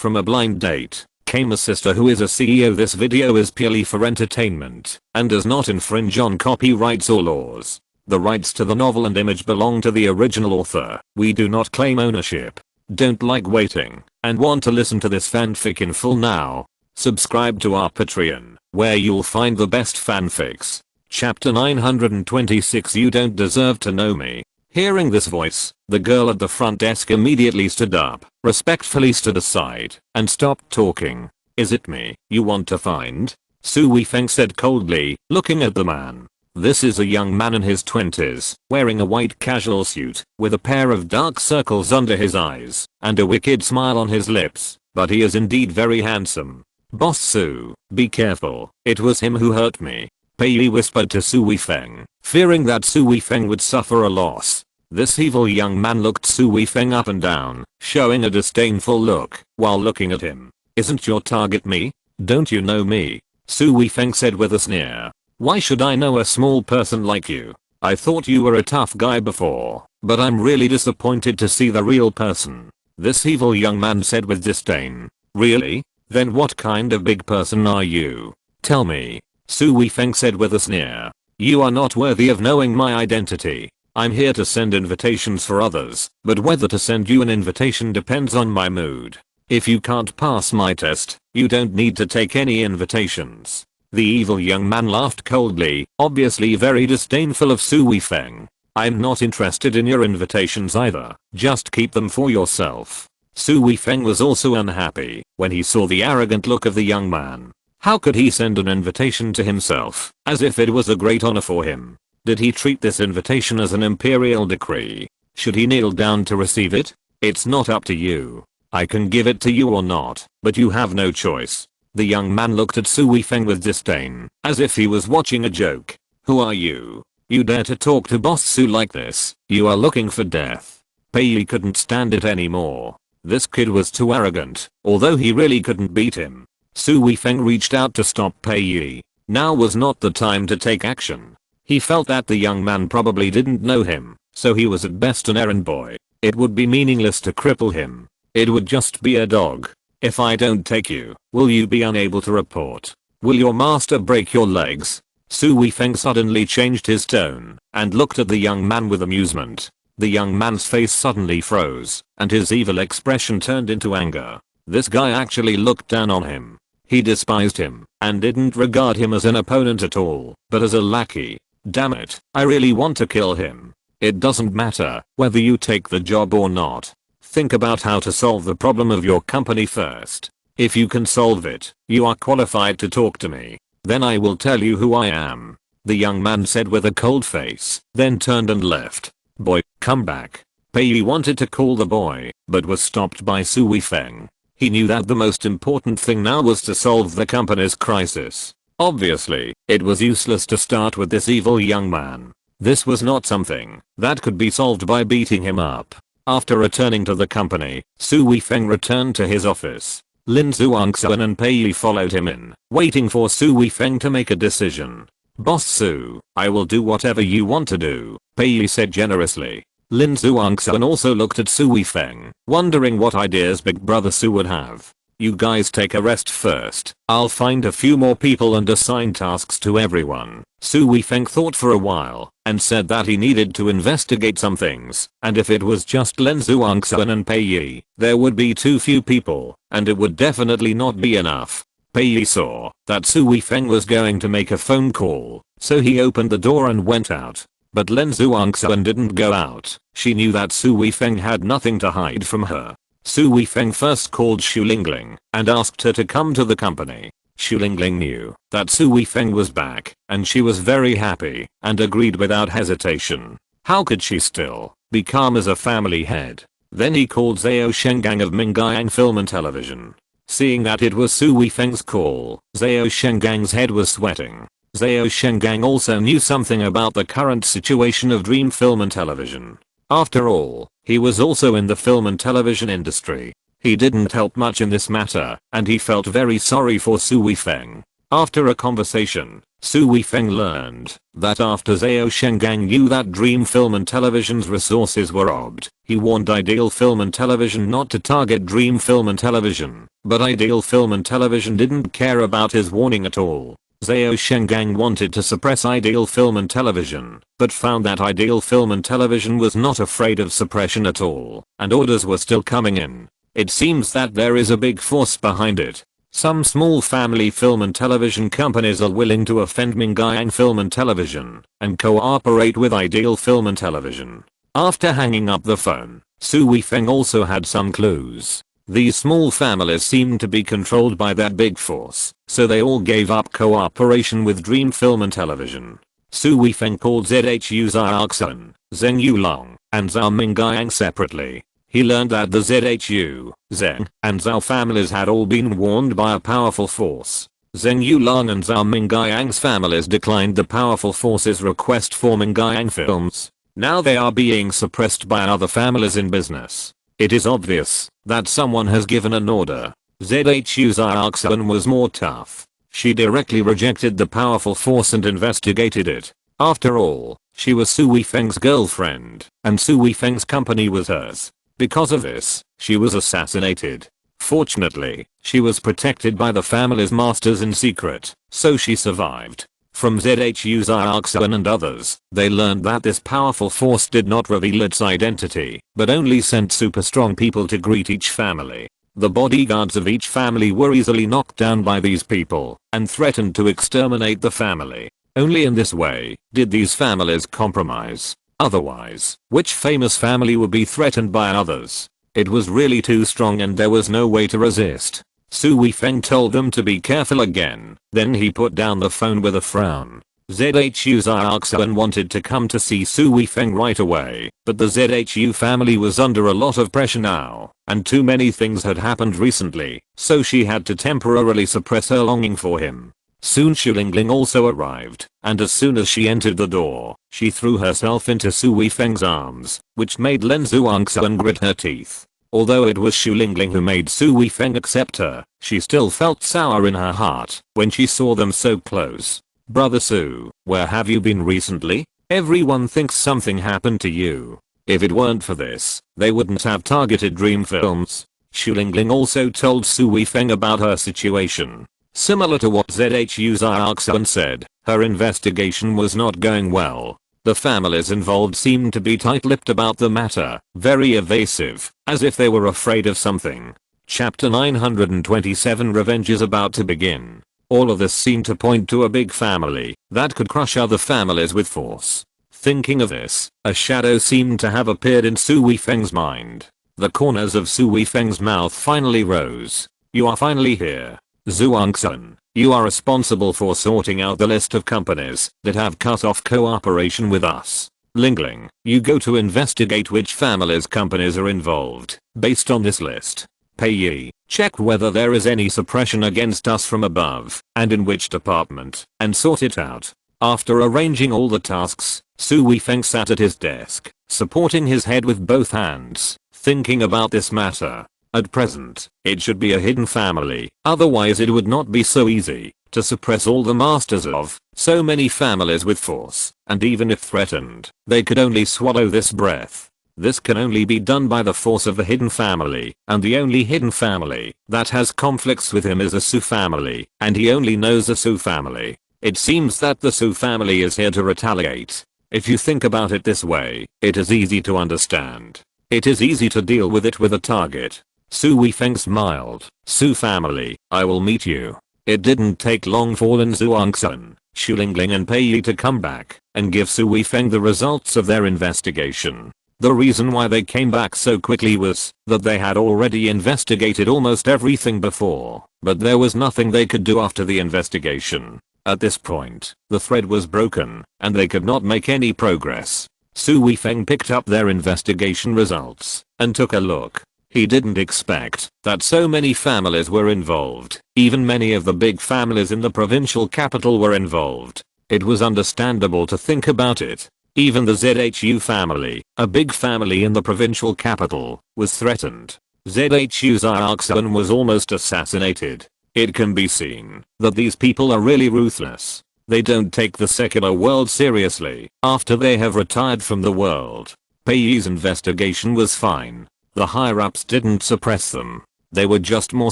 From a blind date came a sister who is a CEO. This video is purely for entertainment and does not infringe on copyrights or laws. The rights to the novel and image belong to the original author. We do not claim ownership. Don't like waiting and want to listen to this fanfic in full now? Subscribe to our Patreon, where you'll find the best fanfics. Chapter 926. You don't deserve to know me. Hearing this voice, the girl at the front desk immediately stood up, respectfully stood aside, and stopped talking. Is it me you want to find? Su Weifeng said coldly, looking at the man. This is a young man in his 20s, wearing a white casual suit, with a pair of dark circles under his eyes, and a wicked smile on his lips, but he is indeed very handsome. Boss Su, be careful, it was him who hurt me. Pei Yi whispered to Su Weifeng, fearing that Su Weifeng would suffer a loss. This evil young man looked Su Weifeng up and down, showing a disdainful look, while looking at him. Isn't your target me? Don't you know me? Su Weifeng said with a sneer. Why should I know a small person like you? I thought you were a tough guy before, but I'm really disappointed to see the real person. This evil young man said with disdain. Really? Then what kind of big person are you? Tell me. Su Weifeng said with a sneer. You are not worthy of knowing my identity. I'm here to send invitations for others, but whether to send you an invitation depends on my mood. If you can't pass my test, you don't need to take any invitations. The evil young man laughed coldly, obviously very disdainful of Su Weifeng. I'm not interested in your invitations either, just keep them for yourself. Su Weifeng was also unhappy when he saw the arrogant look of the young man. How could he send an invitation to himself, as if it was a great honor for him? Did he treat this invitation as an imperial decree? Should he kneel down to receive it? It's not up to you. I can give it to you or not, but you have no choice. The young man looked at Su Weifeng with disdain, as if he was watching a joke. Who are you? You dare to talk to Boss Su like this? You are looking for death. Pei Yi couldn't stand it anymore. This kid was too arrogant, although he really couldn't beat him. Su Weifeng reached out to stop Pei Yi. Now was not the time to take action. He felt that the young man probably didn't know him, so he was at best an errand boy. It would be meaningless to cripple him. It would just be a dog. If I don't take you, will you be unable to report? Will your master break your legs? Su Weifeng suddenly changed his tone and looked at the young man with amusement. The young man's face suddenly froze, and his evil expression turned into anger. This guy actually looked down on him. He despised him and didn't regard him as an opponent at all, but as a lackey. Damn it, I really want to kill him. It doesn't matter whether you take the job or not. Think about how to solve the problem of your company first. If you can solve it, you are qualified to talk to me. Then I will tell you who I am. The young man said with a cold face, then turned and left. Boy, come back. Pei Yi wanted to call the boy, but was stopped by Su Weifeng. He knew that the most important thing now was to solve the company's crisis. Obviously, it was useless to start with this evil young man. This was not something that could be solved by beating him up. After returning to the company, Su Weifeng returned to his office. Lin Zhuangxuan and Pei Yi followed him in, waiting for Su Weifeng to make a decision. Boss Su, I will do whatever you want to do, Pei Yi said generously. Lin Zhuangxuan also looked at Su Weifeng, wondering what ideas Big Brother Su would have. You guys take a rest first. I'll find a few more people and assign tasks to everyone. Su Weifeng thought for a while and said that he needed to investigate some things, and if it was just Lin Zhuangxuan and Pei Yi, there would be too few people, and it would definitely not be enough. Pei Yi saw that Su Weifeng was going to make a phone call, so he opened the door and went out. But Lin Zhuangxuan didn't go out. She knew that Su Weifeng had nothing to hide from her. Su Weifeng first called Xu Lingling and asked her to come to the company. Xu Lingling knew that Su Weifeng was back, and she was very happy and agreed without hesitation. How could she still be calm as a family head? Then he called Xiao Shenggang of Mingyang Film and Television. Seeing that it was Su Weifeng's call, Xiao Shenggang's head was sweating. Xiao Shenggang also knew something about the current situation of Dream Film and Television. After all, he was also in the film and television industry. He didn't help much in this matter, and he felt very sorry for Su Weifeng. After a conversation, Su Weifeng learned that after Qiao Yushan knew that Dream Film and Television's resources were robbed, he warned Ideal Film and Television not to target Dream Film and Television, but Ideal Film and Television didn't care about his warning at all. Qiao Yushan wanted to suppress Ideal Film and Television, but found that Ideal Film and Television was not afraid of suppression at all, and orders were still coming in. It seems that there is a big force behind it. Some small family film and television companies are willing to offend Mingyang Film and Television and cooperate with Ideal Film and Television. After hanging up the phone, Su Weifeng also had some clues. These small families seemed to be controlled by that big force, so they all gave up cooperation with Dream Film and Television. Su Weifeng called ZHU Xiaoxun, Zheng Yulong, and Zhao Mingyang separately. He learned that the ZHU, Zheng, and Zhao families had all been warned by a powerful force. Zheng Yulong and Zhao Mingyang's families declined the powerful force's request for Mingyang films. Now they are being suppressed by other families in business. It is obvious that someone has given an order. ZHU Xiaoxun was more tough. She directly rejected the powerful force and investigated it. After all, she was Su Weifeng's girlfriend, and Su Weifeng's company was hers. Because of this, she was assassinated. Fortunately, she was protected by the family's masters in secret, so she survived. From ZHU Xiaoxun and others, they learned that this powerful force did not reveal its identity, but only sent super strong people to greet each family. The bodyguards of each family were easily knocked down by these people, and threatened to exterminate the family. Only in this way did these families compromise. Otherwise, which famous family would be threatened by others? It was really too strong and there was no way to resist. Su Weifeng told them to be careful again, then he put down the phone with a frown. ZHU Xiaoxun wanted to come to see Su Weifeng right away, but the ZHU family was under a lot of pressure now, and too many things had happened recently, so she had to temporarily suppress her longing for him. Soon Xulingling also arrived, and as soon as she entered the door, she threw herself into Su Weifeng's arms, which made Lin Xuanxun grit her teeth. Although it was Xulingling who made Su Weifeng accept her, she still felt sour in her heart when she saw them so close. Brother Su, where have you been recently? Everyone thinks something happened to you. If it weren't for this, they wouldn't have targeted Dream Films. Xulingling also told Su Weifeng about her situation. Similar to what ZHU Xiaoxun said, her investigation was not going well. The families involved seemed to be tight-lipped about the matter, very evasive, as if they were afraid of something. Chapter 927 Revenge is about to begin. All of this seemed to point to a big family that could crush other families with force. Thinking of this, a shadow seemed to have appeared in Su Weifeng's mind. The corners of Su Weifeng's mouth finally rose. You are finally here. Xuanxun, you are responsible for sorting out the list of companies that have cut off cooperation with us. Lingling, you go to investigate which families' companies are involved, based on this list. Pei, check whether there is any suppression against us from above, and in which department, and sort it out. After arranging all the tasks, Su Weifeng sat at his desk, supporting his head with both hands, thinking about this matter. At present, it should be a hidden family, otherwise it would not be so easy to suppress all the masters of so many families with force, and even if threatened, they could only swallow this breath. This can only be done by the force of the hidden family, and the only hidden family that has conflicts with him is the Su family, and he only knows the Su family. It seems that the Su family is here to retaliate. If you think about it this way, it is easy to understand. It is easy to deal with it with a target. Su Weifeng smiled. Su family, I will meet you. It didn't take long for Lin Xuanxun, Xulingling and Pei to come back and give Su Weifeng the results of their investigation. The reason why they came back so quickly was that they had already investigated almost everything before, but there was nothing they could do after the investigation. At this point, the thread was broken, and they could not make any progress. Su Weifeng picked up their investigation results and took a look. He didn't expect that so many families were involved. Even many of the big families in the provincial capital were involved. It was understandable to think about it. Even the ZHU family, a big family in the provincial capital, was threatened. ZHU Xiaoxun was almost assassinated. It can be seen that these people are really ruthless. They don't take the secular world seriously after they have retired from the world. Peiyi's investigation was fine. The higher-ups didn't suppress them. They were just more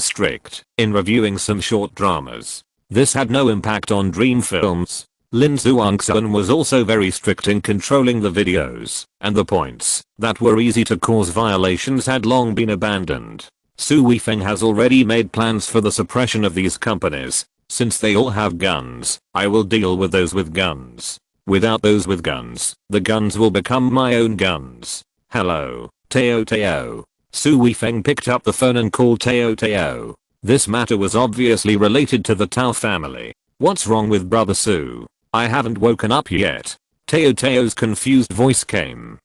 strict in reviewing some short dramas. This had no impact on Dream Films. Lin Zhuangxuan was also very strict in controlling the videos, and the points that were easy to cause violations had long been abandoned. Su Weifeng has already made plans for the suppression of these companies. Since they all have guns, I will deal with those with guns. Without those with guns, the guns will become my own guns. Hello, Teo Teo. Su Weifeng picked up the phone and called Teo Teo. This matter was obviously related to the Tao family. What's wrong with brother Su? I haven't woken up yet. Teo Teo's confused voice came.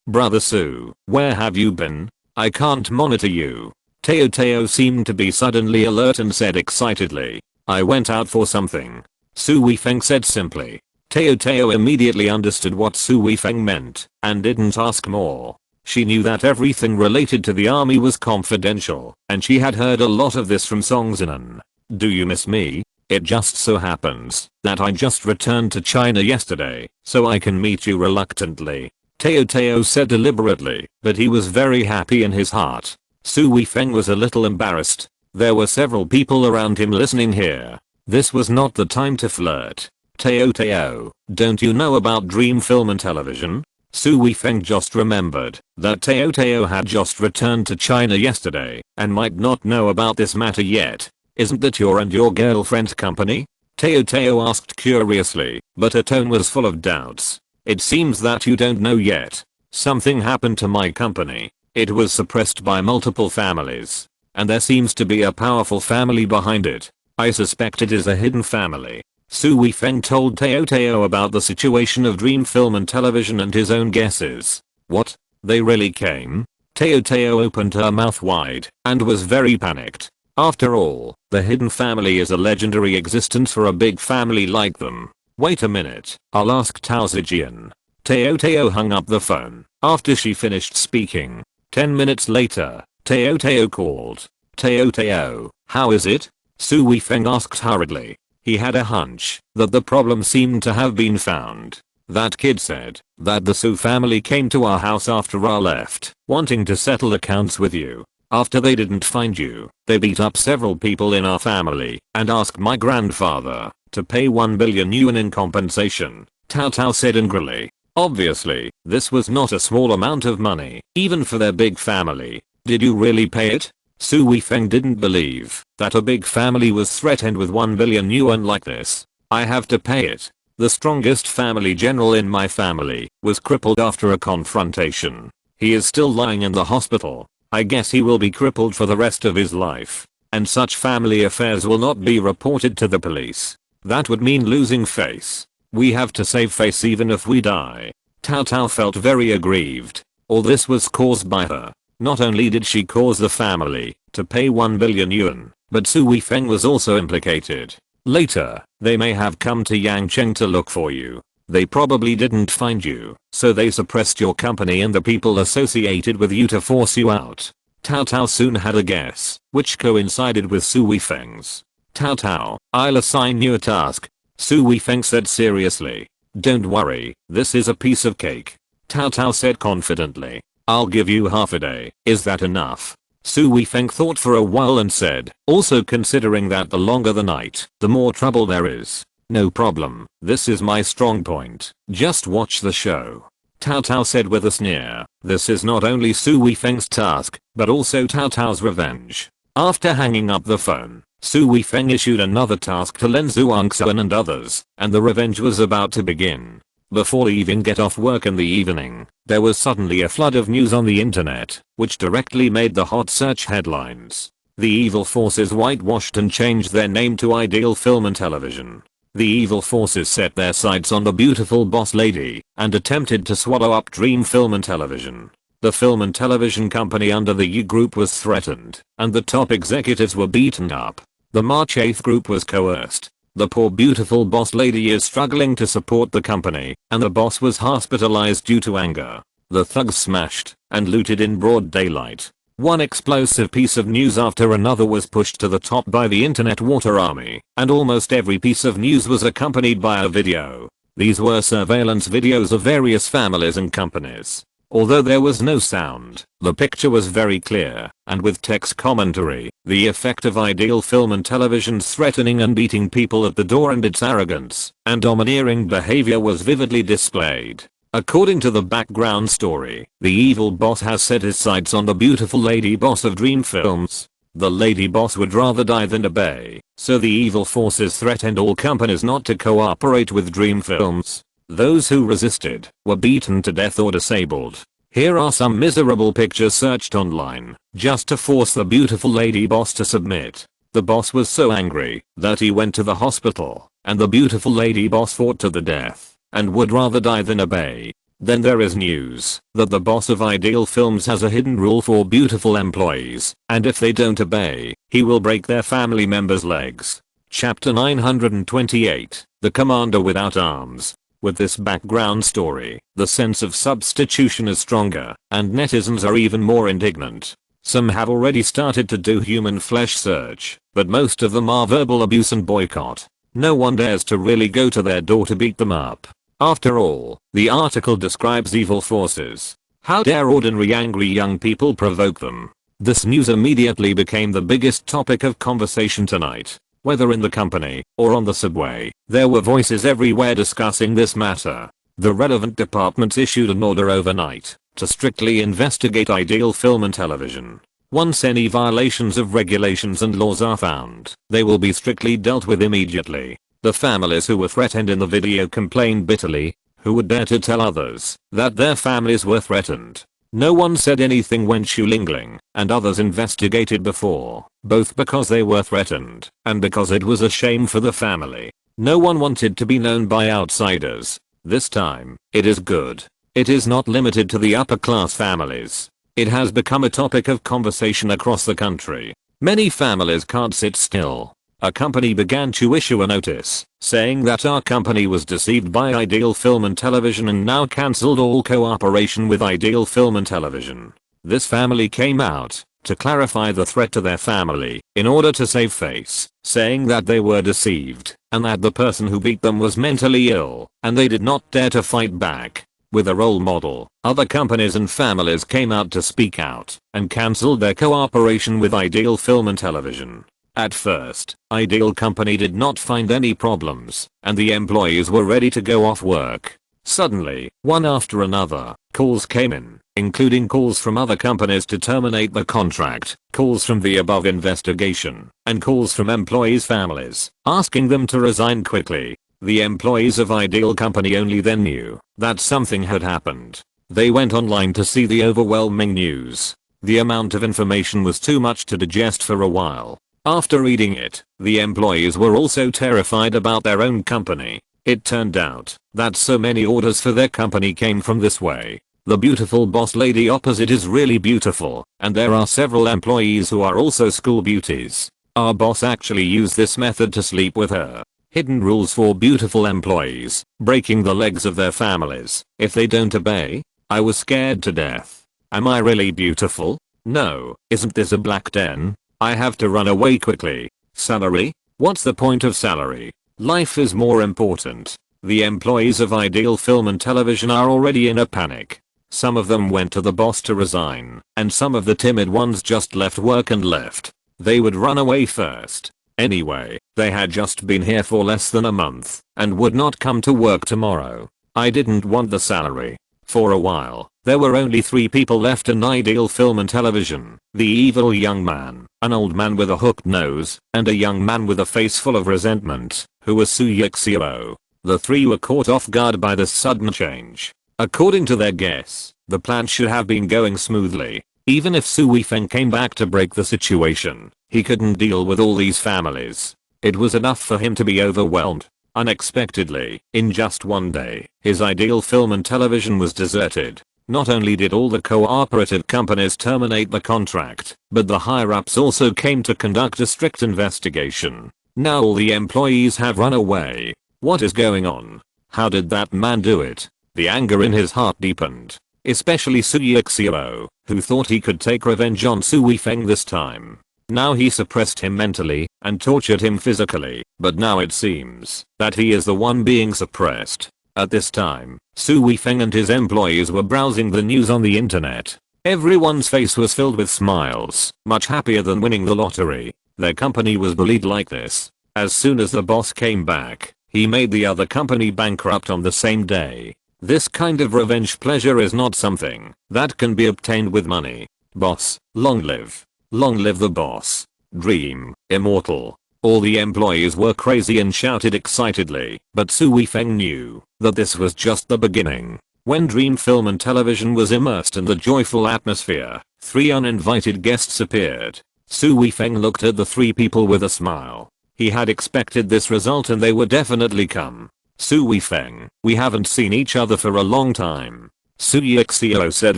Brother Su, where have you been? I can't monitor you. Teo Teo seemed to be suddenly alert and said excitedly, I went out for something. Su Weifeng said simply. Teo Teo immediately understood what Su Weifeng meant and didn't ask more. She knew that everything related to the army was confidential, and she had heard a lot of this from Song Zinan. Do you miss me? It just so happens that I just returned to China yesterday, so I can meet you reluctantly. Teo Teo said deliberately, but he was very happy in his heart. Su Weifeng was a little embarrassed. There were several people around him listening here. This was not the time to flirt. Teo Teo, don't you know about Dream Film and Television? Su Weifeng just remembered that Teo Teo had just returned to China yesterday and might not know about this matter yet. Isn't that your and your girlfriend's company? Teo Teo asked curiously, but her tone was full of doubts. It seems that you don't know yet. Something happened to my company. It was suppressed by multiple families. And there seems to be a powerful family behind it. I suspect it is a hidden family. Su Weifeng told Teo Teo about the situation of Dream Film and Television and his own guesses. What? They really came? Teo Teo opened her mouth wide and was very panicked. After all, the hidden family is a legendary existence for a big family like them. Wait a minute, I'll ask Tao Zijian. Teo Teo hung up the phone after she finished speaking. 10 minutes later, Teo Teo called. Teo Teo, how is it? Su Weifeng asked hurriedly. He had a hunch that the problem seemed to have been found. That kid said that the Su family came to our house after I left, wanting to settle accounts with you. After they didn't find you, they beat up several people in our family and asked my grandfather to pay 1 billion yuan in compensation, Tao Tao said angrily. Obviously, this was not a small amount of money, even for their big family. Did you really pay it? Su Weifeng didn't believe that a big family was threatened with 1 billion yuan like this. I have to pay it. The strongest family general in my family was crippled after a confrontation. He is still lying in the hospital. I guess he will be crippled for the rest of his life. And such family affairs will not be reported to the police. That would mean losing face. We have to save face even if we die. Tao Tao felt very aggrieved. All this was caused by her. Not only did she cause the family to pay 1 billion yuan, but Su Weifeng was also implicated. Later, they may have come to Yangcheng to look for you. They probably didn't find you, so they suppressed your company and the people associated with you to force you out. Tao Tao soon had a guess, which coincided with Su Weifeng's. Tao Tao, I'll assign you a task. Su Weifeng said seriously. Don't worry, this is a piece of cake. Tao Tao said confidently. I'll give you half a day, is that enough? Su Weifeng thought for a while and said, also considering that the longer the night, the more trouble there is. No problem, this is my strong point, just watch the show. Tao Tao said with a sneer. This is not only Su Weifeng's task, but also Tao Tao's revenge. After hanging up the phone, Su Weifeng issued another task to Lin Zhuangxuan and others, and the revenge was about to begin. Before leaving get off work in the evening, there was suddenly a flood of news on the internet, which directly made the hot search headlines. The evil forces whitewashed and changed their name to Ideal Film and Television. The evil forces set their sights on the beautiful boss lady and attempted to swallow up Dream Film and Television. The film and television company under the U Group was threatened, and the top executives were beaten up. The March 8th Group was coerced. The poor beautiful boss lady is struggling to support the company, and the boss was hospitalized due to anger. The thugs smashed and looted in broad daylight. One explosive piece of news after another was pushed to the top by the internet water army, and almost every piece of news was accompanied by a video. These were surveillance videos of various families and companies. Although there was no sound, the picture was very clear, and with text commentary, the effect of Ideal Film and Television's threatening and beating people at the door and its arrogance and domineering behavior was vividly displayed. According to the background story, the evil boss has set his sights on the beautiful lady boss of Dream Films. The lady boss would rather die than obey, so the evil forces threatened all companies not to cooperate with Dream Films. Those who resisted were beaten to death or disabled. Here are some miserable pictures searched online, just to force the beautiful lady boss to submit. The boss was so angry that he went to the hospital, and the beautiful lady boss fought to the death, and would rather die than obey. Then there is news that the boss of Ideal Films has a hidden rule for beautiful employees, and if they don't obey, he will break their family members' legs. Chapter 928, The Commander Without Arms. With this background story, the sense of substitution is stronger, and netizens are even more indignant. Some have already started to do human flesh search, but most of them are verbal abuse and boycott. No one dares to really go to their door to beat them up. After all, the article describes evil forces. How dare ordinary angry young people provoke them? This news immediately became the biggest topic of conversation tonight. Whether in the company or on the subway, there were voices everywhere discussing this matter. The relevant departments issued an order overnight to strictly investigate Ideal Film and Television. Once any violations of regulations and laws are found, they will be strictly dealt with immediately. The families who were threatened in the video complained bitterly. Who would dare to tell others that their families were threatened? No one said anything when Xulingling and others investigated before, both because they were threatened and because it was a shame for the family. No one wanted to be known by outsiders. This time, it is good. It is not limited to the upper class families. It has become a topic of conversation across the country. Many families can't sit still. A company began to issue a notice saying that our company was deceived by Ideal Film and Television and now cancelled all cooperation with Ideal Film and Television. This family came out to clarify the threat to their family in order to save face, saying that they were deceived and that the person who beat them was mentally ill and they did not dare to fight back. With a role model, other companies and families came out to speak out and cancelled their cooperation with Ideal Film and Television. At first, Ideal Company did not find any problems, and the employees were ready to go off work. Suddenly, one after another, calls came in, including calls from other companies to terminate the contract, calls from the above investigation, and calls from employees' families, asking them to resign quickly. The employees of Ideal Company only then knew that something had happened. They went online to see the overwhelming news. The amount of information was too much to digest for a while. After reading it, the employees were also terrified about their own company. It turned out that so many orders for their company came from this way. The beautiful boss lady opposite is really beautiful, and there are several employees who are also school beauties. Our boss actually used this method to sleep with her. Hidden rules for beautiful employees, breaking the legs of their families if they don't obey. I was scared to death. Am I really beautiful? No. Isn't this a black den? I have to run away quickly. Salary? What's the point of salary? Life is more important. The employees of Ideal Film and Television are already in a panic. Some of them went to the boss to resign, and some of the timid ones just left work and left. They would run away first. Anyway, they had just been here for less than a month, and would not come to work tomorrow. I didn't want the salary. For a while, there were only 3 people left in Ideal Film and Television. The evil young man, an old man with a hooked nose, and a young man with a face full of resentment, who was Su Yixio. The 3 were caught off guard by this sudden change. According to their guess, the plan should have been going smoothly. Even if Su Weifeng came back to break the situation, he couldn't deal with all these families. It was enough for him to be overwhelmed. Unexpectedly, in just one day, his Ideal Film and Television was deserted. Not only did all the cooperative companies terminate the contract, but the higher-ups also came to conduct a strict investigation. Now all the employees have run away. What is going on? How did that man do it? The anger in his heart deepened. especially Su Yixiao, who thought he could take revenge on Su Weifeng this time. Now he suppressed him mentally and tortured him physically, but now it seems that he is the one being suppressed. At this time, Su Weifeng and his employees were browsing the news on the internet. Everyone's face was filled with smiles, much happier than winning the lottery. Their company was bullied like this. As soon as the boss came back, he made the other company bankrupt on the same day. This kind of revenge pleasure is not something that can be obtained with money. Boss, long live. Long live the boss. Dream, immortal. All the employees were crazy and shouted excitedly, but Su Weifeng knew that this was just the beginning. When Dream Film and Television was immersed in the joyful atmosphere, 3 uninvited guests appeared. Su Weifeng looked at the 3 people with a smile. He had expected this result and they would definitely come. Su Weifeng, we haven't seen each other for a long time. Su Yixiao said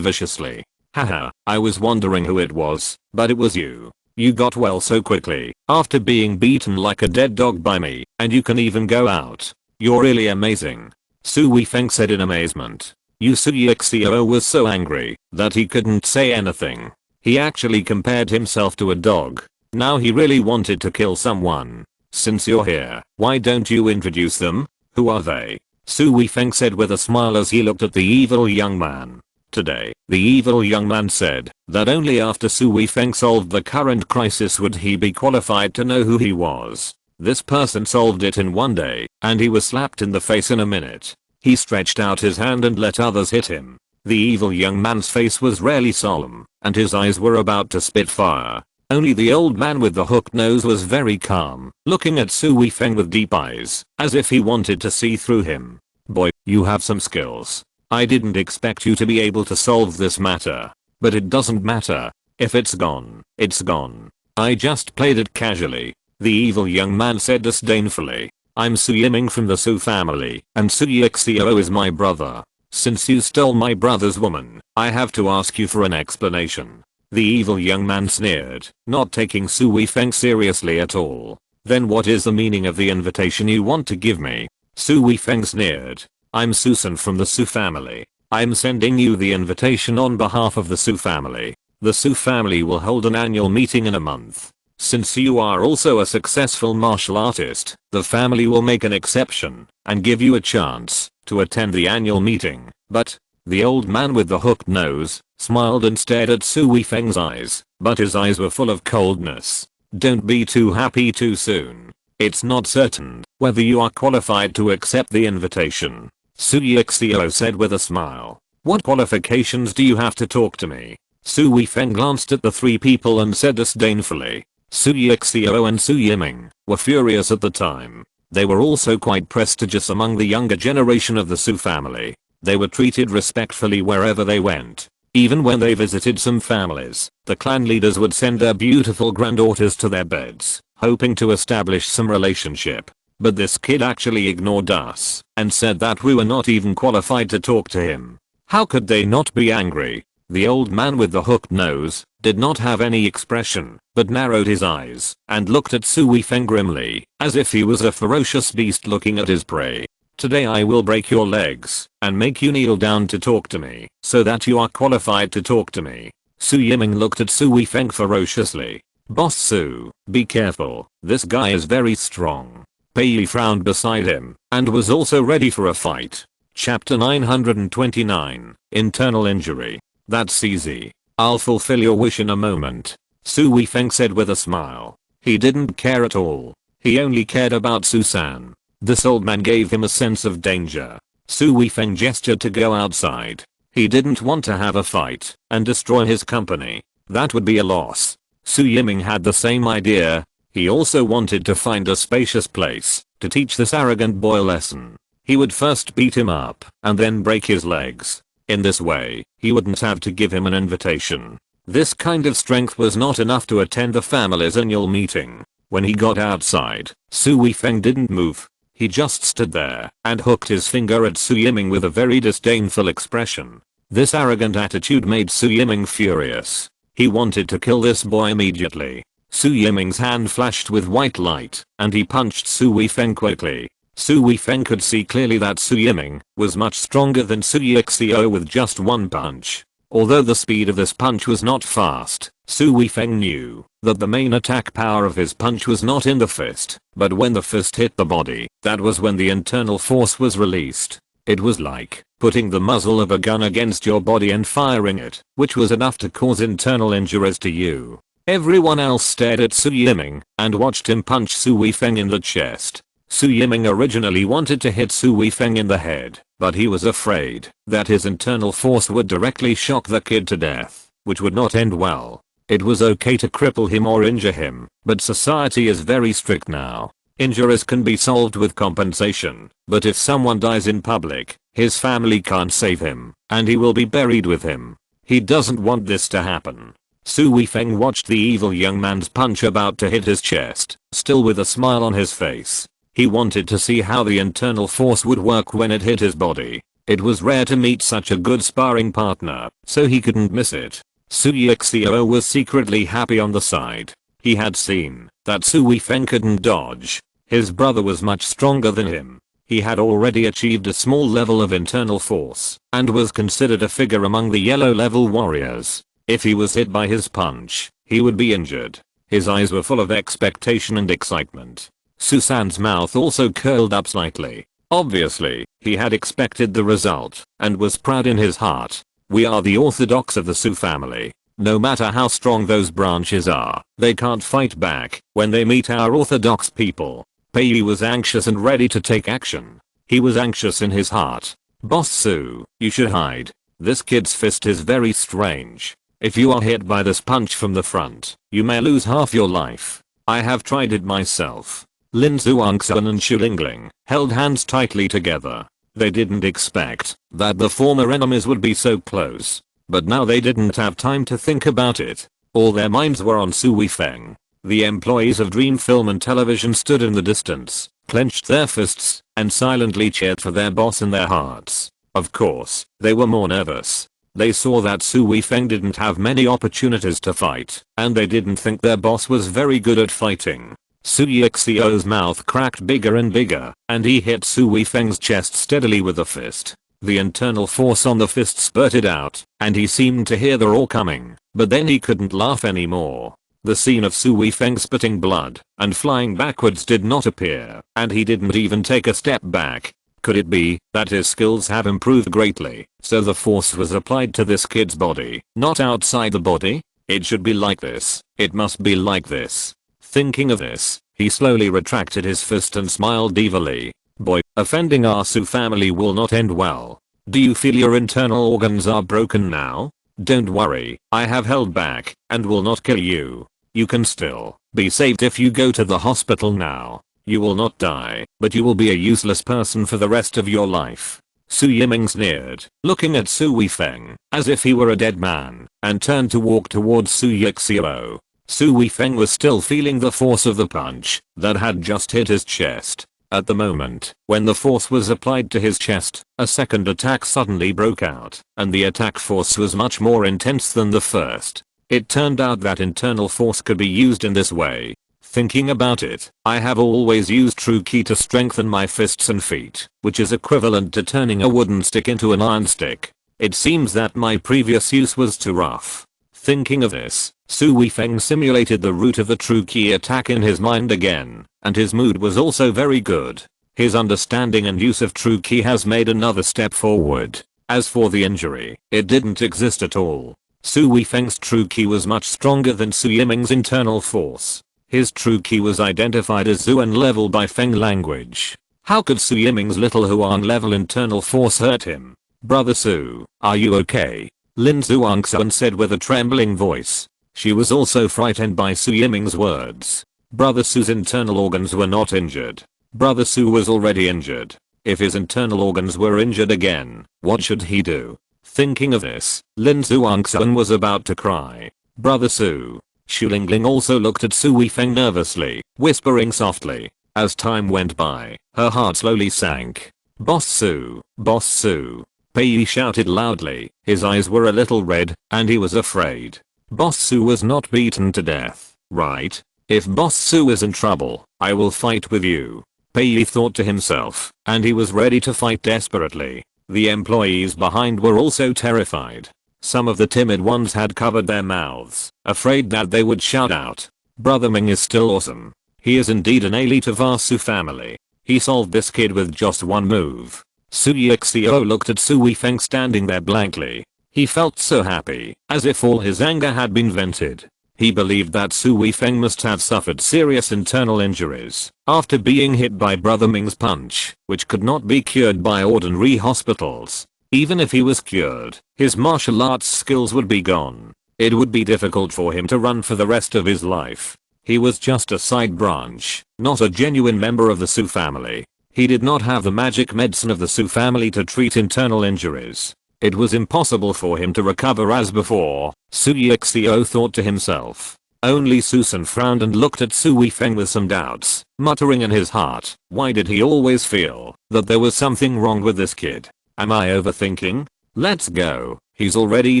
viciously. Haha, I was wondering who it was, but it was you. You got well so quickly, after being beaten like a dead dog by me, and you can even go out. You're really amazing. Su Weifeng said in amazement. Su Yixiao was so angry that he couldn't say anything. He actually compared himself to a dog. Now he really wanted to kill someone. Since you're here, why don't you introduce them? Who are they? Su Weifeng said with a smile as he looked at the evil young man. Today, the evil young man said that only after Su Weifeng solved the current crisis would he be qualified to know who he was. This person solved it in one day, and he was slapped in the face in a minute. He stretched out his hand and let others hit him. The evil young man's face was really solemn, and his eyes were about to spit fire. Only the old man with the hooked nose was very calm, looking at Su Weifeng with deep eyes, as if he wanted to see through him. Boy, you have some skills. I didn't expect you to be able to solve this matter. But it doesn't matter. If it's gone, it's gone. I just played it casually. The evil young man said disdainfully. I'm Su Yiming from the Su family, and Su Yixiao is my brother. Since you stole my brother's woman, I have to ask you for an explanation. The evil young man sneered, not taking Su Weifeng seriously at all. Then what is the meaning of the invitation you want to give me? Su Weifeng sneered. I'm Susan from the Su family. I'm sending you the invitation on behalf of the Su family. The Su family will hold an annual meeting in a month. Since you are also a successful martial artist, the family will make an exception and give you a chance to attend the annual meeting. But the old man with the hooked nose smiled and stared at Su Weifeng's eyes, but his eyes were full of coldness. Don't be too happy too soon. It's not certain whether you are qualified to accept the invitation. Su Yixiao said with a smile. What qualifications do you have to talk to me? Su Weifeng glanced at the 3 people and said disdainfully. Su Yixiao and Su Yiming were furious at the time. They were also quite prestigious among the younger generation of the Su family. They were treated respectfully wherever they went. Even when they visited some families, the clan leaders would send their beautiful granddaughters to their beds, hoping to establish some relationship. But this kid actually ignored us and said that we were not even qualified to talk to him. How could they not be angry? The old man with the hooked nose did not have any expression, but narrowed his eyes and looked at Su Weifeng grimly, as if he was a ferocious beast looking at his prey. Today I will break your legs and make you kneel down to talk to me, so that you are qualified to talk to me. Su Yiming looked at Su Weifeng ferociously. Boss Su, be careful, this guy is very strong. Pei Yi frowned beside him and was also ready for a fight. Chapter 929, Internal Injury. That's easy. I'll fulfill your wish in a moment. Su Weifeng said with a smile. He didn't care at all. He only cared about Susan. This old man gave him a sense of danger. Su Weifeng gestured to go outside. He didn't want to have a fight and destroy his company. That would be a loss. Su Yiming had the same idea. He also wanted to find a spacious place to teach this arrogant boy a lesson. He would first beat him up and then break his legs. In this way, he wouldn't have to give him an invitation. This kind of strength was not enough to attend the family's annual meeting. When he got outside, Su Weifeng didn't move. He just stood there and hooked his finger at Su Yiming with a very disdainful expression. This arrogant attitude made Su Yiming furious. He wanted to kill this boy immediately. Su Yiming's hand flashed with white light and he punched Su Weifeng quickly. Su Weifeng could see clearly that Su Yiming was much stronger than Su Yixiao with just one punch. Although the speed of this punch was not fast, Su Weifeng knew that the main attack power of his punch was not in the fist, but when the fist hit the body, that was when the internal force was released. It was like putting the muzzle of a gun against your body and firing it, which was enough to cause internal injuries to you. Everyone else stared at Su Yiming and watched him punch Su Weifeng in the chest. Su Yiming originally wanted to hit Su Weifeng in the head, but he was afraid that his internal force would directly shock the kid to death, which would not end well. It was okay to cripple him or injure him, but society is very strict now. Injuries can be solved with compensation, but if someone dies in public, his family can't save him, and he will be buried with him. He doesn't want this to happen. Su Weifeng watched the evil young man's punch about to hit his chest, still with a smile on his face. He wanted to see how the internal force would work when it hit his body. It was rare to meet such a good sparring partner, so he couldn't miss it. Su Yixiao was secretly happy on the side. He had seen that Su Weifeng couldn't dodge. His brother was much stronger than him. He had already achieved a small level of internal force and was considered a figure among the yellow level warriors. If he was hit by his punch, he would be injured. His eyes were full of expectation and excitement. Susan's mouth also curled up slightly. Obviously, he had expected the result and was proud in his heart. We are the orthodox of the Su family. No matter how strong those branches are, they can't fight back when they meet our orthodox people. Pei was anxious and ready to take action. He was anxious in his heart. Boss Su, you should hide. This kid's fist is very strange. If you are hit by this punch from the front, you may lose half your life. I have tried it myself. Lin Zhuangxuan and Xu Lingling held hands tightly together. They didn't expect that the former enemies would be so close. But now they didn't have time to think about it. All their minds were on Su Weifeng. The employees of Dream Film and Television stood in the distance, clenched their fists, and silently cheered for their boss in their hearts. Of course, they were more nervous. They saw that Su Weifeng didn't have many opportunities to fight, and they didn't think their boss was very good at fighting. Su Yixiao's mouth cracked bigger and bigger, and he hit Su Weifeng's chest steadily with a fist. The internal force on the fist spurted out, and he seemed to hear the roar coming, but then he couldn't laugh anymore. The scene of Su Weifeng spitting blood and flying backwards did not appear, and he didn't even take a step back. Could it be that his skills have improved greatly, so the force was applied to this kid's body, not outside the body? It should be like this. It must be like this. Thinking of this, he slowly retracted his fist and smiled evilly. Boy, offending our Su family will not end well. Do you feel your internal organs are broken now? Don't worry, I have held back and will not kill you. You can still be saved if you go to the hospital now. You will not die, but you will be a useless person for the rest of your life. Su Yiming sneered, looking at Su Weifeng as if he were a dead man, and turned to walk towards Su Yixiao. Su Weifeng was still feeling the force of the punch that had just hit his chest. At the moment, when the force was applied to his chest, a second attack suddenly broke out, and the attack force was much more intense than the first. It turned out that internal force could be used in this way. Thinking about it, I have always used true ki to strengthen my fists and feet, which is equivalent to turning a wooden stick into an iron stick. It seems that my previous use was too rough. Thinking of this, Su Weifeng simulated the root of the true ki attack in his mind again, and his mood was also very good. His understanding and use of true ki has made another step forward. As for the injury, it didn't exist at all. Su Weifeng's true ki was much stronger than Su Yiming's internal force. His true ki was identified as Zuan level by Feng language. How could Su Yiming's little Huan level internal force hurt him? Brother Su, are you okay? Lin Zhuangxuan said with a trembling voice. She was also frightened by Su Yiming's words. Brother Su's internal organs were not injured. Brother Su was already injured. If his internal organs were injured again, what should he do? Thinking of this, Lin Zhuangxuan was about to cry. Brother Su. Xu Lingling also looked at Su Weifeng nervously, whispering softly. As time went by, her heart slowly sank. Boss Su, Boss Su. Pei shouted loudly. His eyes were a little red, and he was afraid. Boss Su was not beaten to death, right? If Boss Su is in trouble, I will fight with you. Pei thought to himself, and he was ready to fight desperately. The employees behind were also terrified. Some of the timid ones had covered their mouths, afraid that they would shout out. Brother Ming is still awesome. He is indeed an elite of our Su family. He solved this kid with just one move. Su Yixio looked at Su Weifeng standing there blankly. He felt so happy, as if all his anger had been vented. He believed that Su Weifeng must have suffered serious internal injuries after being hit by Brother Ming's punch, which could not be cured by ordinary hospitals. Even if he was cured, his martial arts skills would be gone. It would be difficult for him to run for the rest of his life. He was just a side branch, not a genuine member of the Su family. He did not have the magic medicine of the Su family to treat internal injuries. It was impossible for him to recover as before, Su Yixio thought to himself. Only Susan frowned and looked at Su Weifeng with some doubts, muttering in his heart, why did he always feel that there was something wrong with this kid? Am I overthinking? Let's go. He's already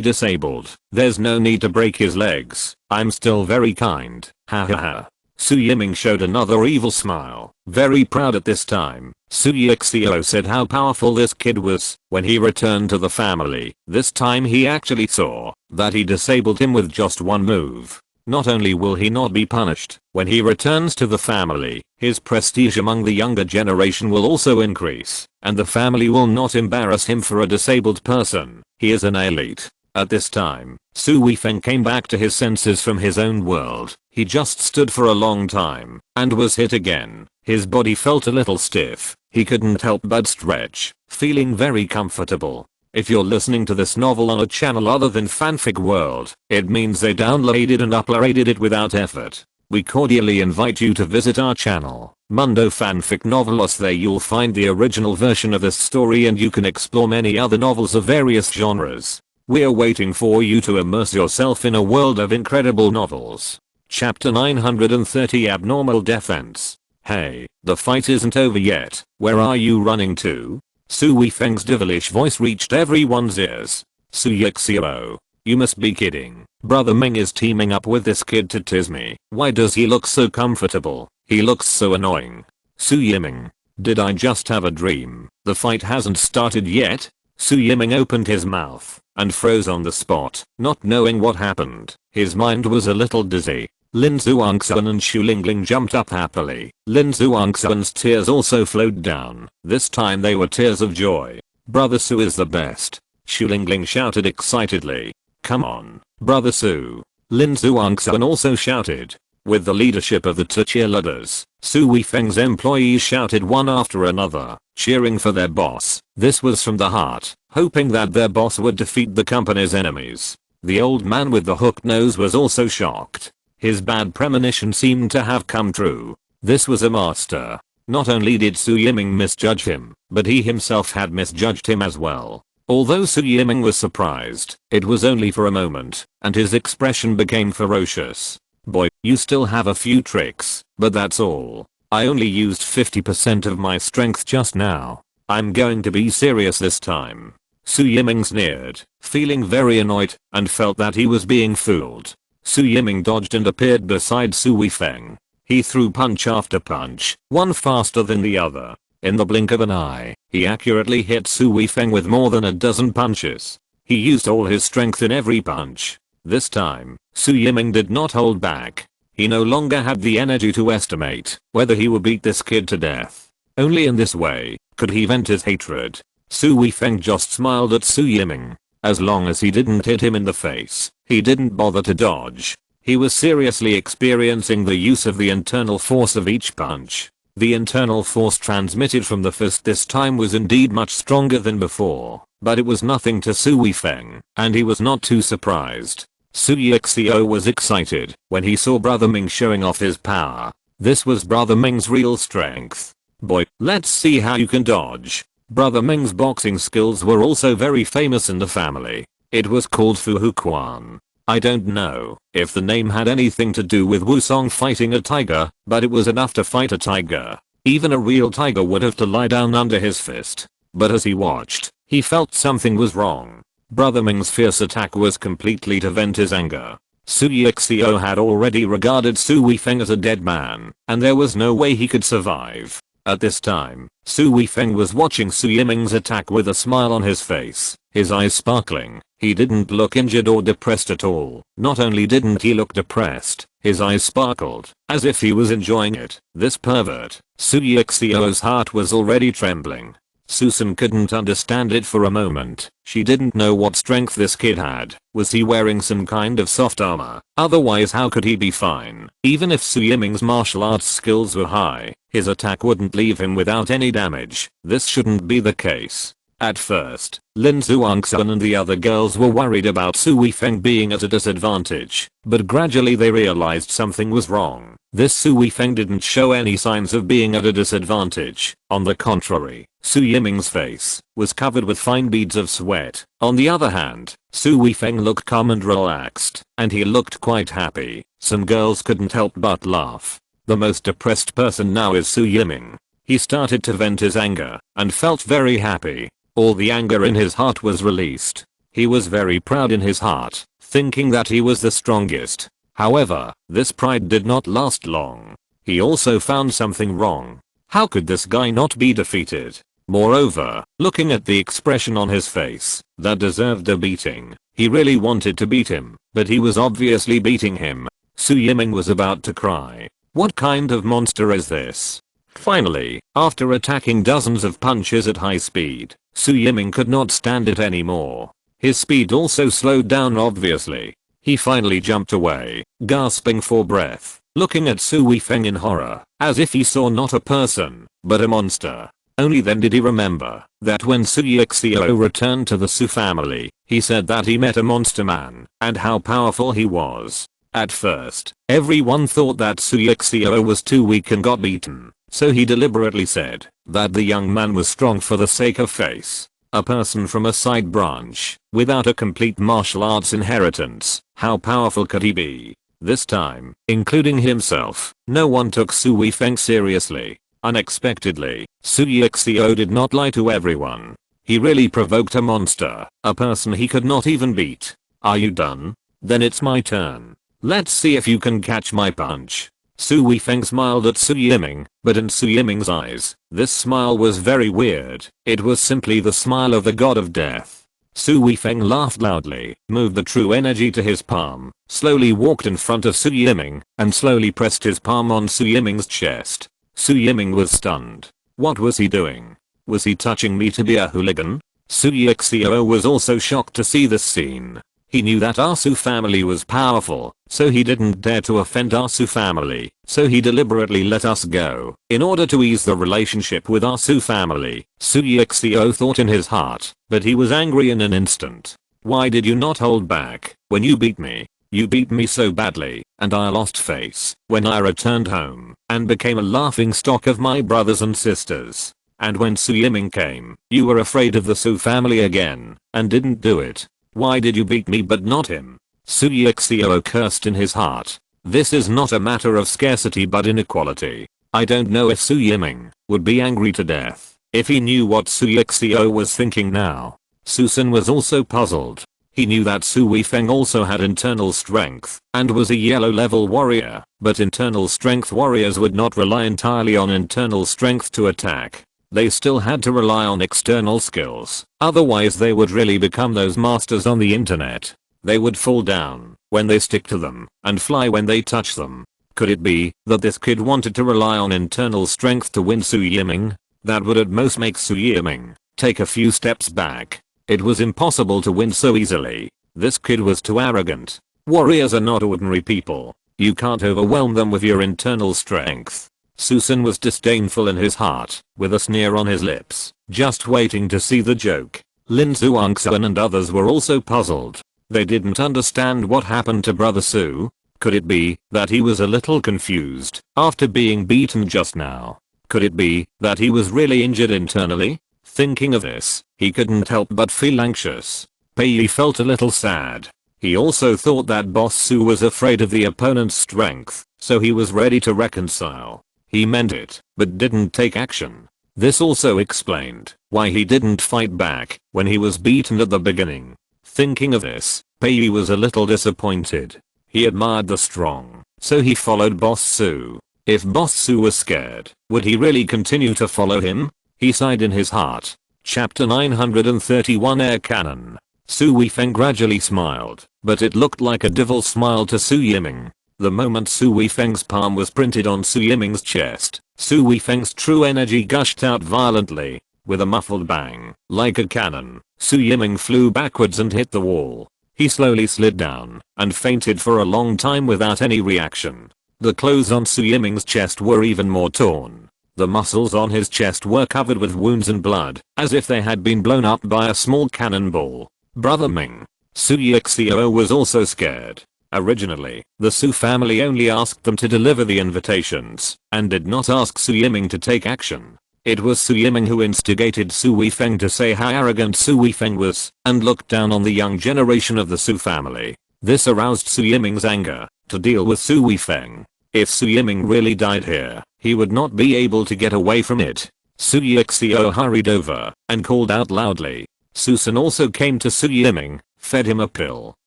disabled. There's no need to break his legs. I'm still very kind. Ha ha ha. Su Yiming showed another evil smile, very proud at this time. Su Yixio said how powerful this kid was when he returned to the family. This time he actually saw that he disabled him with just one move. Not only will he not be punished when he returns to the family, his prestige among the younger generation will also increase, and the family will not embarrass him for a disabled person. He is an elite. At this time, Su Weifeng came back to his senses from his own world. He just stood for a long time and was hit again. His body felt a little stiff. He couldn't help but stretch, feeling very comfortable. If you're listening to this novel on a channel other than Fanfic World, it means they downloaded and uploaded it without effort. We cordially invite you to visit our channel, Mundo Fanfic Novelos. There you'll find the original version of this story and you can explore many other novels of various genres. We're waiting for you to immerse yourself in a world of incredible novels. Chapter 930 Abnormal Defense. Hey, the fight isn't over yet. Where are you running to? Su Weifeng's devilish voice reached everyone's ears. Su Yixio, you must be kidding. Brother Ming is teaming up with this kid to tease me. Why does he look so comfortable? He looks so annoying. Su Yiming, did I just have a dream? The fight hasn't started yet? Su Yiming opened his mouth and froze on the spot, not knowing what happened. His mind was a little dizzy. Lin Zhuangxuan and Xu Lingling jumped up happily. Lin Zhuangxuan's tears also flowed down. This time they were tears of joy. Brother Su is the best. Xu Lingling shouted excitedly. Come on, Brother Su. Lin Zhuangxuan also shouted. With the leadership of the two cheerleaders, Su Weifeng's employees shouted one after another, cheering for their boss. This was from the heart, hoping that their boss would defeat the company's enemies. The old man with the hooked nose was also shocked. His bad premonition seemed to have come true. This was a master. Not only did Su Yiming misjudge him, but he himself had misjudged him as well. Although Su Yiming was surprised, it was only for a moment, and his expression became ferocious. Boy, you still have a few tricks, but that's all. I only used 50% of my strength just now. I'm going to be serious this time. Su Yiming sneered, feeling very annoyed, and felt that he was being fooled. Su Yiming dodged and appeared beside Su Weifeng. He threw punch after punch, one faster than the other. In the blink of an eye, he accurately hit Su Weifeng with more than a dozen punches. He used all his strength in every punch. This time, Su Yiming did not hold back. He no longer had the energy to estimate whether he would beat this kid to death. Only in this way could he vent his hatred. Su Weifeng just smiled at Su Yiming. As long as he didn't hit him in the face, he didn't bother to dodge. He was seriously experiencing the use of the internal force of each punch. The internal force transmitted from the fist this time was indeed much stronger than before, but it was nothing to Su Weifeng, and he was not too surprised. Su Yixio was excited when he saw Brother Ming showing off his power. This was Brother Ming's real strength. Boy, let's see how you can dodge. Brother Ming's boxing skills were also very famous in the family. It was called Fu Hu Quan. I don't know if the name had anything to do with Wusong fighting a tiger, but it was enough to fight a tiger. Even a real tiger would have to lie down under his fist. But as he watched, he felt something was wrong. Brother Ming's fierce attack was completely to vent his anger. Su Yixio had already regarded Su Weifeng as a dead man, and there was no way he could survive. At this time, Su Weifeng was watching Su Yiming's attack with a smile on his face, his eyes sparkling. He didn't look injured or depressed at all. Not only didn't he look depressed, his eyes sparkled, as if he was enjoying it. This pervert. Su Yixiao's heart was already trembling. Susan couldn't understand it for a moment. She didn't know what strength this kid had. Was he wearing some kind of soft armor? Otherwise how could he be fine? Even if Su Yiming's martial arts skills were high, his attack wouldn't leave him without any damage. This shouldn't be the case. At first, Lin Zhuangxuan and the other girls were worried about Su Weifeng being at a disadvantage, but gradually they realized something was wrong. This Su Weifeng didn't show any signs of being at a disadvantage. On the contrary, Su Yiming's face was covered with fine beads of sweat. On the other hand, Su Weifeng looked calm and relaxed, and he looked quite happy. Some girls couldn't help but laugh. The most depressed person now is Su Yiming. He started to vent his anger and felt very happy. All the anger in his heart was released. He was very proud in his heart, thinking that he was the strongest. However, this pride did not last long. He also found something wrong. How could this guy not be defeated? Moreover, looking at the expression on his face, that deserved a beating. He really wanted to beat him, but he was obviously beating him. Su Yiming was about to cry. What kind of monster is this? Finally, after attacking dozens of punches at high speed, Su Yiming could not stand it anymore. His speed also slowed down obviously. He finally jumped away, gasping for breath, looking at Su Weifeng in horror, as if he saw not a person, but a monster. Only then did he remember that when Su Yixiao returned to the Su family, he said that he met a monster man, and how powerful he was. At first, everyone thought that Su Yixiao was too weak and got beaten. So he deliberately said that the young man was strong for the sake of face. A person from a side branch, without a complete martial arts inheritance, how powerful could he be? This time, including himself, no one took Su Weifeng seriously. Unexpectedly, Su Yixiao did not lie to everyone. He really provoked a monster, a person he could not even beat. Are you done? Then it's my turn. Let's see if you can catch my punch. Su Weifeng smiled at Su Yiming, but in Su Yiming's eyes, this smile was very weird. It was simply the smile of the god of death. Su Weifeng laughed loudly, moved the true energy to his palm, slowly walked in front of Su Yiming, and slowly pressed his palm on Su Yiming's chest. Su Yiming was stunned. What was he doing? Was he touching me to be a hooligan? Su Yixiao was also shocked to see this scene. He knew that our Su family was powerful, so he didn't dare to offend our Su family, so he deliberately let us go. In order to ease the relationship with our Su family, Su Yixiao thought in his heart, but he was angry in an instant. Why did you not hold back when you beat me? You beat me so badly, and I lost face when I returned home, and became a laughing stock of my brothers and sisters. And when Su Yiming came, you were afraid of the Su family again, and didn't do it. Why did you beat me but not him? Su Yixiao cursed in his heart. This is not a matter of scarcity but inequality. I don't know if Su Yiming would be angry to death if he knew what Su Yixiao was thinking now. Susan was also puzzled. He knew that Su Weifeng also had internal strength and was a yellow level warrior, but internal strength warriors would not rely entirely on internal strength to attack. They still had to rely on external skills, otherwise they would really become those masters on the internet. They would fall down when they stick to them and fly when they touch them. Could it be that this kid wanted to rely on internal strength to win Su Yiming? That would at most make Su Yiming take a few steps back. It was impossible to win so easily. This kid was too arrogant. Warriors are not ordinary people. You can't overwhelm them with your internal strength. Susan was disdainful in his heart, with a sneer on his lips, just waiting to see the joke. Lin Zhuangxuan and others were also puzzled. They didn't understand what happened to Brother Su. Could it be that he was a little confused after being beaten just now? Could it be that he was really injured internally? Thinking of this, he couldn't help but feel anxious. Pei felt a little sad. He also thought that Boss Su was afraid of the opponent's strength, so he was ready to reconcile. He meant it, but didn't take action. This also explained why he didn't fight back when he was beaten at the beginning. Thinking of this, Pei was a little disappointed. He admired the strong, so he followed Boss Su. If Boss Su was scared, would he really continue to follow him? He sighed in his heart. Chapter 931 Air Cannon. Su Weifeng gradually smiled, but it looked like a devil's smile to Su Yiming. The moment Su Weifeng's palm was printed on Su Yiming's chest, Su Weifeng's true energy gushed out violently. With a muffled bang, like a cannon, Su Yiming flew backwards and hit the wall. He slowly slid down and fainted for a long time without any reaction. The clothes on Su Yiming's chest were even more torn. The muscles on his chest were covered with wounds and blood, as if they had been blown up by a small cannonball. Brother Ming. Su Yixiao was also scared. Originally, the Su family only asked them to deliver the invitations, and did not ask Su Yiming to take action. It was Su Yiming who instigated Su Weifeng to say how arrogant Su Weifeng was, and looked down on the young generation of the Su family. This aroused Su Yiming's anger. To deal with Su Weifeng, if Su Yiming really died here, he would not be able to get away from it. Su Yixiao hurried over, and called out loudly. Susan also came to Su Yiming, fed him a pill,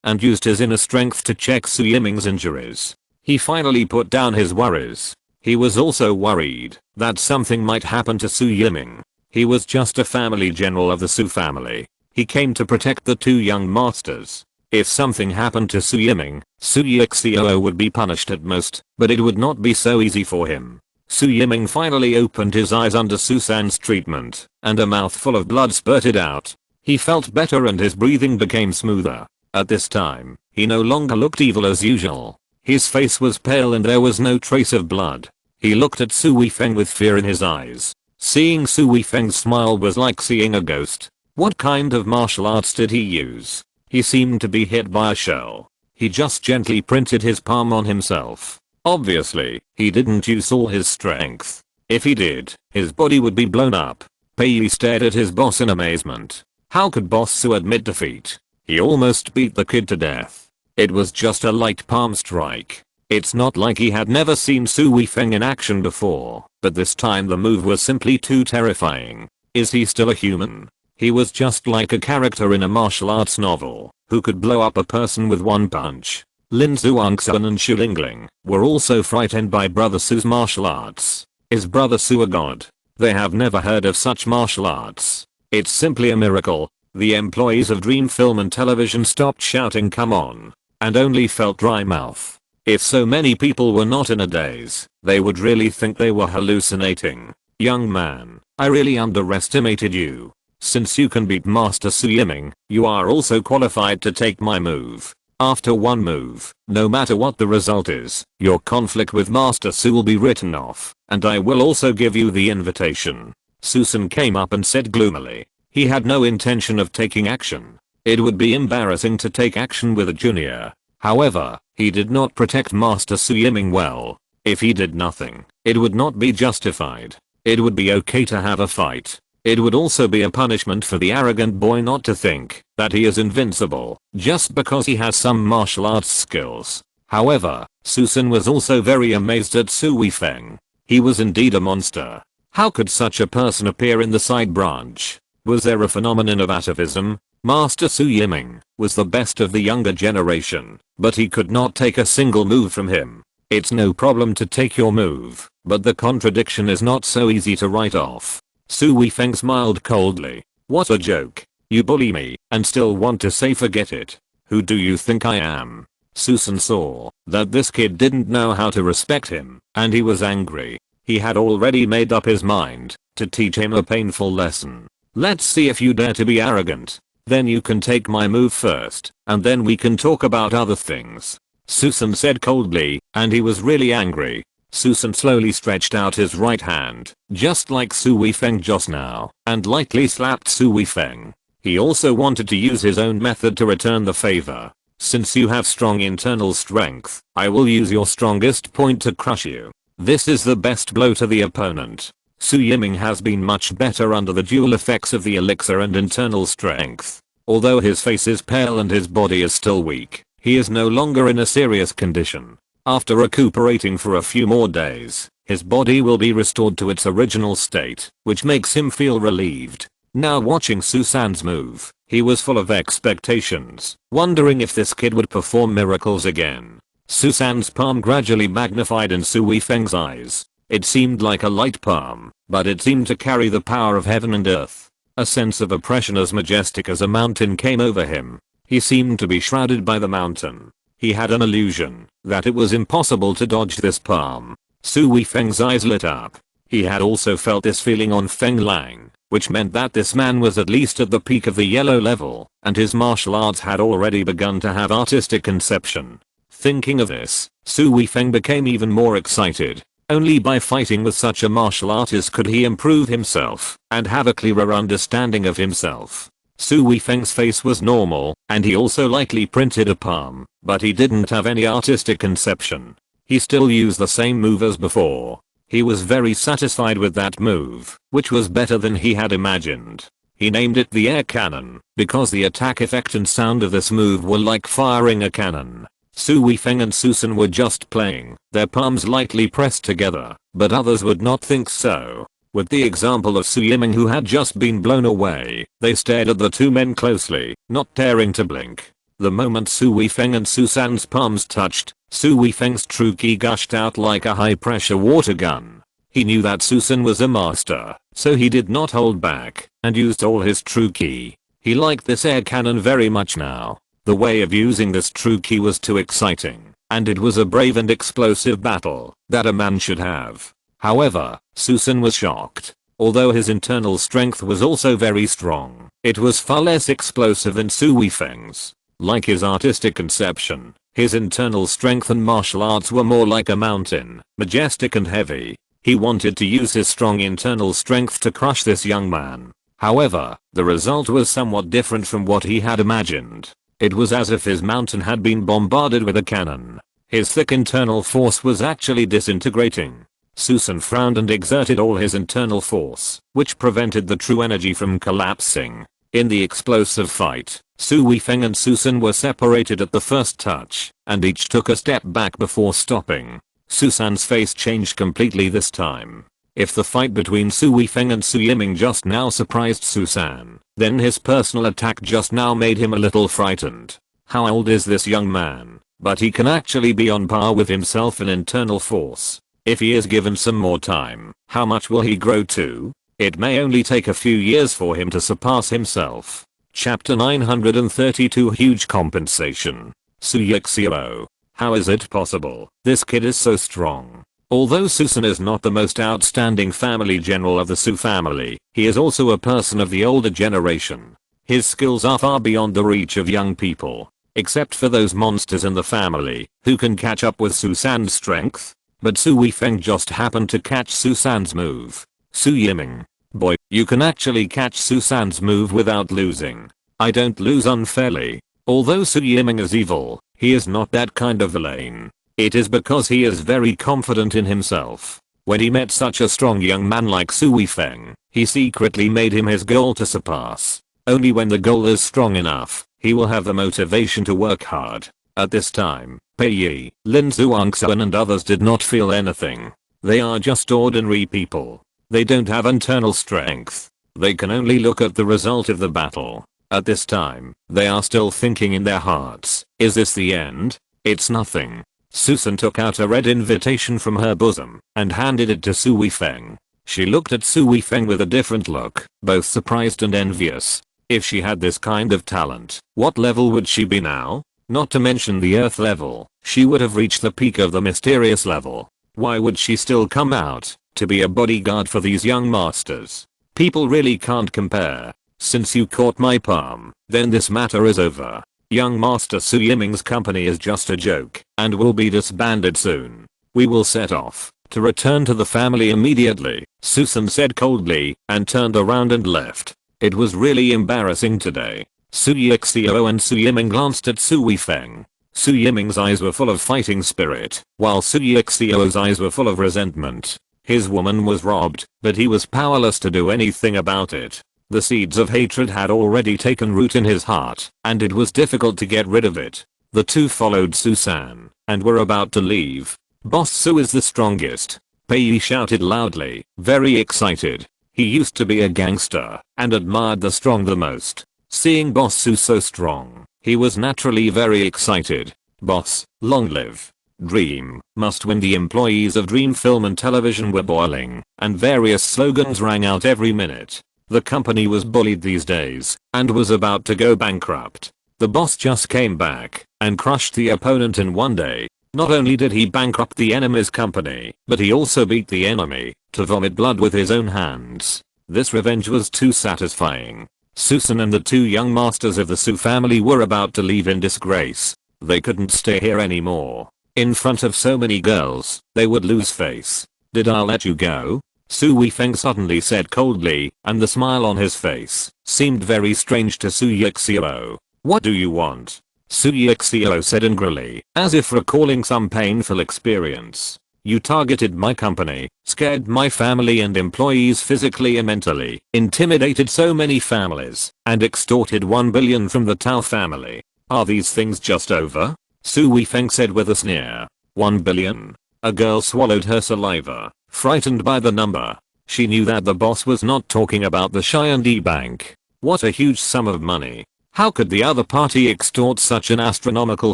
and used his inner strength to check Su Yiming's injuries. He finally put down his worries. He was also worried that something might happen to Su Yiming. He was just a family general of the Su family. He came to protect the two young masters. If something happened to Su Yiming, Su Yixiao would be punished at most, but it would not be so easy for him. Su Yiming finally opened his eyes under Susan's treatment, and a mouthful of blood spurted out. He felt better and his breathing became smoother. At this time, he no longer looked evil as usual. His face was pale and there was no trace of blood. He looked at Su Weifeng with fear in his eyes. Seeing Su Weifeng's smile was like seeing a ghost. What kind of martial arts did he use? He seemed to be hit by a shell. He just gently printed his palm on himself. Obviously, he didn't use all his strength. If he did, his body would be blown up. Pei stared at his boss in amazement. How could Boss Su admit defeat? He almost beat the kid to death. It was just a light palm strike. It's not like he had never seen Su Weifeng in action before, but this time the move was simply too terrifying. Is he still a human? He was just like a character in a martial arts novel, who could blow up a person with one punch. Lin Zhuangxuan and Xu Lingling were also frightened by Brother Su's martial arts. Is Brother Su a god? They have never heard of such martial arts. It's simply a miracle. The employees of Dream Film and Television stopped shouting come on, and only felt dry mouth. If so many people were not in a daze, they would really think they were hallucinating. Young man, I really underestimated you. Since you can beat Master Su Yiming, you are also qualified to take my move. After one move, no matter what the result is, your conflict with Master Su will be written off, and I will also give you the invitation. Susan came up and said gloomily. He had no intention of taking action. It would be embarrassing to take action with a junior. However, he did not protect Master Su Yiming well. If he did nothing, it would not be justified. It would be okay to have a fight. It would also be a punishment for the arrogant boy not to think that he is invincible just because he has some martial arts skills. However, Susan was also very amazed at Su Weifeng. He was indeed a monster. How could such a person appear in the side branch? Was there a phenomenon of atavism? Master Su Yiming was the best of the younger generation, but he could not take a single move from him. It's no problem to take your move, but the contradiction is not so easy to write off. Su Weifeng smiled coldly. What a joke. You bully me and still want to say forget it. Who do you think I am? Susan saw that this kid didn't know how to respect him, and he was angry. He had already made up his mind to teach him a painful lesson. Let's see if you dare to be arrogant. Then you can take my move first, and then we can talk about other things. Susan said coldly, and he was really angry. Susan slowly stretched out his right hand, just like Su Weifeng just now, and lightly slapped Su Weifeng. He also wanted to use his own method to return the favor. Since you have strong internal strength, I will use your strongest point to crush you. This is the best blow to the opponent. Su Yiming has been much better under the dual effects of the elixir and internal strength. Although his face is pale and his body is still weak, he is no longer in a serious condition. After recuperating for a few more days, his body will be restored to its original state, which makes him feel relieved. Now watching Susan's move, he was full of expectations, wondering if this kid would perform miracles again. Susan's palm gradually magnified in Su Weifeng's eyes. It seemed like a light palm, but it seemed to carry the power of heaven and earth. A sense of oppression as majestic as a mountain came over him. He seemed to be shrouded by the mountain. He had an illusion that it was impossible to dodge this palm. Su Weifeng's eyes lit up. He had also felt this feeling on Feng Lang, which meant that this man was at least at the peak of the yellow level, and his martial arts had already begun to have artistic conception. Thinking of this, Su Weifeng became even more excited. Only by fighting with such a martial artist could he improve himself and have a clearer understanding of himself. Su Weifeng's face was normal, and he also likely printed a palm, but he didn't have any artistic conception. He still used the same move as before. He was very satisfied with that move, which was better than he had imagined. He named it the air cannon, because the attack effect and sound of this move were like firing a cannon. Su Weifeng and Susan were just playing, their palms lightly pressed together, but others would not think so. With the example of Su Yiming who had just been blown away, they stared at the two men closely, not daring to blink. The moment Su Weifeng and Susan's palms touched, Su Weifeng's true ki gushed out like a high-pressure water gun. He knew that Susan was a master, so he did not hold back, and used all his true ki. He liked this air cannon very much now. The way of using this true ki was too exciting, and it was a brave and explosive battle that a man should have. However, Susan was shocked. Although his internal strength was also very strong, it was far less explosive than Su Weifeng's. Like his artistic conception, his internal strength and martial arts were more like a mountain, majestic and heavy. He wanted to use his strong internal strength to crush this young man. However, the result was somewhat different from what he had imagined. It was as if his mountain had been bombarded with a cannon. His thick internal force was actually disintegrating. Susan frowned and exerted all his internal force, which prevented the true energy from collapsing. In the explosive fight, Su Weifeng and Susan were separated at the first touch, and each took a step back before stopping. Susan's face changed completely this time. If the fight between Su Weifeng and Su Yiming just now surprised Susan, then his personal attack just now made him a little frightened. How old is this young man? But he can actually be on par with himself in internal force. If he is given some more time, how much will he grow to? It may only take a few years for him to surpass himself. Chapter 932 Huge Compensation. Su Qiao. How is it possible? This kid is so strong. Although Susan is not the most outstanding family general of the Su family, he is also a person of the older generation. His skills are far beyond the reach of young people, except for those monsters in the family, who can catch up with Susan's strength. But Su Weifeng just happened to catch Susan's move. Su Yiming. Boy, you can actually catch Susan's move without losing. I don't lose unfairly. Although Su Yiming is evil, he is not that kind of villain. It is because he is very confident in himself. When he met such a strong young man like Su Weifeng, he secretly made him his goal to surpass. Only when the goal is strong enough, he will have the motivation to work hard. At this time, Pei Yi, Lin Zhuangxuan and others did not feel anything. They are just ordinary people. They don't have internal strength. They can only look at the result of the battle. At this time, they are still thinking in their hearts, is this the end? It's nothing. Susan took out a red invitation from her bosom and handed it to Su Weifeng. She looked at Su Weifeng with a different look, both surprised and envious. If she had this kind of talent, what level would she be now? Not to mention the earth level, she would have reached the peak of the mysterious level. Why would she still come out to be a bodyguard for these young masters? People really can't compare. Since you caught my palm, then this matter is over. Young Master Su Yiming's company is just a joke and will be disbanded soon. We will set off to return to the family immediately, Susan said coldly and turned around and left. It was really embarrassing today. Su Qiao and Su Yiming glanced at Su Weifeng. Su Yiming's eyes were full of fighting spirit, while Su Qiao's eyes were full of resentment. His woman was robbed, but he was powerless to do anything about it. The seeds of hatred had already taken root in his heart, and it was difficult to get rid of it. The two followed Susan, and were about to leave. Boss Su is the strongest. Pei Yi shouted loudly, very excited. He used to be a gangster, and admired the strong the most. Seeing Boss Su so strong, he was naturally very excited. Boss, long live. Dream must win. The employees of Dream Film and Television were boiling, and various slogans rang out every minute. The company was bullied these days, and was about to go bankrupt. The boss just came back, and crushed the opponent in one day. Not only did he bankrupt the enemy's company, but he also beat the enemy, to vomit blood with his own hands. This revenge was too satisfying. Susan and the two young masters of the Su family were about to leave in disgrace. They couldn't stay here anymore. In front of so many girls, they would lose face. Did I let you go? Su Weifeng suddenly said coldly, and the smile on his face seemed very strange to Su Yixiao. What do you want? Su Yixiao said angrily, as if recalling some painful experience. You targeted my company, scared my family and employees physically and mentally, intimidated so many families, and extorted 1 billion from the Tao family. Are these things just over? Su Weifeng said with a sneer. 1 billion? A girl swallowed her saliva, frightened by the number. She knew that the boss was not talking about the Xiandi Bank. What a huge sum of money. How could the other party extort such an astronomical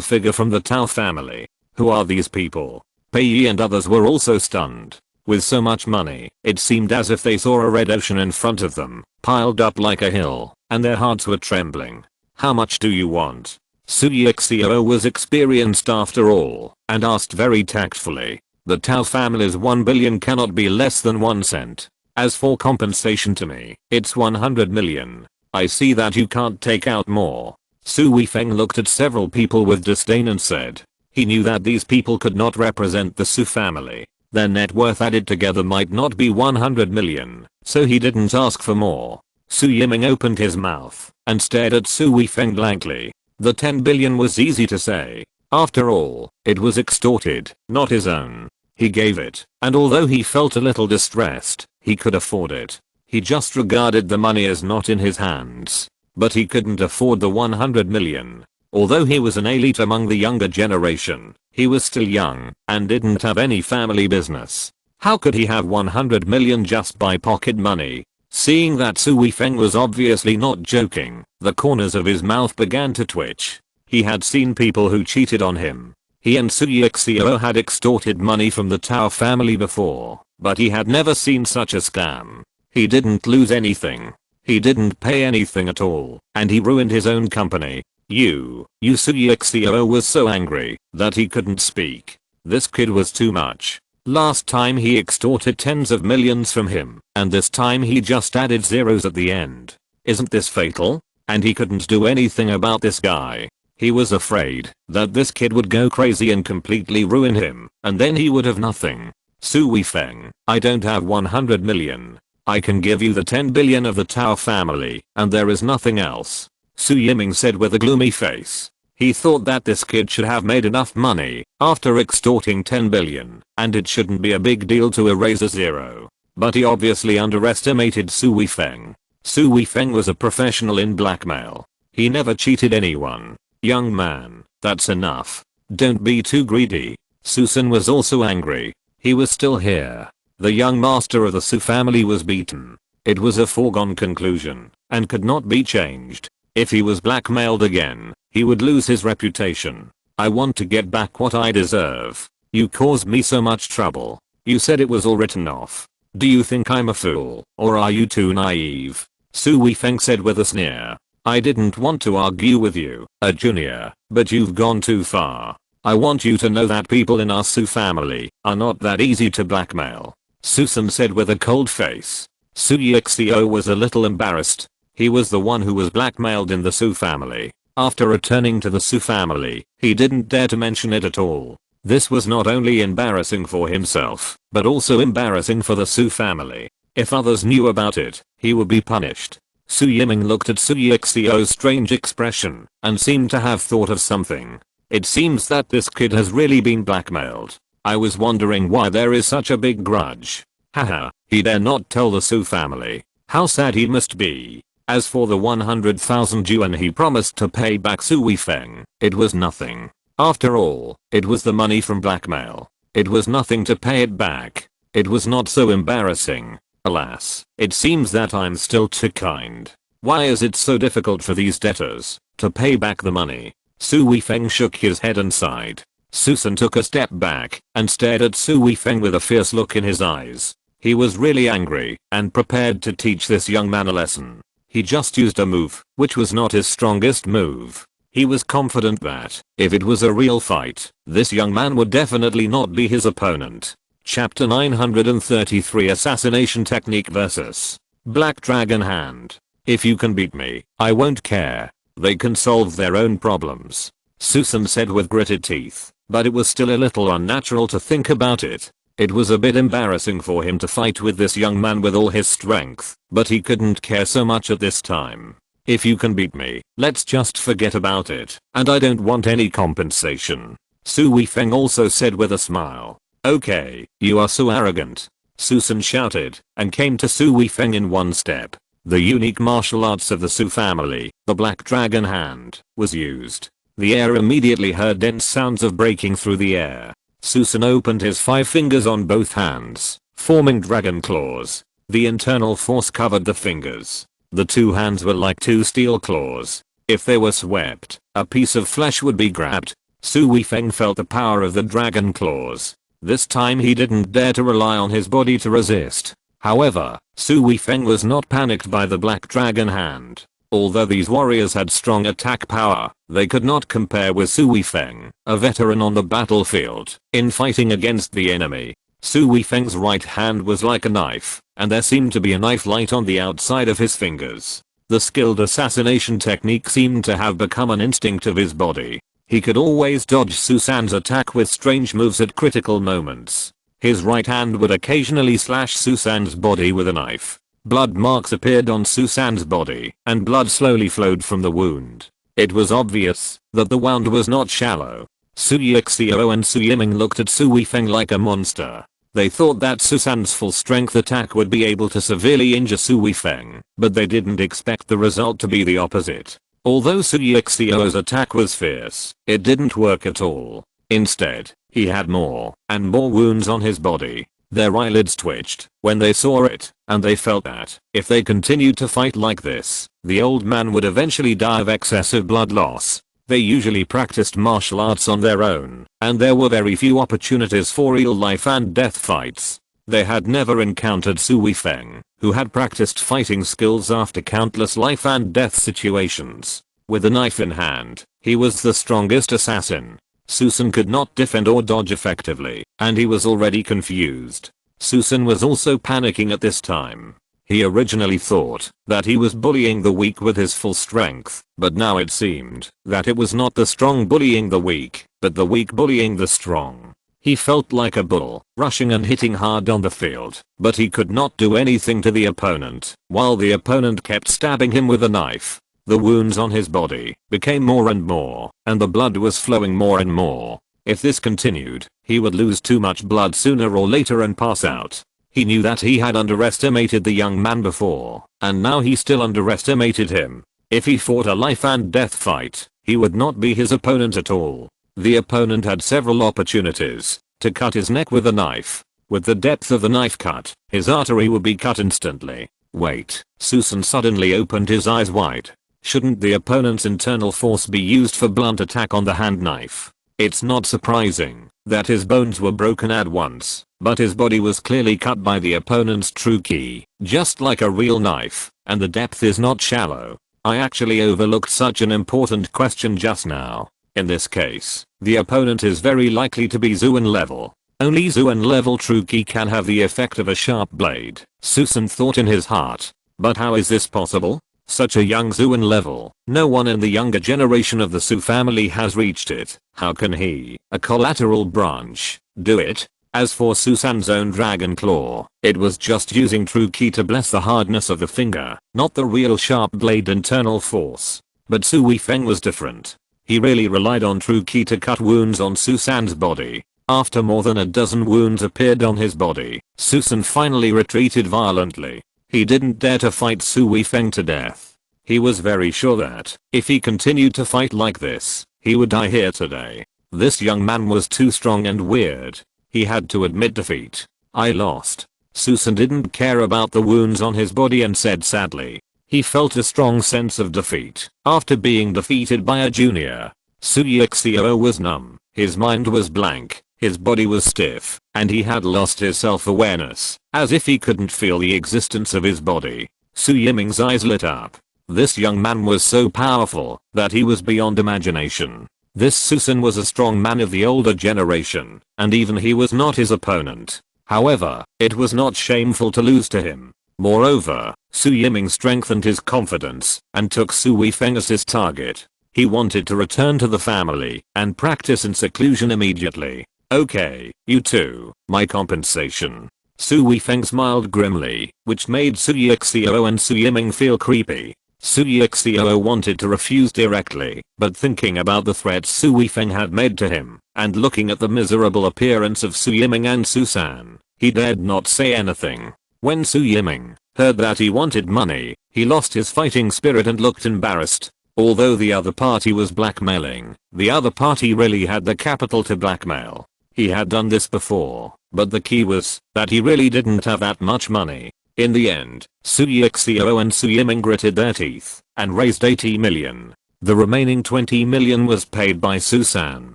figure from the Tao family? Who are these people? Pei Yi and others were also stunned. With so much money, it seemed as if they saw a red ocean in front of them, piled up like a hill, and their hearts were trembling. How much do you want? Su Yixiao was experienced after all, and asked very tactfully. The Tao family's 1 billion cannot be less than 1 cent. As for compensation to me, it's 100 million. I see that you can't take out more. Su Weifeng looked at several people with disdain and said. He knew that these people could not represent the Su family. Their net worth added together might not be 100 million, so he didn't ask for more. Su Yiming opened his mouth and stared at Su Weifeng blankly. The 10 billion was easy to say. After all, it was extorted, not his own. He gave it, and although he felt a little distressed, he could afford it. He just regarded the money as not in his hands. But he couldn't afford the 100 million. Although he was an elite among the younger generation, he was still young and didn't have any family business. How could he have 100 million just by pocket money? Seeing that Su Weifeng was obviously not joking, the corners of his mouth began to twitch. He had seen people who cheated on him. He and Su Yixiao had extorted money from the Tao family before, but he had never seen such a scam. He didn't lose anything. He didn't pay anything at all, and he ruined his own company. Su Yixiao was so angry that he couldn't speak. This kid was too much. Last time he extorted tens of millions from him, and this time he just added zeros at the end. Isn't this fatal? And he couldn't do anything about this guy. He was afraid that this kid would go crazy and completely ruin him, and then he would have nothing. Su Weifeng, I don't have 100 million. I can give you the 10 billion of the Tao family, and there is nothing else. Su Yiming said with a gloomy face. He thought that this kid should have made enough money after extorting 10 billion, and it shouldn't be a big deal to erase a zero. But he obviously underestimated Su Weifeng. Su Weifeng was a professional in blackmail. He never cheated anyone. Young man, that's enough. Don't be too greedy. Susan was also angry. He was still here. The young master of the Su family was beaten. It was a foregone conclusion, and could not be changed. If he was blackmailed again, he would lose his reputation. I want to get back what I deserve. You caused me so much trouble. You said it was all written off. Do you think I'm a fool, or are you too naive? Su Weifeng said with a sneer. I didn't want to argue with you, a junior, but you've gone too far. I want you to know that people in our Su family are not that easy to blackmail. Susan said with a cold face. Su Yixiao was a little embarrassed. He was the one who was blackmailed in the Su family. After returning to the Su family, he didn't dare to mention it at all. This was not only embarrassing for himself, but also embarrassing for the Su family. If others knew about it, he would be punished. Su Yiming looked at Su Yixiao's strange expression and seemed to have thought of something. It seems that this kid has really been blackmailed. I was wondering why there is such a big grudge. Haha, he dare not tell the Su family. How sad he must be. As for the 100,000 yuan he promised to pay back Su Weifeng, it was nothing. After all, it was the money from blackmail. It was nothing to pay it back. It was not so embarrassing. Alas, it seems that I'm still too kind. Why is it so difficult for these debtors to pay back the money? Su Weifeng shook his head and sighed. Susan took a step back and stared at Su Weifeng with a fierce look in his eyes. He was really angry and prepared to teach this young man a lesson. He just used a move, which was not his strongest move. He was confident that, if it was a real fight, this young man would definitely not be his opponent. Chapter 933 Assassination Technique vs. Black Dragon Hand. If you can beat me, I won't care. They can solve their own problems, Susan said with gritted teeth, but it was still a little unnatural to think about it. It was a bit embarrassing for him to fight with this young man with all his strength, but he couldn't care so much at this time. If you can beat me, let's just forget about it, and I don't want any compensation, Su Weifeng also said with a smile. Okay, you are so arrogant, Susan shouted, and came to Su Weifeng in one step. The unique martial arts of the Su family, the Black Dragon Hand, was used. The air immediately heard dense sounds of breaking through the air. Susan opened his 5 fingers on both hands, forming dragon claws. The internal force covered the fingers. The 2 hands were like 2 steel claws. If they were swept, a piece of flesh would be grabbed. Su Weifeng felt the power of the dragon claws. This time he didn't dare to rely on his body to resist. However, Su Weifeng was not panicked by the Black Dragon Hand. Although these warriors had strong attack power, they could not compare with Su Weifeng, a veteran on the battlefield, in fighting against the enemy. Su Weifeng's right hand was like a knife, and there seemed to be a knife light on the outside of his fingers. The skilled assassination technique seemed to have become an instinct of his body. He could always dodge Susan's attack with strange moves at critical moments. His right hand would occasionally slash Susan's body with a knife. Blood marks appeared on Susan's body, and blood slowly flowed from the wound. It was obvious that the wound was not shallow. Su Yixiao and Su Yiming looked at Su Weifeng like a monster. They thought that Susan's full strength attack would be able to severely injure Su Weifeng, but they didn't expect the result to be the opposite. Although Su Yixiao's attack was fierce, it didn't work at all. Instead, he had more and more wounds on his body. Their eyelids twitched when they saw it, and they felt that, if they continued to fight like this, the old man would eventually die of excessive blood loss. They usually practiced martial arts on their own, and there were very few opportunities for real life and death fights. They had never encountered Su Weifeng, who had practiced fighting skills after countless life and death situations. With a knife in hand, he was the strongest assassin. Susan could not defend or dodge effectively, and he was already confused. Susan was also panicking at this time. He originally thought that he was bullying the weak with his full strength, but now it seemed that it was not the strong bullying the weak, but the weak bullying the strong. He felt like a bull, rushing and hitting hard on the field, but he could not do anything to the opponent, while the opponent kept stabbing him with a knife. The wounds on his body became more and more, and the blood was flowing more and more. If this continued, he would lose too much blood sooner or later and pass out. He knew that he had underestimated the young man before, and now he still underestimated him. If he fought a life and death fight, he would not be his opponent at all. The opponent had several opportunities to cut his neck with a knife. With the depth of the knife cut, his artery would be cut instantly. Wait, Susan suddenly opened his eyes wide. Shouldn't the opponent's internal force be used for blunt attack on the hand knife? It's not surprising that his bones were broken at once, but his body was clearly cut by the opponent's true ki, just like a real knife, and the depth is not shallow. I actually overlooked such an important question just now. In this case, the opponent is very likely to be Zuan level. Only Zuan level true ki can have the effect of a sharp blade, Susan thought in his heart. But how is this possible? Such a young Zuan level, no one in the younger generation of the Su family has reached it. How can he, a collateral branch, do it? As for Susan's own dragon claw, it was just using true ki to bless the hardness of the finger, not the real sharp blade internal force. But Su Weifeng was different. He really relied on true ki to cut wounds on Susan's body. After more than a dozen wounds appeared on his body, Susan finally retreated violently. He didn't dare to fight Su Weifeng to death. He was very sure that, if he continued to fight like this, he would die here today. This young man was too strong and weird. He had to admit defeat. I lost. Susan didn't care about the wounds on his body and said sadly. He felt a strong sense of defeat after being defeated by a junior. Su Yixiao was numb, his mind was blank, his body was stiff, and he had lost his self-awareness, as if he couldn't feel the existence of his body. Su Yiming's eyes lit up. This young man was so powerful that he was beyond imagination. This Susan was a strong man of the older generation, and even he was not his opponent. However, it was not shameful to lose to him. Moreover, Su Yiming strengthened his confidence and took Su Weifeng as his target. He wanted to return to the family and practice in seclusion immediately. Okay, you two, my compensation. Su Weifeng smiled grimly, which made Su Yixiao and Su Yiming feel creepy. Su Yixiao wanted to refuse directly, but thinking about the threats Su Weifeng had made to him, and looking at the miserable appearance of Su Yiming and Susan, he dared not say anything. When Su Yiming heard that he wanted money, he lost his fighting spirit and looked embarrassed. Although the other party was blackmailing, the other party really had the capital to blackmail. He had done this before, but the key was that he really didn't have that much money. In the end, Su Yixiao and Su Yiming gritted their teeth and raised 80 million. The remaining 20 million was paid by Susan.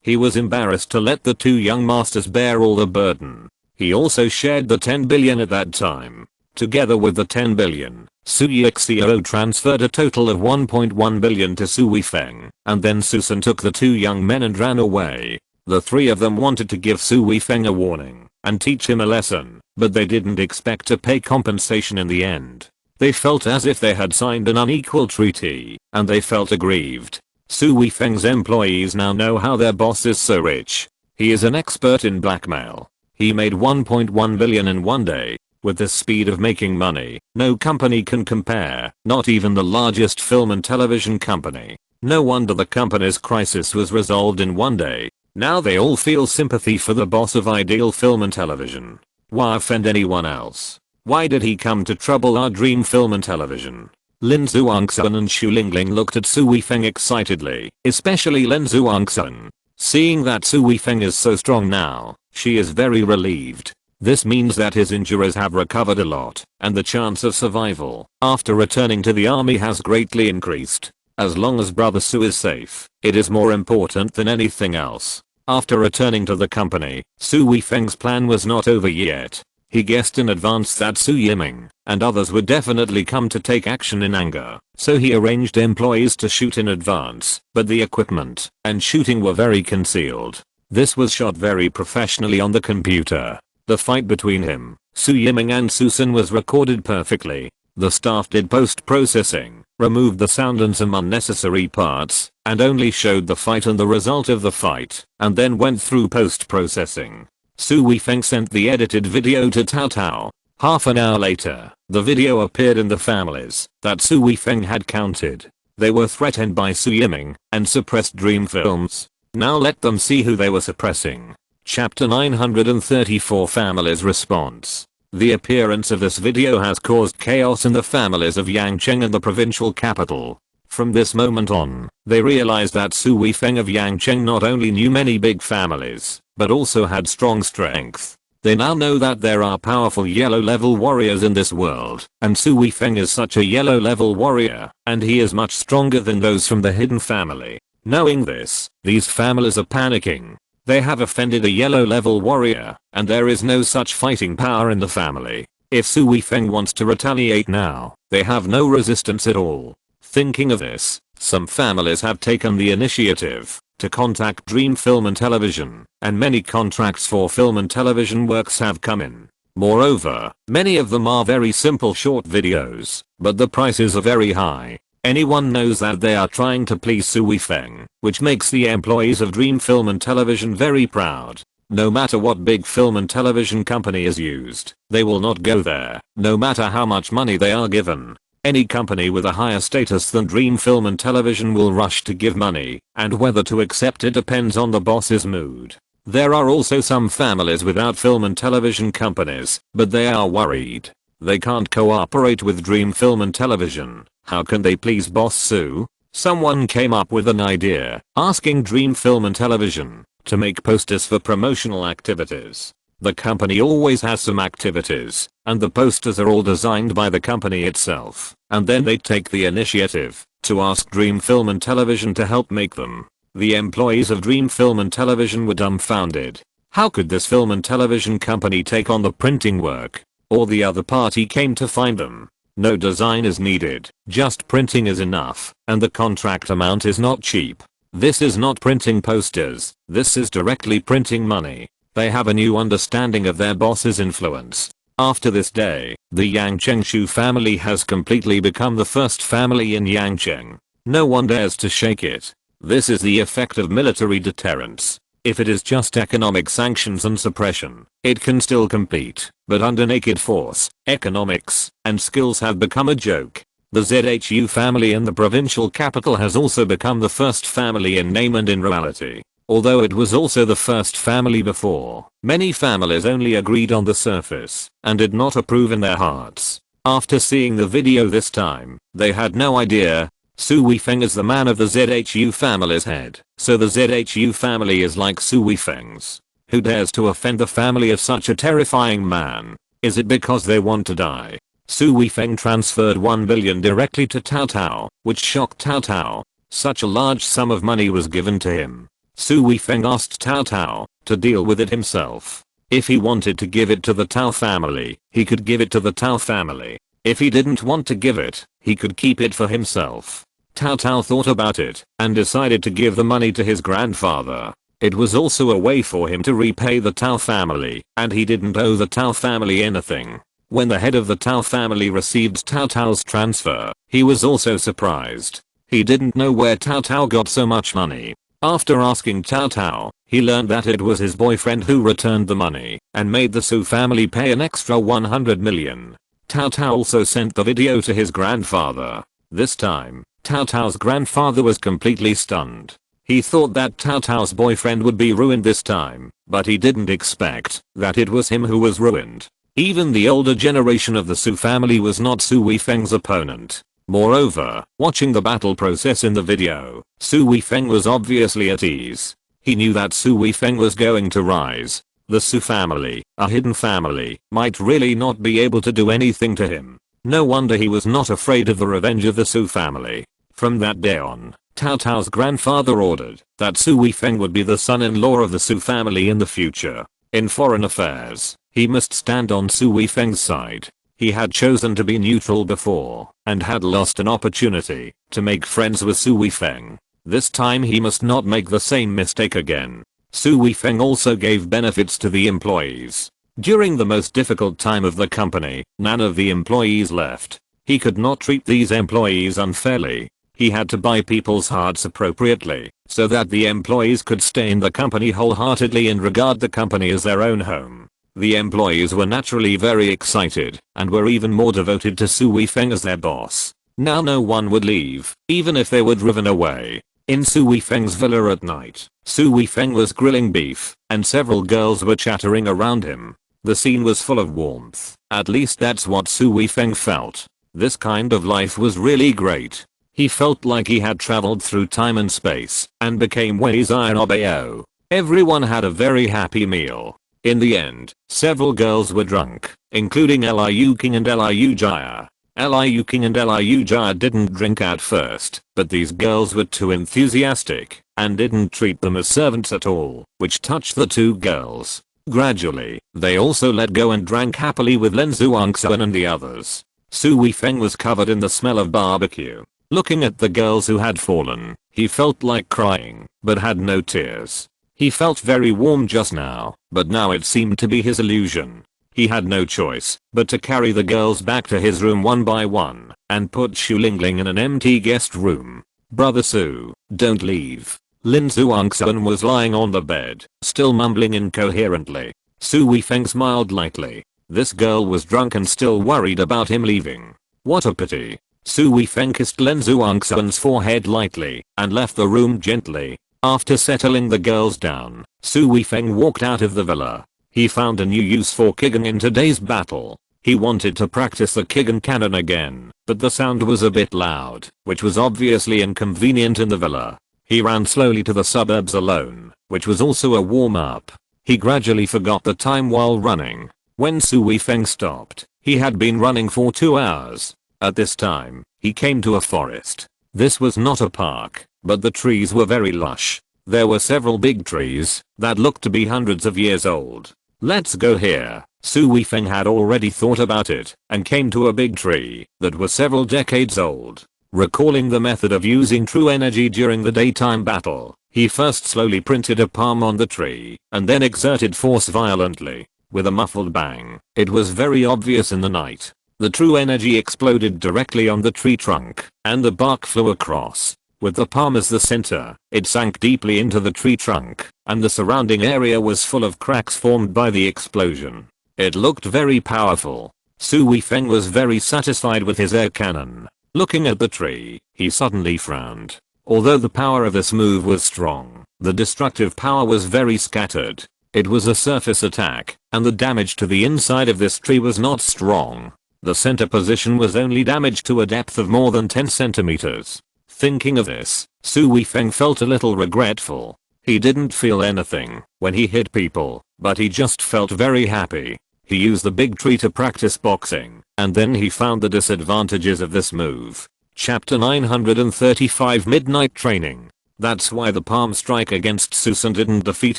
He was embarrassed to let the two young masters bear all the burden. He also shared the 10 billion at that time. Together with the 10 billion, Su Yixiao transferred a total of 1.1 billion to Su Weifeng, and then Susan took the two young men and ran away. The three of them wanted to give Su Weifeng a warning and teach him a lesson, but they didn't expect to pay compensation in the end. They felt as if they had signed an unequal treaty, and they felt aggrieved. Su Weifeng's employees now know how their boss is so rich. He is an expert in blackmail. He made 1.1 billion in one day. With the speed of making money, no company can compare, not even the largest film and television company. No wonder the company's crisis was resolved in one day. Now they all feel sympathy for the boss of Ideal Film and Television. Why offend anyone else? Why did he come to trouble our dream film and television? Lin Zhuangxun and Xu Lingling looked at Su Weifeng excitedly, especially Lin Zhuangxun. Seeing that Su Weifeng is so strong now, she is very relieved. This means that his injuries have recovered a lot, and the chance of survival after returning to the army has greatly increased. As long as Brother Su is safe, it is more important than anything else. After returning to the company, Su Weifeng's plan was not over yet. He guessed in advance that Su Yiming and others would definitely come to take action in anger, so he arranged employees to shoot in advance, but the equipment and shooting were very concealed. This was shot very professionally on the computer. The fight between him, Su Yiming and Susan was recorded perfectly. The staff did post-processing, removed the sound and some unnecessary parts, and only showed the fight and the result of the fight, and then went through post-processing. Su Weifeng sent the edited video to Tao Tao. Half an hour later, the video appeared in the families that Su Weifeng had counted. They were threatened by Su Yiming and suppressed dream films. Now let them see who they were suppressing. Chapter 934 Families Response. The appearance of this video has caused chaos in the families of Yangcheng and the provincial capital. From this moment on, they realized that Su Weifeng of Yangcheng not only knew many big families, but also had strong strength. They now know that there are powerful yellow level warriors in this world, and Su Weifeng is such a yellow level warrior, and he is much stronger than those from the hidden family. Knowing this, these families are panicking. They have offended a yellow level warrior, and there is no such fighting power in the family. If Su Weifeng wants to retaliate now, they have no resistance at all. Thinking of this, some families have taken the initiative to contact Dream Film and Television, and many contracts for film and television works have come in. Moreover, many of them are very simple short videos, but the prices are very high. Anyone knows that they are trying to please Su Weifeng, which makes the employees of Dream Film and Television very proud. No matter what big film and television company is used, they will not go there, no matter how much money they are given. Any company with a higher status than Dream Film and Television will rush to give money, and whether to accept it depends on the boss's mood. There are also some families without film and television companies, but they are worried. They can't cooperate with Dream Film and Television. How can they please Boss Su? Someone came up with an idea, asking Dream Film and Television to make posters for promotional activities. The company always has some activities, and the posters are all designed by the company itself, and then they take the initiative to ask Dream Film and Television to help make them. The employees of Dream Film and Television were dumbfounded. How could this film and television company take on the printing work? Or the other party came to find them. No design is needed, just printing is enough, and the contract amount is not cheap. This is not printing posters, this is directly printing money. They have a new understanding of their boss's influence. After this day, the Yang Chengshu family has completely become the first family in Yangcheng. No one dares to shake it. This is the effect of military deterrence. If it is just economic sanctions and suppression, it can still compete, but under naked force, economics and skills have become a joke. The ZHU family in the provincial capital has also become the first family in name and in reality. Although it was also the first family before, many families only agreed on the surface and did not approve in their hearts. After seeing the video this time, they had no idea. Su Weifeng is the man of the ZHU family's head, so the ZHU family is like Su Weifeng's. Who dares to offend the family of such a terrifying man? Is it because they want to die? Su Weifeng transferred 1 billion directly to Cao Cao, which shocked Cao Cao. Such a large sum of money was given to him. Su Weifeng asked Cao Cao to deal with it himself. If he wanted to give it to the Tao family, he could give it to the Tao family. If he didn't want to give it, he could keep it for himself. Cao Cao thought about it and decided to give the money to his grandfather. It was also a way for him to repay the Tao family, and he didn't owe the Tao family anything. When the head of the Tao family received Cao Cao's transfer, he was also surprised. He didn't know where Cao Cao got so much money. After asking Cao Cao, he learned that it was his boyfriend who returned the money and made the Su family pay an extra 100 million. Cao Cao also sent the video to his grandfather. This time, Cao Cao's grandfather was completely stunned. He thought that Cao Cao's boyfriend would be ruined this time, but he didn't expect that it was him who was ruined. Even the older generation of the Su family was not Su Weifeng's opponent. Moreover, watching the battle process in the video, Su Weifeng was obviously at ease. He knew that Su Weifeng was going to rise. The Su family, a hidden family, might really not be able to do anything to him. No wonder he was not afraid of the revenge of the Su family. From that day on, Cao Cao's grandfather ordered that Su Weifeng would be the son-in-law of the Su family in the future. In foreign affairs, he must stand on Su Weifeng's side. He had chosen to be neutral before and had lost an opportunity to make friends with Su Weifeng. This time he must not make the same mistake again. Su Weifeng also gave benefits to the employees. During the most difficult time of the company, none of the employees left. He could not treat these employees unfairly. He had to buy people's hearts appropriately so that the employees could stay in the company wholeheartedly and regard the company as their own home. The employees were naturally very excited and were even more devoted to Su Weifeng as their boss. Now no one would leave, even if they were driven away. In Su Weifeng's villa at night, Su Weifeng was grilling beef, and several girls were chattering around him. The scene was full of warmth. At least that's what Su Weifeng felt. This kind of life was really great. He felt like he had traveled through time and space and became Wei Xiaobao. Everyone had a very happy meal. In the end, several girls were drunk, including Liu King and Liu Jia. Liu King and Liu Jia didn't drink at first, but these girls were too enthusiastic and didn't treat them as servants at all, which touched the two girls. Gradually, they also let go and drank happily with Lin Zhuangxuan and the others. Su Weifeng was covered in the smell of barbecue. Looking at the girls who had fallen, he felt like crying, but had no tears. He felt very warm just now, but now it seemed to be his illusion. He had no choice but to carry the girls back to his room one by one and put Xu Lingling in an empty guest room. Brother Su, don't leave. Lin Zhuangxuan was lying on the bed, still mumbling incoherently. Su Weifeng smiled lightly. This girl was drunk and still worried about him leaving. What a pity. Su Weifeng kissed Lin Zhuangxuan's forehead lightly and left the room gently. After settling the girls down, Su Weifeng walked out of the villa. He found a new use for Kigen in today's battle. He wanted to practice the Kigen cannon again, but the sound was a bit loud, which was obviously inconvenient in the villa. He ran slowly to the suburbs alone, which was also a warm-up. He gradually forgot the time while running. When Su Weifeng stopped, he had been running for 2 hours. At this time, he came to a forest. This was not a park. but the trees were very lush. There were several big trees that looked to be hundreds of years old. Let's go here. Su Weifeng had already thought about it and came to a big tree that was several decades old. Recalling the method of using true energy during the daytime battle, he first slowly printed a palm on the tree and then exerted force violently. With a muffled bang, it was very obvious in the night. The true energy exploded directly on the tree trunk and the bark flew across. With the palm as the center, it sank deeply into the tree trunk and the surrounding area was full of cracks formed by the explosion. It looked very powerful. Su Weifeng was very satisfied with his air cannon. Looking at the tree, he suddenly frowned. Although the power of this move was strong, the destructive power was very scattered. It was a surface attack, and the damage to the inside of this tree was not strong. The center position was only damaged to a depth of more than 10 centimeters. Thinking of this, Su Weifeng felt a little regretful. He didn't feel anything when he hit people, but he just felt very happy. He used the big tree to practice boxing, and then he found the disadvantages of this move. Chapter 935 Midnight Training. That's why the palm strike against Susan didn't defeat